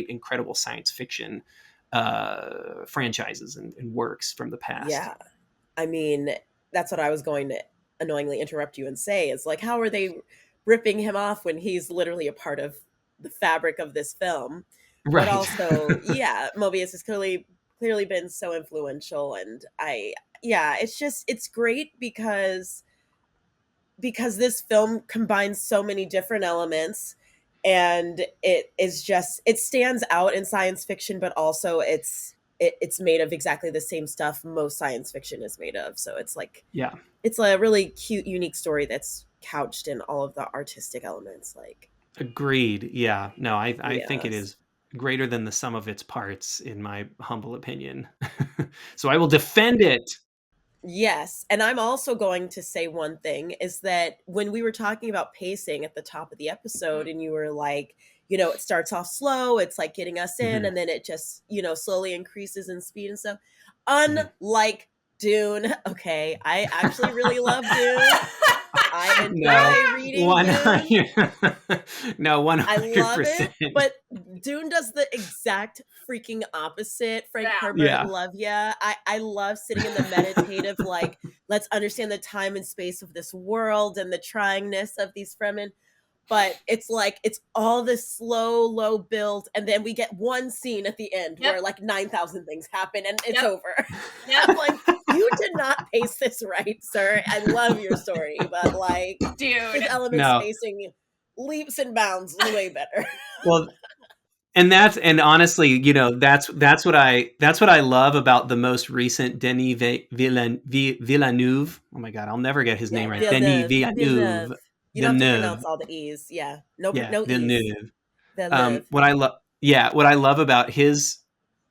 incredible science fiction franchises and works from the past. Yeah. I mean, that's what I was going to annoyingly interrupt you and say is like, how are they ripping him off when he's literally a part of the fabric of this film? Right. But also, yeah, Mobius has clearly been so influential, and it's great because this film combines so many different elements, and it stands out in science fiction, but also it's made of exactly the same stuff most science fiction is made of. So it's like, yeah, it's a really cute, unique story that's couched in all of the artistic elements. Like, agreed. Yeah, no, I think it is greater than the sum of its parts, in my humble opinion. So I will defend it. Yes. And I'm also going to say one thing is that when we were talking about pacing at the top of the episode, and you were like, it starts off slow, it's like getting us in, and then it just, slowly increases in speed and stuff. Unlike Dune. Okay. I actually really love Dune. I enjoy reading Dune. No, 100%. I love it, but Dune does the exact freaking opposite. Frank Herbert, love ya. I love sitting in the meditative, like, let's understand the time and space of this world and the tryingness of these Fremen. But it's like, it's all this slow, low build, and then we get one scene at the end where like 9,000 things happen and it's over. I'm like, you did not pace this right, sir. I love your story, but like, dude, his element spacing leaps and bounds way better. Well, and honestly, that's what I love about the most recent Denis Villeneuve. Oh my God, I'll never get his name right. Denis Villeneuve. You don't have to pronounce all the E's. Yeah. No E's. What I love about his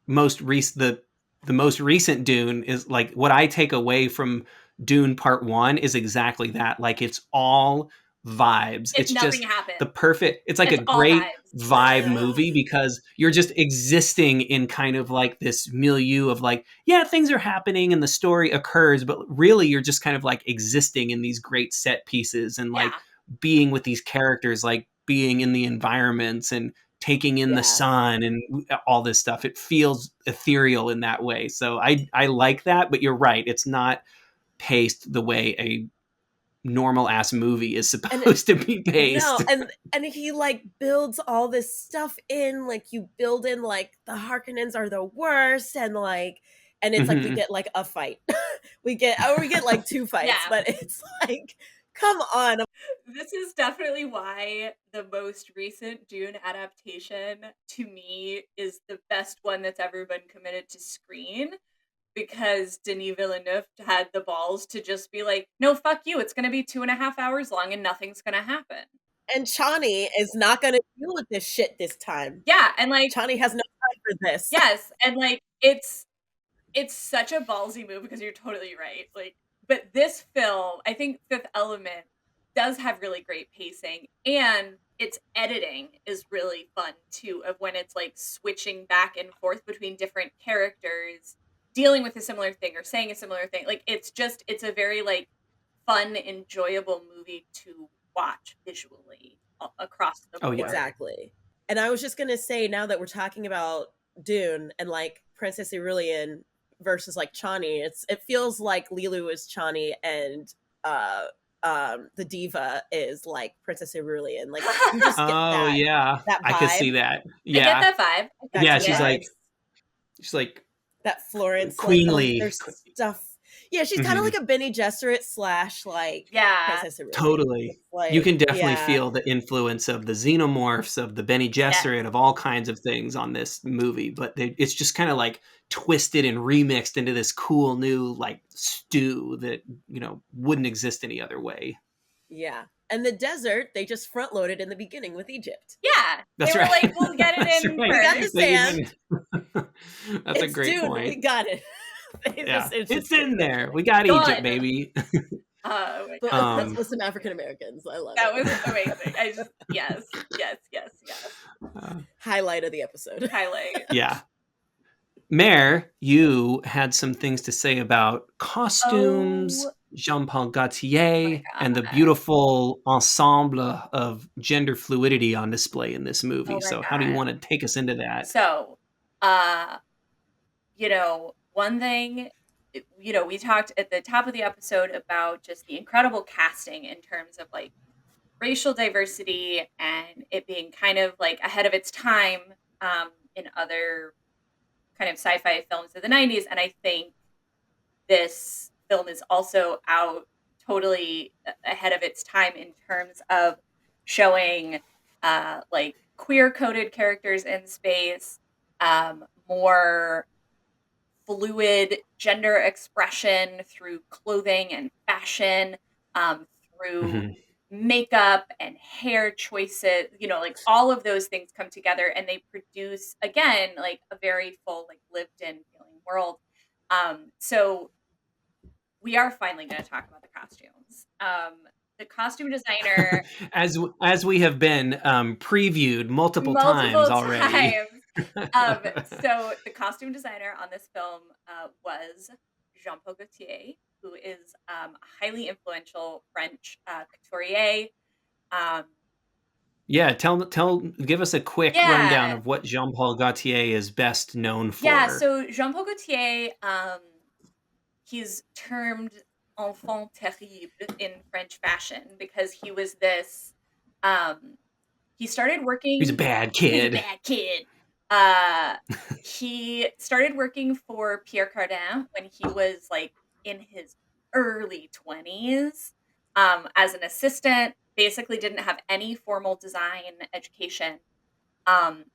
most recent, the most recent Dune is like what I take away from Dune Part 1 is exactly that. Like it's all vibes. It's just happened. The perfect, it's like a great vibe movie because you're just existing in kind of like this milieu of like, yeah, things are happening and the story occurs, but really you're just kind of like existing in these great set pieces and like being with these characters, like being in the environments and taking in the sun and all this stuff. It feels ethereal in that way. So I like that, but you're right. It's not paced the way a normal ass movie is supposed to be paced. No, and he like builds all this stuff in, like you build in like the Harkonnens are the worst, and like, and it's like we get like a fight. we get like two fights, but it's like, come on. This is definitely why the most recent Dune adaptation to me is the best one that's ever been committed to screen, because Denis Villeneuve had the balls to just be like, no, fuck you. It's going to be 2.5 hours long and nothing's going to happen. And Chani is not going to deal with this shit this time. Yeah. And like, Chani has no time for this. Yes. And like, it's such a ballsy move because you're totally right. Like, but this film, I think Fifth Element does have really great pacing, and its editing is really fun too, of when it's like switching back and forth between different characters dealing with a similar thing or saying a similar thing. Like it's a very like fun, enjoyable movie to watch visually across the board. Exactly. And I was just gonna say, now that we're talking about Dune and like Princess Irulan versus like Chani, it feels like Leeloo is Chani and the diva is like Princess Cerulean. Like you just get Oh that yeah, I could see vibe, that. I Yeah, get that vibe. I that can yeah. see kind of it. She's like that Florence, like queenly. their stuff. Yeah, she's kind of like a Bene Gesserit / like Yeah. Princess Cerulean. Totally. It's like, You can definitely yeah, feel the influence of the xenomorphs, of the Bene Gesserit, of all kinds of things on this movie, but it's just kind of like twisted and remixed into this cool new like stew that, you know, wouldn't exist any other way. yeah. And the desert, they just front loaded in the beginning with Egypt. Yeah. That's they were right. like, we'll get it That's in right. We got the first. They sand. That's a It's great dune. point. We got it. Yeah. It's It's just in so there. funny. We got Done. Egypt, baby. Oh my But God. with some African Americans. I love That it. was amazing. I just, yes. Highlight of the episode. Highlight. Yeah. Mare, you had some things to say about costumes, Oh. Jean-Paul Gaultier, God. and the beautiful ensemble of gender fluidity on display in this movie. Oh my So how do you God. want to take us into that? So, you know, one thing, you know, we talked at the top of the episode about just the incredible casting in terms of like racial diversity and it being kind of like ahead of its time in other kind of sci-fi films of the 90s. And I think this film is also out totally ahead of its time in terms of showing like queer coded characters in space, more fluid gender expression through clothing and fashion, through makeup and hair choices, you know, like all of those things come together and they produce again like a very full, like lived in feeling world. So we are finally going to talk about the costumes. The costume designer, as we have been previewed multiple times already. So the costume designer on this film was Jean-Paul Gaultier, who is a highly influential French couturier. Yeah, give us a quick rundown of what Jean-Paul Gaultier is best known for. Yeah, so Jean-Paul Gaultier, he's termed enfant terrible in French fashion because he was this, he started working. He's a bad kid. He started working for Pierre Cardin when he was like in his early 20s as an assistant, basically didn't have any formal design education. And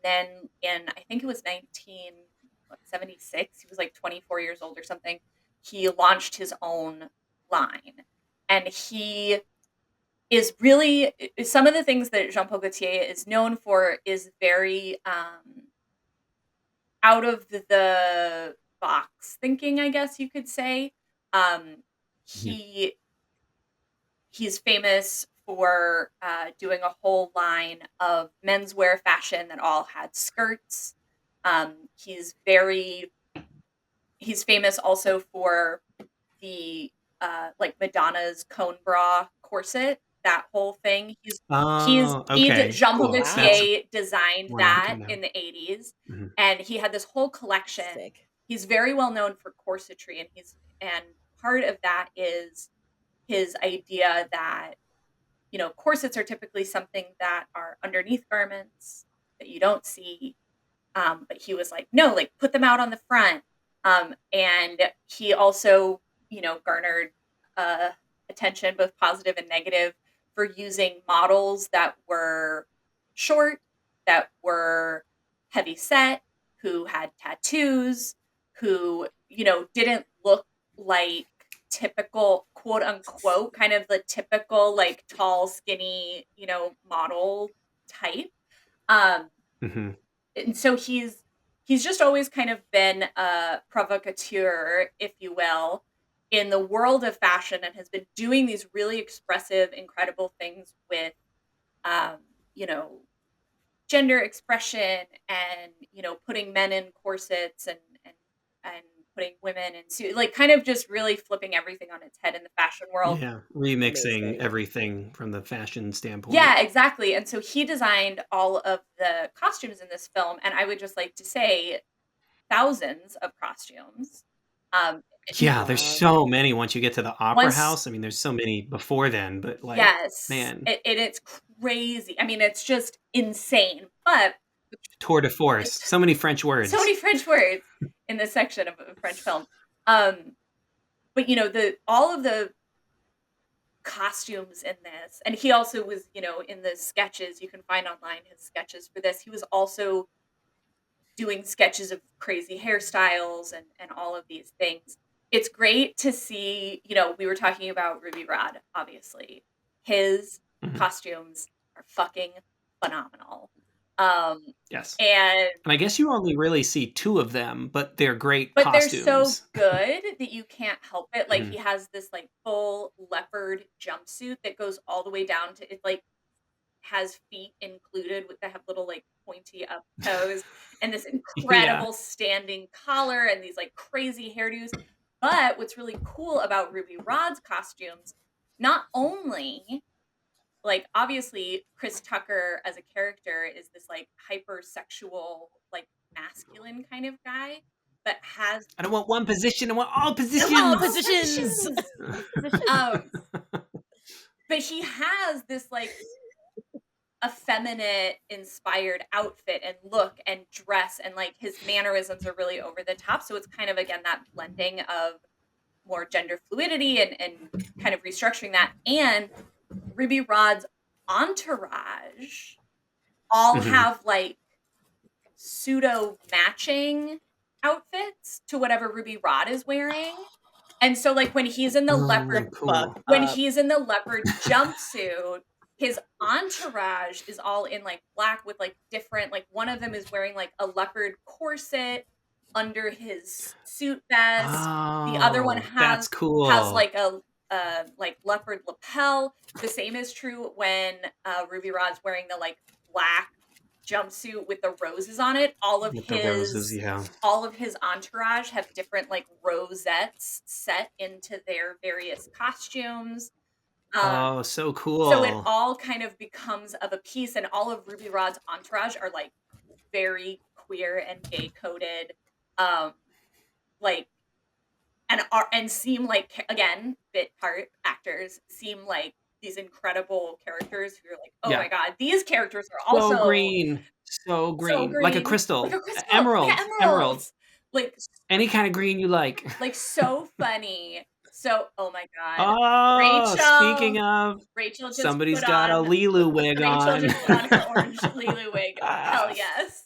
then in, I think it was 1976, he was like 24 years old or something, he launched his own line. And he is really, some of the things that Jean-Paul Gaultier is known for is very out of the box thinking, I guess you could say. He's famous for doing a whole line of menswear fashion that all had skirts. He's famous also for the like Madonna's cone bra corset, that whole thing. Jean-Paul Gaultier designed that in the 80s, and he had this whole collection. Sick. He's very well known for corsetry, and part of that is his idea that, you know, corsets are typically something that are underneath garments that you don't see. But he was like, no, like put them out on the front. And he also, you know, garnered attention, both positive and negative, for using models that were short, that were heavy set, who had tattoos, who, you know, didn't look like typical, quote unquote, kind of the typical like tall, skinny, you know, model type. And so he's just always kind of been a provocateur, if you will, in the world of fashion, and has been doing these really expressive, incredible things with, you know, gender expression and, you know, putting men in corsets and putting women in suits, like kind of just really flipping everything on its head in the fashion world. Yeah, remixing everything from the fashion standpoint. Yeah, exactly. And so he designed all of the costumes in this film, and I would just like to say thousands of costumes. Yeah, there's so many once you get to the opera Once- house. I mean, there's so many before then, but like, yes, man, it's crazy. I mean, it's just insane. But tour de force, so many French words. So many French words in this section of French film. But you know, all of the costumes in this, and he also was, you know, in the sketches, you can find online his sketches for this. He was also doing sketches of crazy hairstyles and all of these things. It's great to see, you know, we were talking about Ruby Rhod, obviously. His costumes are fucking phenomenal. Yes. And I guess you only really see two of them, but they're great but costumes. they're so good that you can't help it. Like he has this like full leopard jumpsuit that goes all the way down to, it like has feet included that have little like pointy up toes and this incredible standing collar and these like crazy hairdos. But what's really cool about Ruby Rhod's costumes, not only like obviously Chris Tucker as a character is this like hypersexual, like masculine kind of guy, but has I don't want one position, I want all positions. All positions. But he has this like effeminate inspired outfit and look and dress, and like his mannerisms are really over the top. So it's kind of again that blending of more gender fluidity and kind of restructuring that. And Ruby Rhod's entourage all have like pseudo matching outfits to whatever Ruby Rhod is wearing. And so like when he's in the leopard he's in the leopard jumpsuit, his entourage is all in like black with like different, like one of them is wearing like a leopard corset under his suit vest. The other one has like a like leopard lapel. The same is true when Ruby Rhod's wearing the like black jumpsuit with the roses on it. All of his entourage have different like rosettes set into their various costumes. So cool. So it all kind of becomes of a piece, and all of Ruby Rhod's entourage are like very queer and gay coded, like and seem like, again, bit part actors seem like these incredible characters who are like, oh my god, these characters are also so green, like a crystal, emerald, like any kind of green you like so funny. So, oh my god. Rachel, speaking of, Rachel just somebody's got a Leeloo wig on. Rachel just put on her orange Leeloo wig. Hell yes.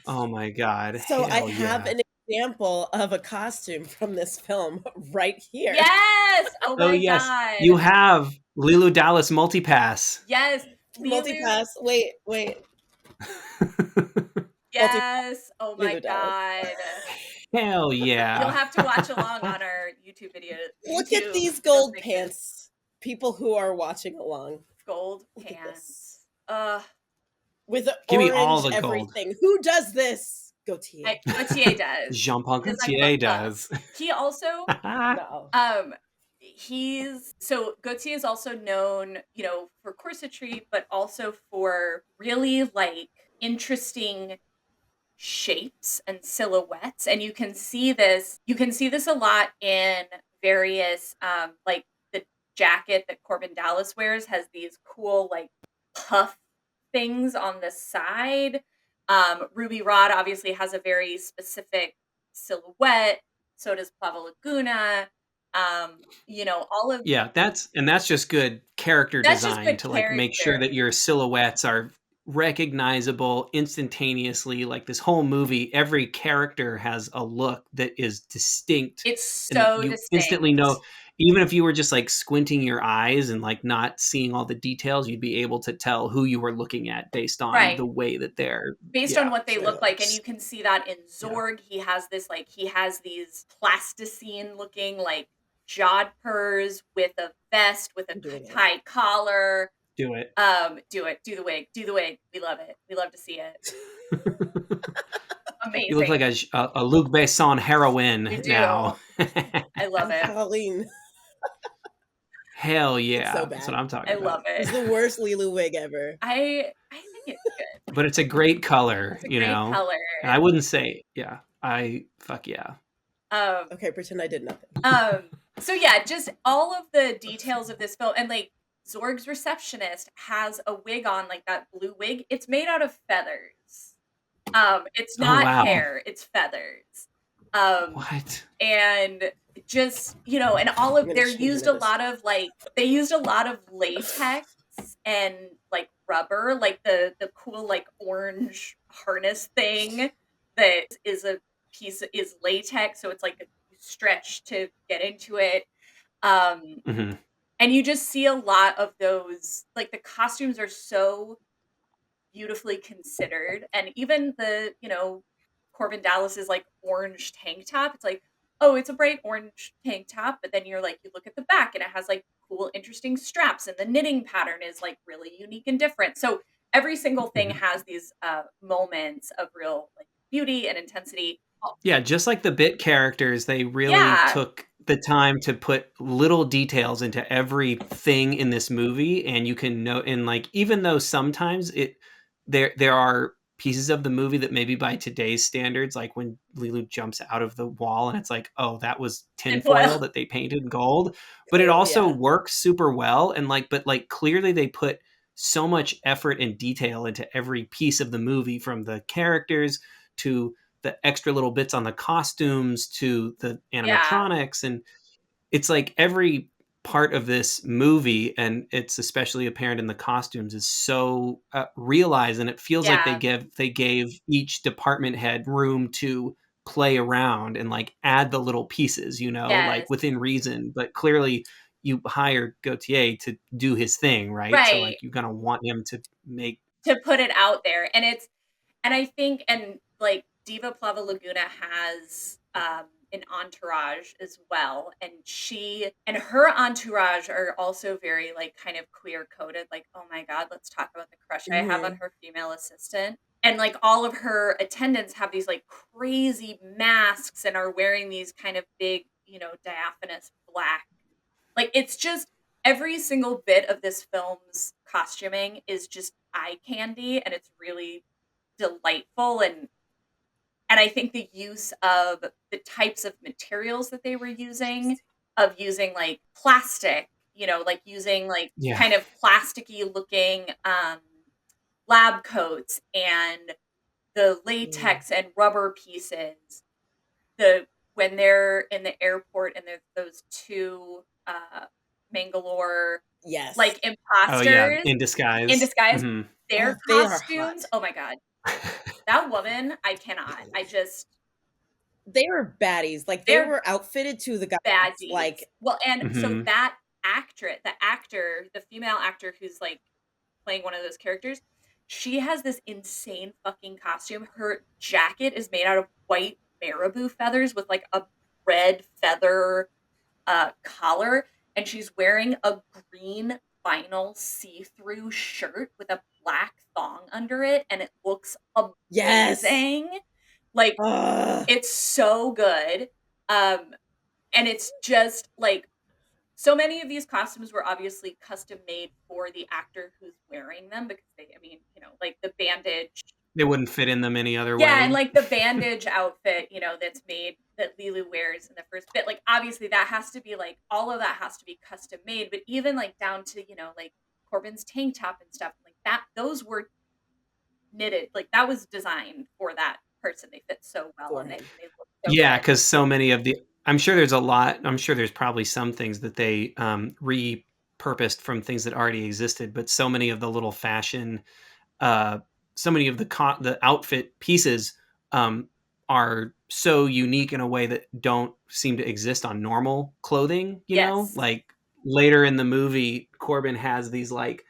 Oh my god. So I have an example of a costume from this film right here. Yes. Oh my god. You have Leeloo Dallas multipass. Yes. Multipass. Wait. Yes. Oh my god. Hell yeah. You'll have to watch along on our YouTube video. Look at these gold pants. People who are watching along. Gold pants. With give orange me all the everything. Gold. Who does this? Gaultier. Gaultier does. Jean-Paul Gaultier does. He also Gaultier is also known, you know, for corsetry, but also for really like interesting shapes and silhouettes. And you can see this a lot in various like the jacket that Korben Dallas wears has these cool like puff things on the side. Ruby Rhod obviously has a very specific silhouette. So does Plavalaguna. You know, all of that's just good character design to like make sure that your silhouettes are recognizable instantaneously. Like this whole movie, every character has a look that is distinct. It's so you distinct. Instantly know, even if you were just like squinting your eyes and like not seeing all the details, you'd be able to tell who you were looking at based on the way that they're on what they look like. And you can see that in Zorg. He has these plasticine looking like jodhpurs with a vest with a tight collar. Do it. Do the wig. We love it. We love to see it. Amazing. You look like a Luc Besson heroine now. I love it. Halloween. Hell yeah. It's so bad. That's what I'm talking about. I love it. It's the worst Leeloo wig ever. I think it's good. But it's a great color, It's a great color. And I wouldn't say, fuck yeah. Okay, pretend I did nothing. So yeah, just all of the details of this film, and like Zorg's receptionist has a wig on, like that blue wig. It's made out of feathers. It's Oh, not wow. hair, it's feathers. What? And just, and all I'm of, gonna change into this. they used a lot of latex and like rubber, like the cool like orange harness thing that is latex, so it's like you stretch to get into it. Hmm. And you just see a lot of those, like the costumes are so beautifully considered, and even the Korben Dallas's like orange tank top, it's like, oh, it's a bright orange tank top, but then you're like, you look at the back and it has like cool interesting straps, and the knitting pattern is like really unique and different. So every single thing has these moments of real like beauty and intensity. Yeah, just like the bit characters, they really Yeah, took the time to put little details into everything in this movie, and you can know, and like even though sometimes there are pieces of the movie that maybe by today's standards, like when Leeloo jumps out of the wall and it's like, oh, that was tinfoil tinfoil. that they painted gold, but it Oh also yeah. works super well, and like, but like clearly they put so much effort and detail into every piece of the movie, from the characters to the extra little bits on the costumes to the Yeah, animatronics. And it's like every part of this movie, and it's especially apparent in the costumes, is so realized, and it feels like yeah, they gave each department head room to play around and like add the little pieces, like yes, within reason. But clearly you hired Gautier to do his thing, right? So right, like you're gonna want him to make. to put it out there. And I think, and like Diva Plavalaguna has an entourage as well, and she and her entourage are also very like kind of queer coded. Like, oh my god, let's talk about the crush I have on Hmm. her female assistant. And like all of her attendants have these like crazy masks and are wearing these kind of big, diaphanous black. Like it's just every single bit of this film's costuming is just eye candy, and it's really delightful. And I think the use of the types of materials that they were using, of using like plastic, like using like Yeah. kind of plasticky looking lab coats, and the Mm. latex and rubber pieces, the when they're in the airport and there's those two Mangalore Yes. like Oh yeah, imposters in in disguise. disguise, Hmm. their Oh, they are costumes, hot. oh my god, that woman, I cannot. I just They were baddies. Like they they're were outfitted to the guys. baddies. Like Well, and so Hmm. that the female actor who's like playing one of those characters, she has this insane fucking costume. Her jacket is made out of white marabou feathers with like a red feather collar, and she's wearing a green vinyl see-through shirt with a black thong under it, and it looks yes. amazing. Like Ugh. it's so good. Um and it's just like so many of these costumes were obviously custom made for the actor who's wearing them, because like the bandage. They wouldn't fit in them any other Yeah, and way. like the bandage outfit, that's made that Leeloo wears in the first bit. Like obviously that has to be like all of that has to be custom made, but even like down to, like Korben's tank top and stuff like that, those were knitted. Like that was designed for that person. They fit so well, For and they him. they look so Yeah, good. because so many of the, I'm sure there's a lot. I'm sure there's probably some things that they repurposed from things that already existed, but so many of the little fashion, uh, so many of the outfit pieces um, are so unique in a way that don't seem to exist on normal clothing. Yes. Like later in the movie, Korben has these like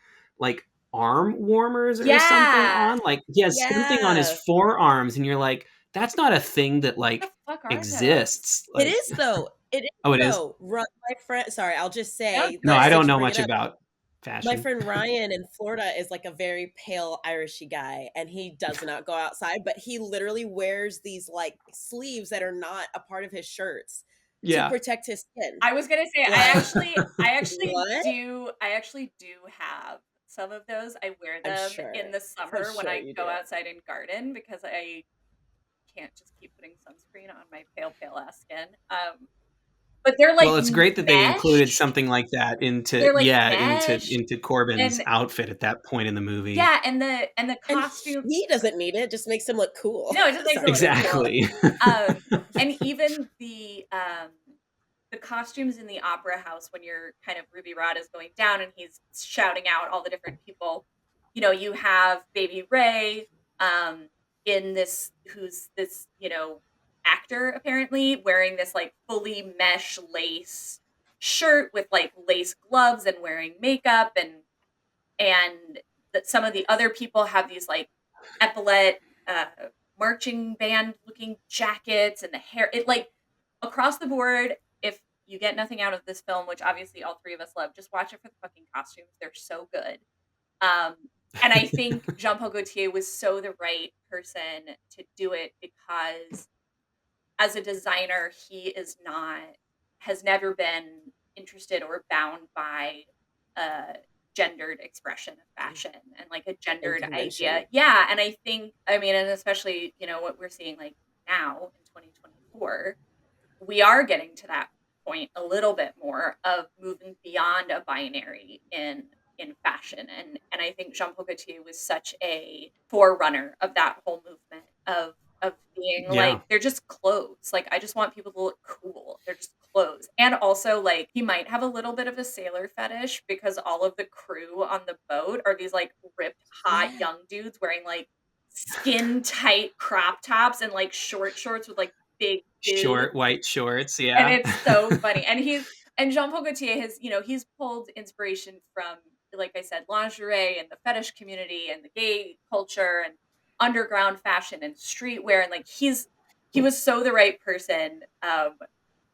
arm warmers or something Yeah. on. Like he has something on his Yeah. forearms, and you're like, that's not a thing that What like the fuck are those? exists. It Like, is though. It is oh, it is. though. My friend, sorry, I'll just No, say No, that I don't since you know bring it much up, about my fashion. friend Ryan in Florida is like a very pale Irishy guy, and he does not go outside, but he literally wears these like sleeves that are not a part of his shirts to Yeah. protect his skin. I was gonna say Like, I actually what? do have some of those. I wear I'm them sure. in the I'm summer when sure I you go do. outside and garden, because I can't just keep putting sunscreen on my pale ass skin. But they're like, well, it's great that they included mesh. something like that into They're like mesh. into Korben's And outfit at that point in the movie. yeah, and the And costume. he doesn't need it; just makes him look cool. No, it just makes it look Exactly. cool. And even the costumes in the opera house when you're kind of Ruby Rhod is going down and he's shouting out all the different people. You know, you have Baby Ray in this, who's this, you know, actor apparently wearing this like fully mesh lace shirt with like lace gloves and wearing makeup, and that some of the other people have these like epaulette marching band looking jackets, and the hair, it like across the board. If you get nothing out of this film, which obviously all three of us love, just watch it for the fucking costumes. They're so good. And I think Jean-Paul Gaultier was so the right person to do it because as a designer, he has never been interested or bound by gendered expression of fashion and like a gendered idea. Yeah. And I think, I mean, and especially, you know, what we're seeing like now in 2024, we are getting to that point a little bit more of moving beyond a binary in fashion, and I think Jean-Paul Gaultier was such a forerunner of that whole movement of being like, they're just clothes. Like, I just want people to look cool. They're just clothes. And also, like, he might have a little bit of a sailor fetish because all of the crew on the boat are these like ripped hot young dudes wearing like skin tight crop tops and like short shorts with like big short white shorts. Yeah. And it's so funny. And Jean-Paul Gaultier has, you know, he's pulled inspiration from, like I said, lingerie and the fetish community and the gay culture and underground fashion and streetwear. And like, he was so the right person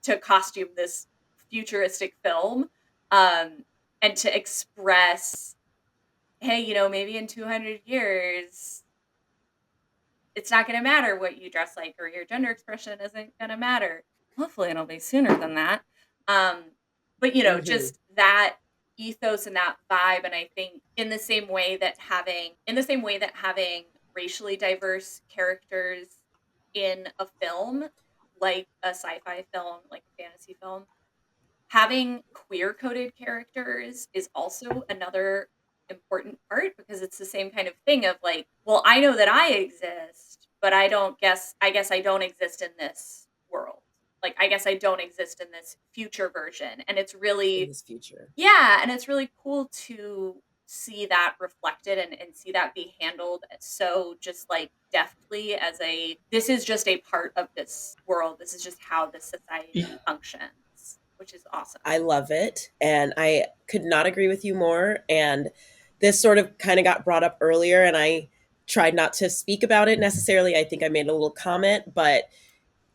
to costume this futuristic film and to express, hey, you know, maybe in 200 years, it's not going to matter what you dress like, or your gender expression isn't going to matter. Hopefully it'll be sooner than that. But you know, just that ethos and that vibe. And I think in the same way that having racially diverse characters in a film, like a sci-fi film, like a fantasy film, having queer coded characters is also another important part, because it's the same kind of thing of like, well, I know that I exist, but I guess I don't exist in this world. Like, I guess I don't exist in this future version. And it's really in this future. Yeah, and it's really cool to see that reflected and see that be handled so just like deftly as this is just a part of this world. This is just how this society functions, which is awesome. I love it. And I could not agree with you more. And this sort of kind of got brought up earlier, and I tried not to speak about it necessarily. I think I made a little comment, but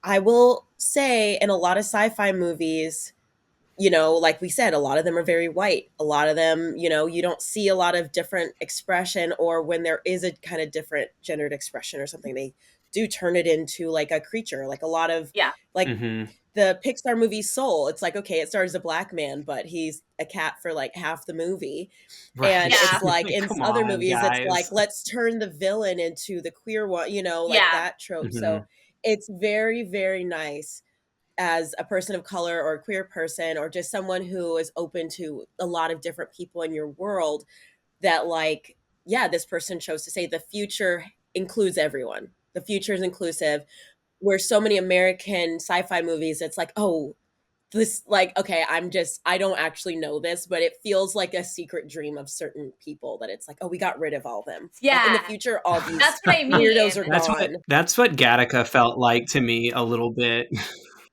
I will say in a lot of sci-fi movies, you know, like we said, a lot of them are very white. A lot of them, you know, you don't see a lot of different expression, or when there is a kind of different gendered expression or something, they do turn it into like a creature, like a lot of, like the Pixar movie Soul. It's like, okay, it stars a black man, but he's a cat for like half the movie. Right. And it's like in other movies, it's like, let's turn the villain into the queer one, you know, like that trope. So it's very, very nice as a person of color or a queer person, or just someone who is open to a lot of different people in your world, that like, yeah, this person chose to say the future includes everyone. The future is inclusive. Where so many American sci-fi movies, it's like, oh, this, like, okay, I don't actually know this, but it feels like a secret dream of certain people, that it's like, oh, we got rid of all of them. Yeah. Like in the future, all these That's what I mean. Weirdos are gone. That's what Gattaca felt like to me a little bit.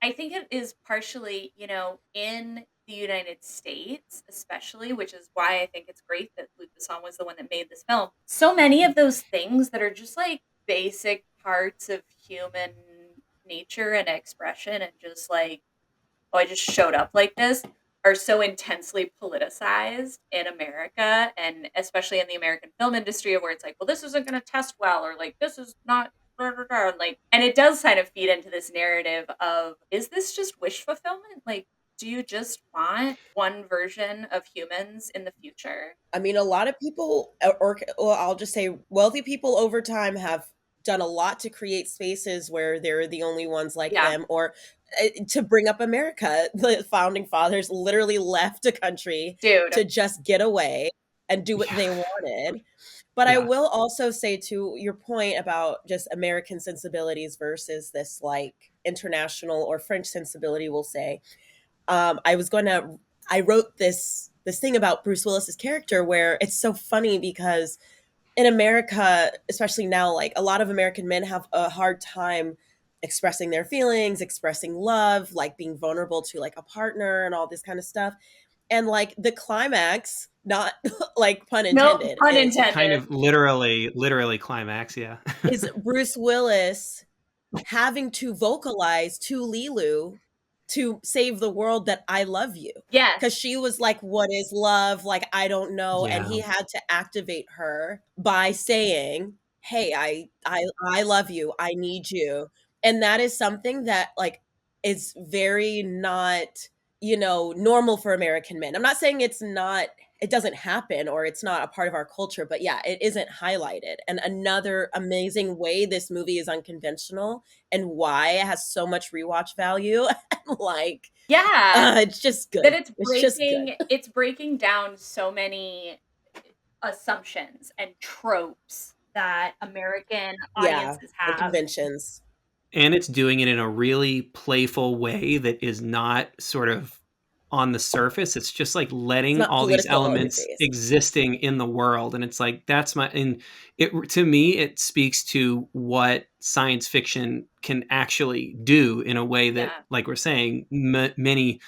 I think it is partially, you know, in the United States, especially, which is why I think it's great that Luc Besson was the one that made this film. So many of those things that are just like basic parts of human nature and expression, and just like, oh, I just showed up like this, are so intensely politicized in America, and especially in the American film industry, where it's like, well, this isn't going to test well, or like, this is not like, and it does kind of feed into this narrative of, is this just wish fulfillment? Like, do you just want one version of humans in the future? I mean, a lot of people, or well, I'll just say wealthy people over time have done a lot to create spaces where they're the only ones like Yeah. them, or to bring up America. The founding fathers literally left a country Dude. to just get away and do what they wanted. But I will also say, to your point about just American sensibilities versus this like international or French sensibility, we'll say, I wrote this thing about Bruce Willis's character where it's so funny because in America, especially now, like a lot of American men have a hard time expressing their feelings, expressing love, like being vulnerable to like a partner and all this kind of stuff. And like the climax, not like pun intended, Nope, pun intended. Kind of literally climax, yeah. is Bruce Willis having to vocalize to Leeloo to save the world that I love you. Yes. Because she was like, what is love? Like, I don't know. Yeah. And he had to activate her by saying, hey, I love you. I need you. And that is something that like is very not, normal for American men. I'm not saying it doesn't happen or it's not a part of our culture, but yeah, it isn't highlighted. And another amazing way this movie is unconventional and why it has so much rewatch value. Like, it's just good. That it's breaking down so many assumptions and tropes that American audiences have. Conventions. And it's doing it in a really playful way that is not sort of on the surface. It's just like letting all these elements existing in the world. And it's like, to me, it speaks to what science fiction can actually do in a way that, like we're saying, many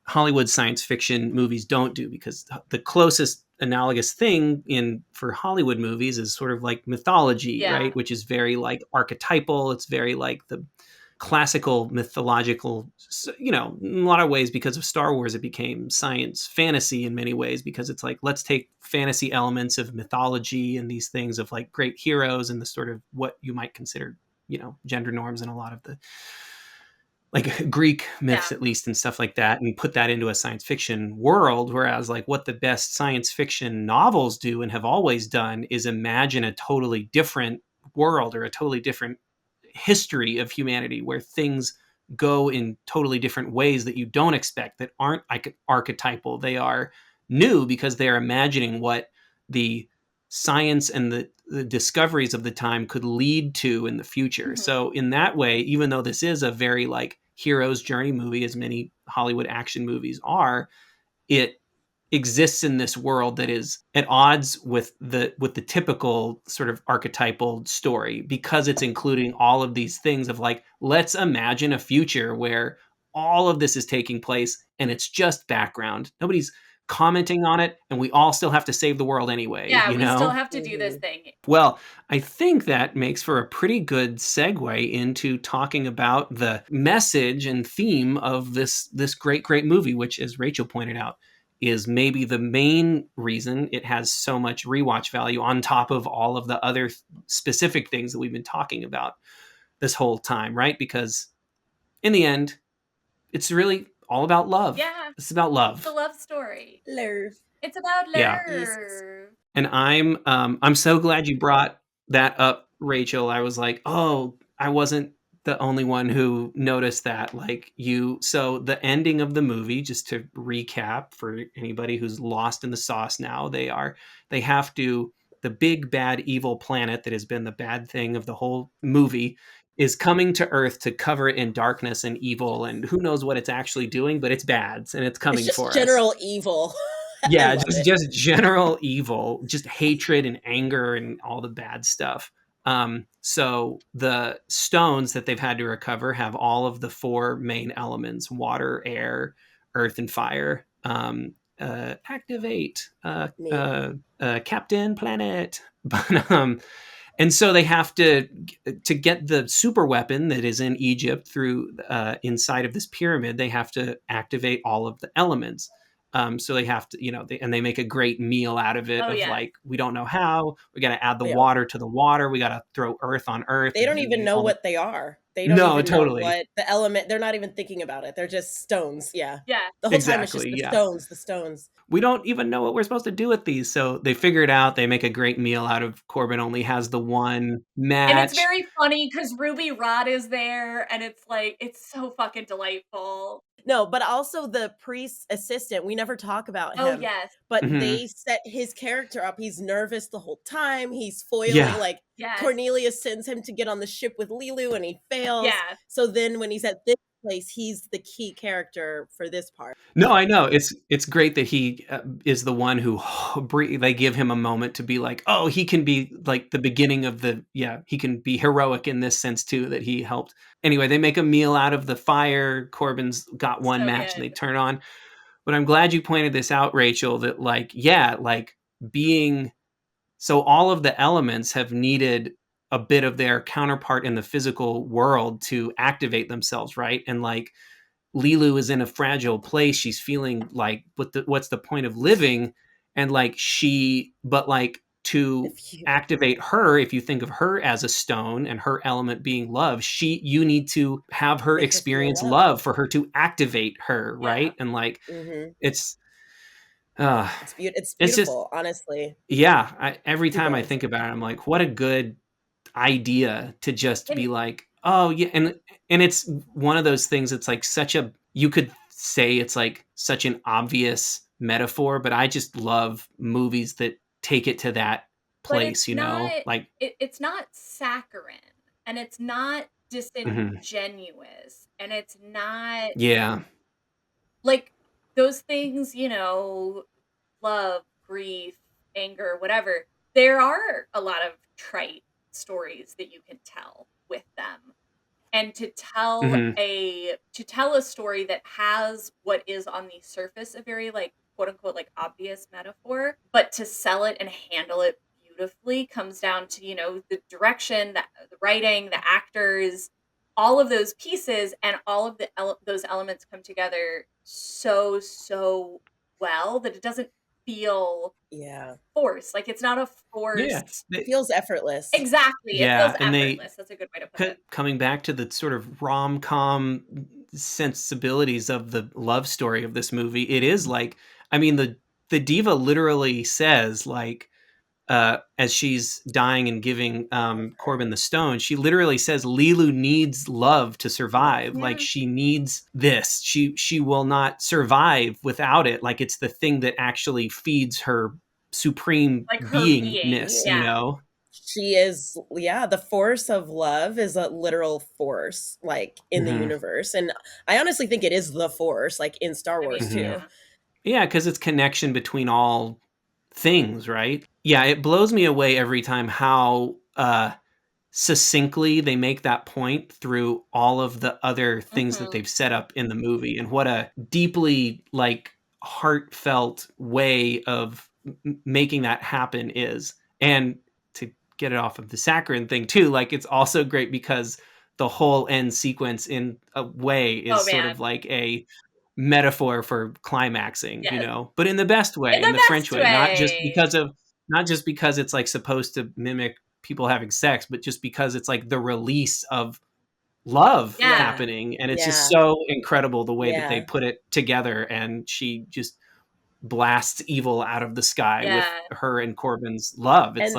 Hollywood science fiction movies don't do, because the closest analogous thing for Hollywood movies is sort of like mythology, right? Which is very like archetypal. It's very like the classical mythological, in a lot of ways, because of Star Wars, it became science fantasy in many ways, because it's like, let's take fantasy elements of mythology and these things of like great heroes and the sort of what you might consider, gender norms in a lot of the like Greek myths, at least, and stuff like that, and put that into a science fiction world. Whereas like what the best science fiction novels do and have always done is imagine a totally different world or a totally different history of humanity where things go in totally different ways that you don't expect, that aren't archetypal. They are new because they're imagining what the science and the discoveries of the time could lead to in the future. Mm-hmm. So in that way, even though this is a very like hero's journey movie, as many Hollywood action movies are, it exists in this world that is at odds with the typical sort of archetypal story, because it's including all of these things of like, let's imagine a future where all of this is taking place and it's just background. Nobody's commenting on it, and we all still have to save the world anyway. Yeah, we still have to do this thing. Well, I think that makes for a pretty good segue into talking about the message and theme of this great movie, which, as Rachel pointed out, is maybe the main reason it has so much rewatch value on top of all of the other specific things that we've been talking about this whole time, right? Because in the end, it's really all about love. Yeah. It's about love. It's a love story. Love. It's about love. Yeah. And I'm so glad you brought that up, Rachel. I was like, oh, I wasn't the only one who noticed that. Like so the ending of the movie, just to recap for anybody who's lost in the sauce now, the big bad evil planet that has been the bad thing of the whole movie is coming to Earth to cover it in darkness and evil, and who knows what it's actually doing, but it's bad and it's coming for us. General evil. Yeah, just general evil, just hatred and anger and all the bad stuff. So the stones that they've had to recover have all of the four main elements: water, air, earth, and fire. Activate, Captain Planet. But and so they have to get the super weapon that is in Egypt through inside of this pyramid. They have to activate all of the elements. So they have to, they make a great meal out of it. Like, we don't know how. We got to add the water to the water. We got to throw earth on earth. They don't even know what they are. They don't No, even know totally. what the element, they're not even thinking about it. They're just stones. Yeah. Yeah. The whole time it's just Exactly, the yeah. stones, the stones. We don't even know what we're supposed to do with these. So they figure it out. They make a great meal out of Korben only has the one match. And it's very funny because Ruby Rhod is there, and it's like, it's so fucking delightful. No, but also the priest's assistant, we never talk about Oh, him. yes. But Mhm. they set his character up. He's nervous the whole time. He's foiling, Yeah. like Yes. Cornelius sends him to get on the ship with Leeloo and he fails. Yeah. So then when he's at this place, he's the key character for this part. No, I know. It's great that he is the one who they give him a moment to be like, oh, he can be like the beginning of he can be heroic in this sense too, that he helped. Anyway, they make a meal out of the fire. Korben's got one So match and they good. turn on. But I'm glad you pointed this out, Rachel, that being so all of the elements have needed a bit of their counterpart in the physical world to activate themselves, right? And like Leeloo is in a fragile place. She's feeling like, what's the point of living? And to activate her, if you think of her as a stone and her element being love, you need to have her experience love for her to activate her, right? And like, it's beautiful, just, honestly. Yeah, every time I think about it, I'm like, what a good idea to just be like, oh yeah, and it's one of those things. It's like you could say it's like such an obvious metaphor, but I just love movies that take it to that place. It's not saccharine, and it's not disingenuous, and it's not like those things, love, grief, anger, whatever. There are a lot of trite stories that you can tell with them. And to tell a story that has what is on the surface a very like quote unquote like obvious metaphor, but to sell it and handle it beautifully comes down to, the direction, the writing, the actors, all of those pieces, and all of those elements come together so well that it doesn't feel forced. Like it's not a forced. It feels effortless. Exactly. It feels effortless. That's a good way to put it. Coming back to the sort of rom-com sensibilities of the love story of this movie, it is like, I mean, the diva literally says, like, as she's dying and giving Korben the stone, she literally says Leeloo needs love to survive. Yeah. Like she needs this. She will not survive without it. Like it's the thing that actually feeds her supreme like her beingness, She is, the force of love is a literal force, like in the universe. And I honestly think it is the force, like in Star Wars too. Yeah, because it's connection between all things, right? Yeah, it blows me away every time how succinctly they make that point through all of the other things that they've set up in the movie, and what a deeply like heartfelt way of making that happen is. And to get it off of the saccharine thing too, like it's also great because the whole end sequence in a way is sort of like a metaphor for climaxing, but in the best way, in the French way, not just because it's like supposed to mimic people having sex, but just because it's like the release of love happening. And it's just so incredible the way that they put it together. And she just blasts evil out of the sky with her and Korben's love. It's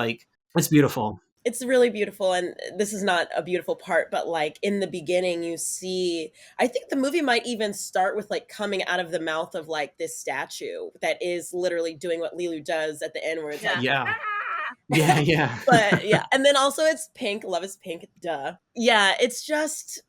it's beautiful. It's really beautiful. And this is not a beautiful part, but like in the beginning, you see, I think the movie might even start with like coming out of the mouth of like this statue that is literally doing what Leeloo does at the end, where it's like, but and then also it's pink. Love is pink. Duh. Yeah, it's just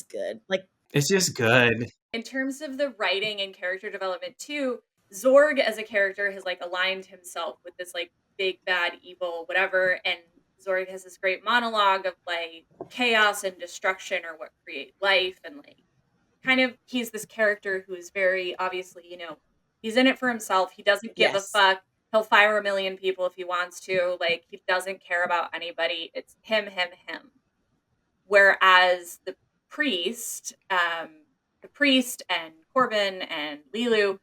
good. Like it's just good. In terms of the writing and character development too, Zorg as a character has like aligned himself with this like big bad evil whatever, and Zorg has this great monologue of like chaos and destruction are what create life, and like kind of he's this character who is very obviously, he's in it for himself. He doesn't give a fuck. He'll fire a million people if he wants to. Like he doesn't care about anybody. It's him. Whereas the priest and Korben and Leeloo,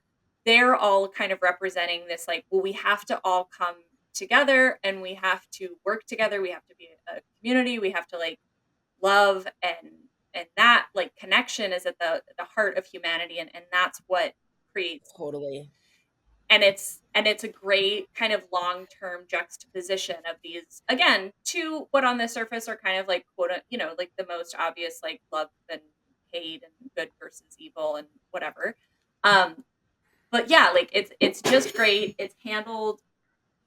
they're all kind of representing this like, well, we have to all come together and we have to work together. We have to be a community. We have to like love and and that like connection is at the heart of humanity, and that's what creates. Totally. And it's a great kind of long-term juxtaposition of these, again, two what on the surface are kind of like quote, like the most obvious, like love and hate and good versus evil and whatever. But yeah, like it's just great. It's handled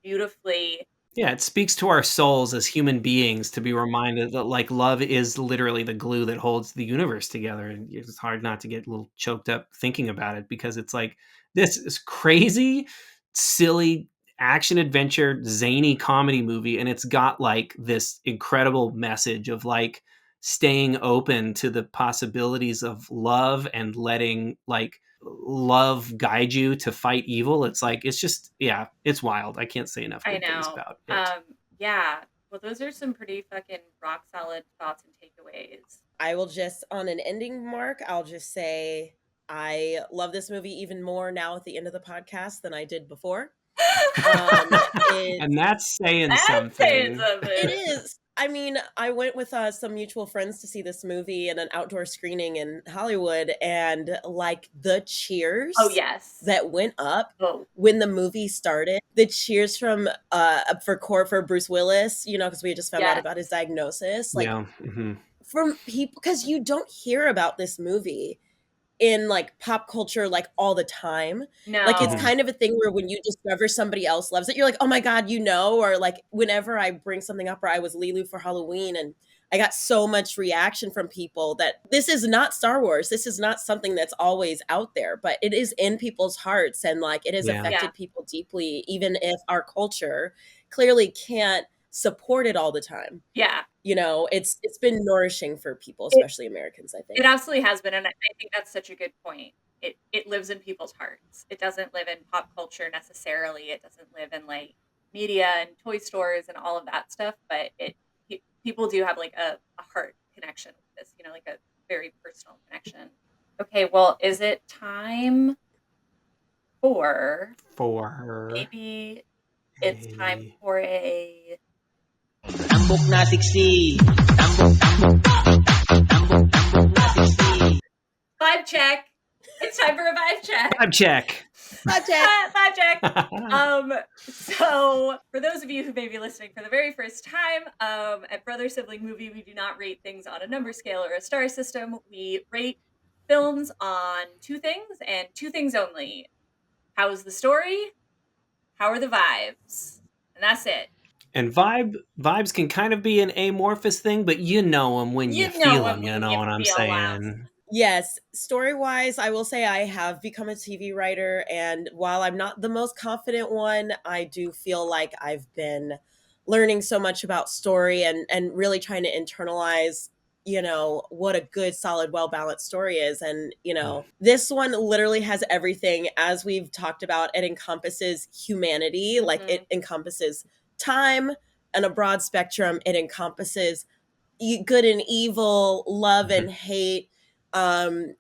beautifully. Yeah, it speaks to our souls as human beings to be reminded that like love is literally the glue that holds the universe together. And it's hard not to get a little choked up thinking about it, because it's like this is crazy, silly action adventure, zany comedy movie, and it's got like this incredible message of like staying open to the possibilities of love and letting like love guide you to fight evil. It's like it's just, yeah, it's wild. I can't say enough I good things know. about it. Yeah. Well, those are some pretty fucking rock solid thoughts and takeaways. I will just, on an ending mark, I'll just say I love this movie even more now at the end of the podcast than I did before. And that's saying something. It is. I mean, I went with some mutual friends to see this movie in an outdoor screening in Hollywood, and like the cheers that went up when the movie started, the cheers from for Bruce Willis, because we had just found out about his diagnosis, like from people, because you don't hear about this movie in like pop culture like all the time. No. Like it's kind of a thing where when you discover somebody else loves it, you're like, oh my God, or like whenever I bring something up, or I was Leeloo for Halloween and I got so much reaction from people that this is not Star Wars. This is not something that's always out there, but it is in people's hearts, and like it has affected people deeply, even if our culture clearly can't support it all the time. Yeah. It's been nourishing for people, especially Americans, I think. It absolutely has been, and I think that's such a good point. It lives in people's hearts. It doesn't live in pop culture necessarily. It doesn't live in like media and toy stores and all of that stuff, but people do have like a heart connection with this, like a very personal connection. Okay, well, is it time for maybe it's time for a Tambok na siksi. Tambok na siksi. Vibe check. It's time for a vibe check. Vibe check. Vibe check. Vibe check. So for those of you who may be listening for the very first time, at Brother Sibling Movie, we do not rate things on a number scale or a star system. We rate films on two things and two things only. How is the story? How are the vibes? And that's it. And vibes can kind of be an amorphous thing, but you know them when you feel them. You know what I'm saying? Yes. Story-wise, I will say I have become a TV writer, and while I'm not the most confident one, I do feel like I've been learning so much about story and really trying to internalize what a good, solid, well-balanced story is. And, this one literally has everything. As we've talked about, it encompasses humanity. Like it encompasses time and a broad spectrum. It encompasses good and evil, love and hate. The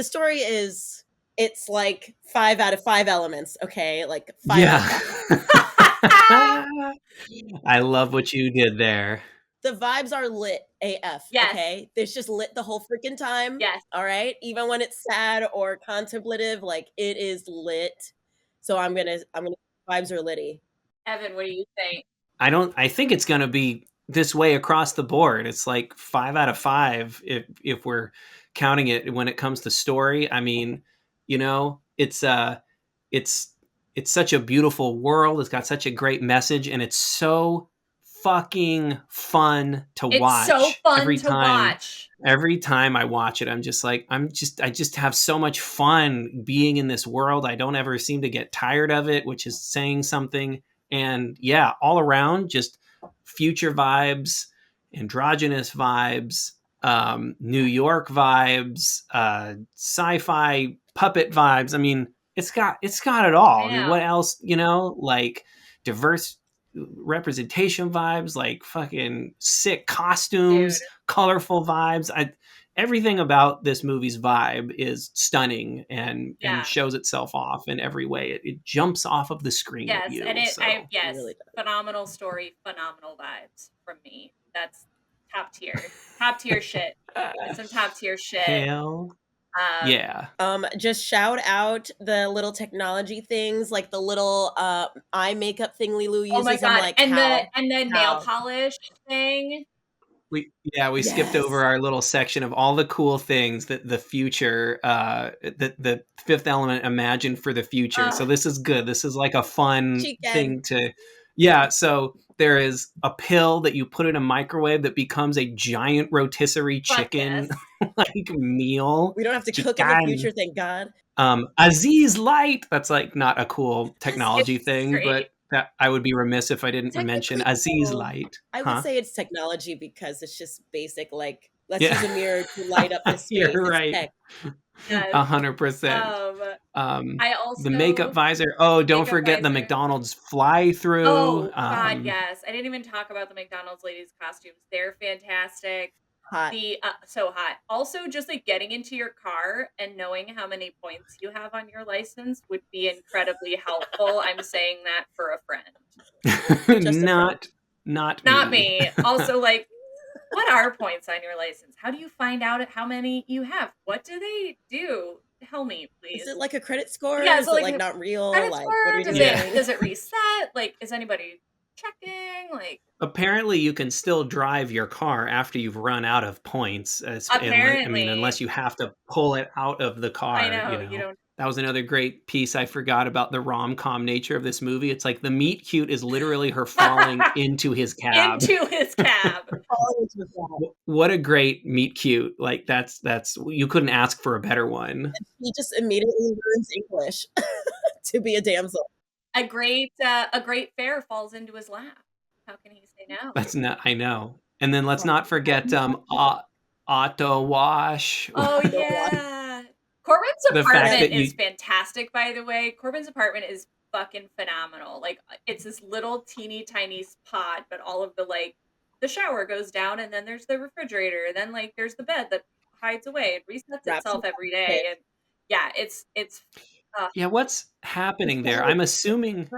story is, it's like 5 out of 5 elements. Okay. Like 5 out of 5. I love what you did there. The vibes are lit AF. Yes. Okay. It's just lit the whole freaking time. Yes. All right. Even when it's sad or contemplative, like it is lit. So I'm gonna vibes are litty. Evan, what do you think? I think it's gonna be this way across the board. It's like 5 out of 5 if we're counting it when it comes to story. I mean, it's such a beautiful world. It's got such a great message, and it's so fucking fun to watch. It's so fun every to time. watch. Every time I watch it, I just have so much fun being in this world. I don't ever seem to get tired of it, which is saying something. And yeah, all around, just future vibes, androgynous vibes, New York vibes, sci-fi puppet vibes. I mean, it's got it all. I mean, what else, like diverse representation vibes, like fucking sick costumes, colorful vibes. Everything about this movie's vibe is stunning and shows itself off in every way. It jumps off of the screen at you. And really phenomenal story, phenomenal vibes from me. That's top tier shit. It's some top tier shit. Hell yeah. Just shout out the little technology things, like the little eye makeup thing Leeloo uses. Oh my god! I'm like, and how? the nail polish thing. We skipped over our little section of all the cool things that the future, the Fifth Element imagined for the future. So this is good. This is like a fun thing to, So there is a pill that you put in a microwave that becomes a giant rotisserie chicken like meal. We don't have to cook in the future, thank God. Aziz Light. That's like not a cool technology thing, but that I would be remiss if I didn't mention Aziz Light. I would say it's technology because it's just basic, like, let's use a mirror to light up the space. You're right. 100%. I also the makeup visor. Oh, don't forget the McDonald's fly through. Oh god, yes. I didn't even talk about the McDonald's ladies' costumes. They're fantastic. Hot. So hot. Also, just like getting into your car and knowing how many points you have on your license would be incredibly helpful. I'm saying that for a friend. Not me. Also, like, what are points on your license? How do you find out how many you have? What do they do? Tell me, please. Is it like a credit score? Yeah, is so it like not real? Credit like, score? what are we doing? Does it reset? Like, is anybody checking? Like, apparently you can still drive your car after you've run out of points. Apparently. Unless you have to pull it out of the car. I know. You don't. That was another great piece I forgot about the rom-com nature of this movie. It's like the meet cute is literally her falling into his cab. What a great meet cute. Like that's you couldn't ask for a better one. He just immediately learns English to be a damsel. A great fare falls into his lap. How can he say no? That's not, I know. And then let's not forget Auto Wash. Oh yeah. Korben's apartment is fantastic, by the way. Korben's apartment is fucking phenomenal. Like, it's this little teeny tiny pod, but all of the shower goes down, and then there's the refrigerator, and then like there's the bed that hides away and resets itself every day. And yeah, it's what's happening there? I'm assuming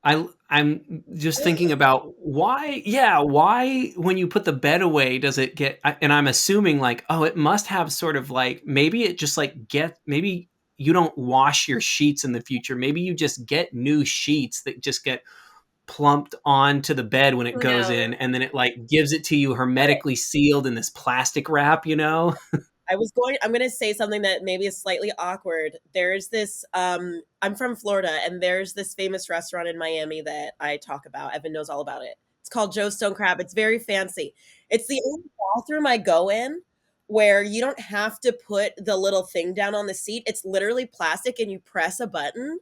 I'm just thinking about why when you put the bed away does it get, and I'm assuming like, oh, it must have sort of like, maybe it just like maybe you don't wash your sheets in the future. Maybe you just get new sheets that just get plumped onto the bed when it goes in, and then it like gives it to you hermetically sealed in this plastic wrap, I'm going to say something that maybe is slightly awkward. There's this, I'm from Florida, and there's this famous restaurant in Miami that I talk about. Evan knows all about it. It's called Joe's Stone Crab. It's very fancy. It's the only bathroom I go in where you don't have to put the little thing down on the seat. It's literally plastic, and you press a button,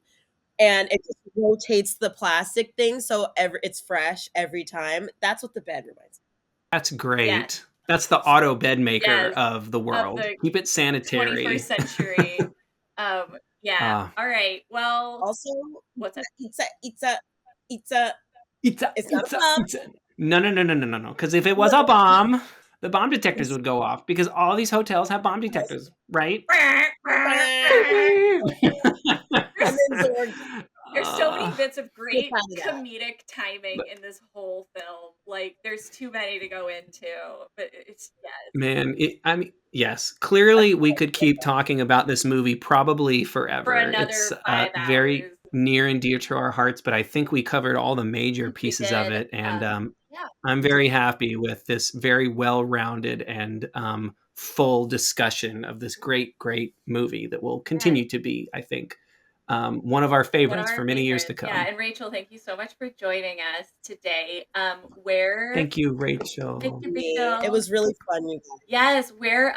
and it just rotates the plastic thing, so it's fresh every time. That's what the bed reminds me. That's great. Yeah. That's the auto bed maker of the world. Keep it sanitary. 21st century. All right. Well, also, what's it? It's not a bomb. No. Because if it was a bomb, the bomb detectors would go off, because all these hotels have bomb detectors, right? There's so many bits of great comedic timing in this whole film. Like, there's too many to go into, but it's yes. Clearly, we could keep talking about this movie probably forever. For another 5 hours. Very near and dear to our hearts, but I think we covered all the major pieces of it, and I'm very happy with this very well-rounded and full discussion of this great movie that will continue to be, I think, one of our favorites for many years to come. Yeah, and Rachel, thank you so much for joining us today. Thank you, Rachel. Thank you, Vito. It was really fun, you guys. Yes, where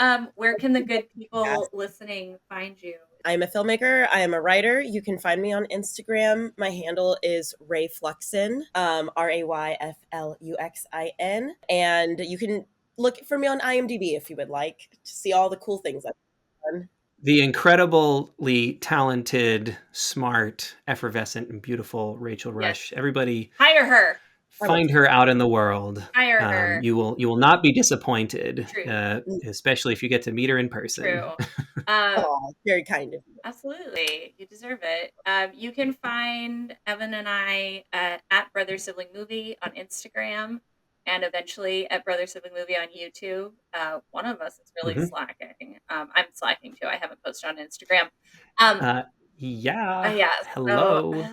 can the good people listening find you? I'm a filmmaker. I am a writer. You can find me on Instagram. My handle is Rayfluxin, Rayfluxin, and you can look for me on IMDb if you would like to see all the cool things I've done. The incredibly talented, smart, effervescent, and beautiful Rachel Rush. Yes. Everybody hire her. Find her out in the world. Hire her. You will not be disappointed, especially if you get to meet her in person. True. Very kind of you. Absolutely, you deserve it. You can find Evan and I at Brother Sibling Movie on Instagram. and eventually at Brother Sibling Movie on YouTube. One of us is really slacking. I'm slacking too. I haven't posted on Instagram. Yeah. Yeah. Hello. So,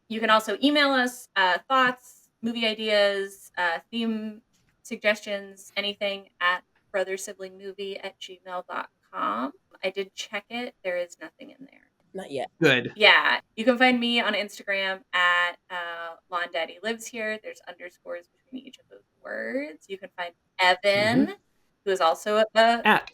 you can also email us thoughts, movie ideas, theme suggestions, anything at brothersiblingmovie@gmail.com. I did check it. There is nothing in there. Not yet. Good. Yeah, you can find me on Instagram at Lawn Daddy Lives Here. There's underscores between each of those words. You can find Evan, who is also a At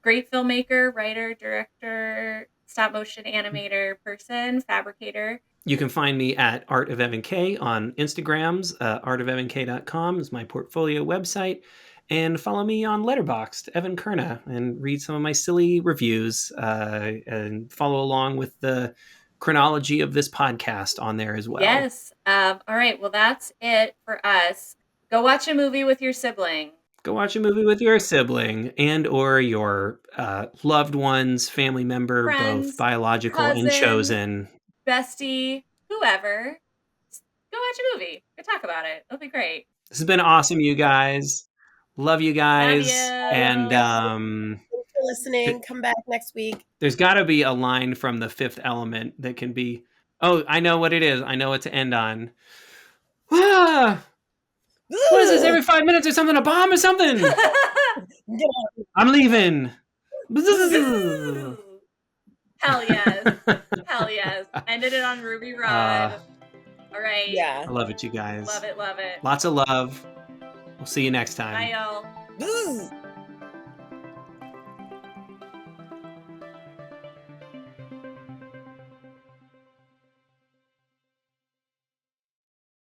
great filmmaker, writer, director, stop motion animator, person, fabricator. You can find me at Art of Evan K on Instagrams. Artofevank.com is my portfolio website. And follow me on LetterBoxd, Evan Kerna, and read some of my silly reviews and follow along with the chronology of this podcast on there as well. Yes. All right. Well, that's it for us. Go watch a movie with your sibling. Go watch a movie with your sibling and or your loved ones, family member, Friends, both biological cousin, and chosen. Bestie, whoever. Just go watch a movie. Go talk about it. It'll be great. This has been awesome, you guys. Love you guys. Love you. And Thanks for listening. Come back next week. There's got to be a line from The Fifth Element that can be, oh, I know what it is. I know what to end on. Ah! What is this? Every 5 minutes or something? A bomb or something? I'm leaving. Hell yes. Hell yes. Ended it on Ruby Rhod. All right. Yeah. I love it, you guys. Love it. Love it. Lots of love. We'll see you next time. Bye, y'all.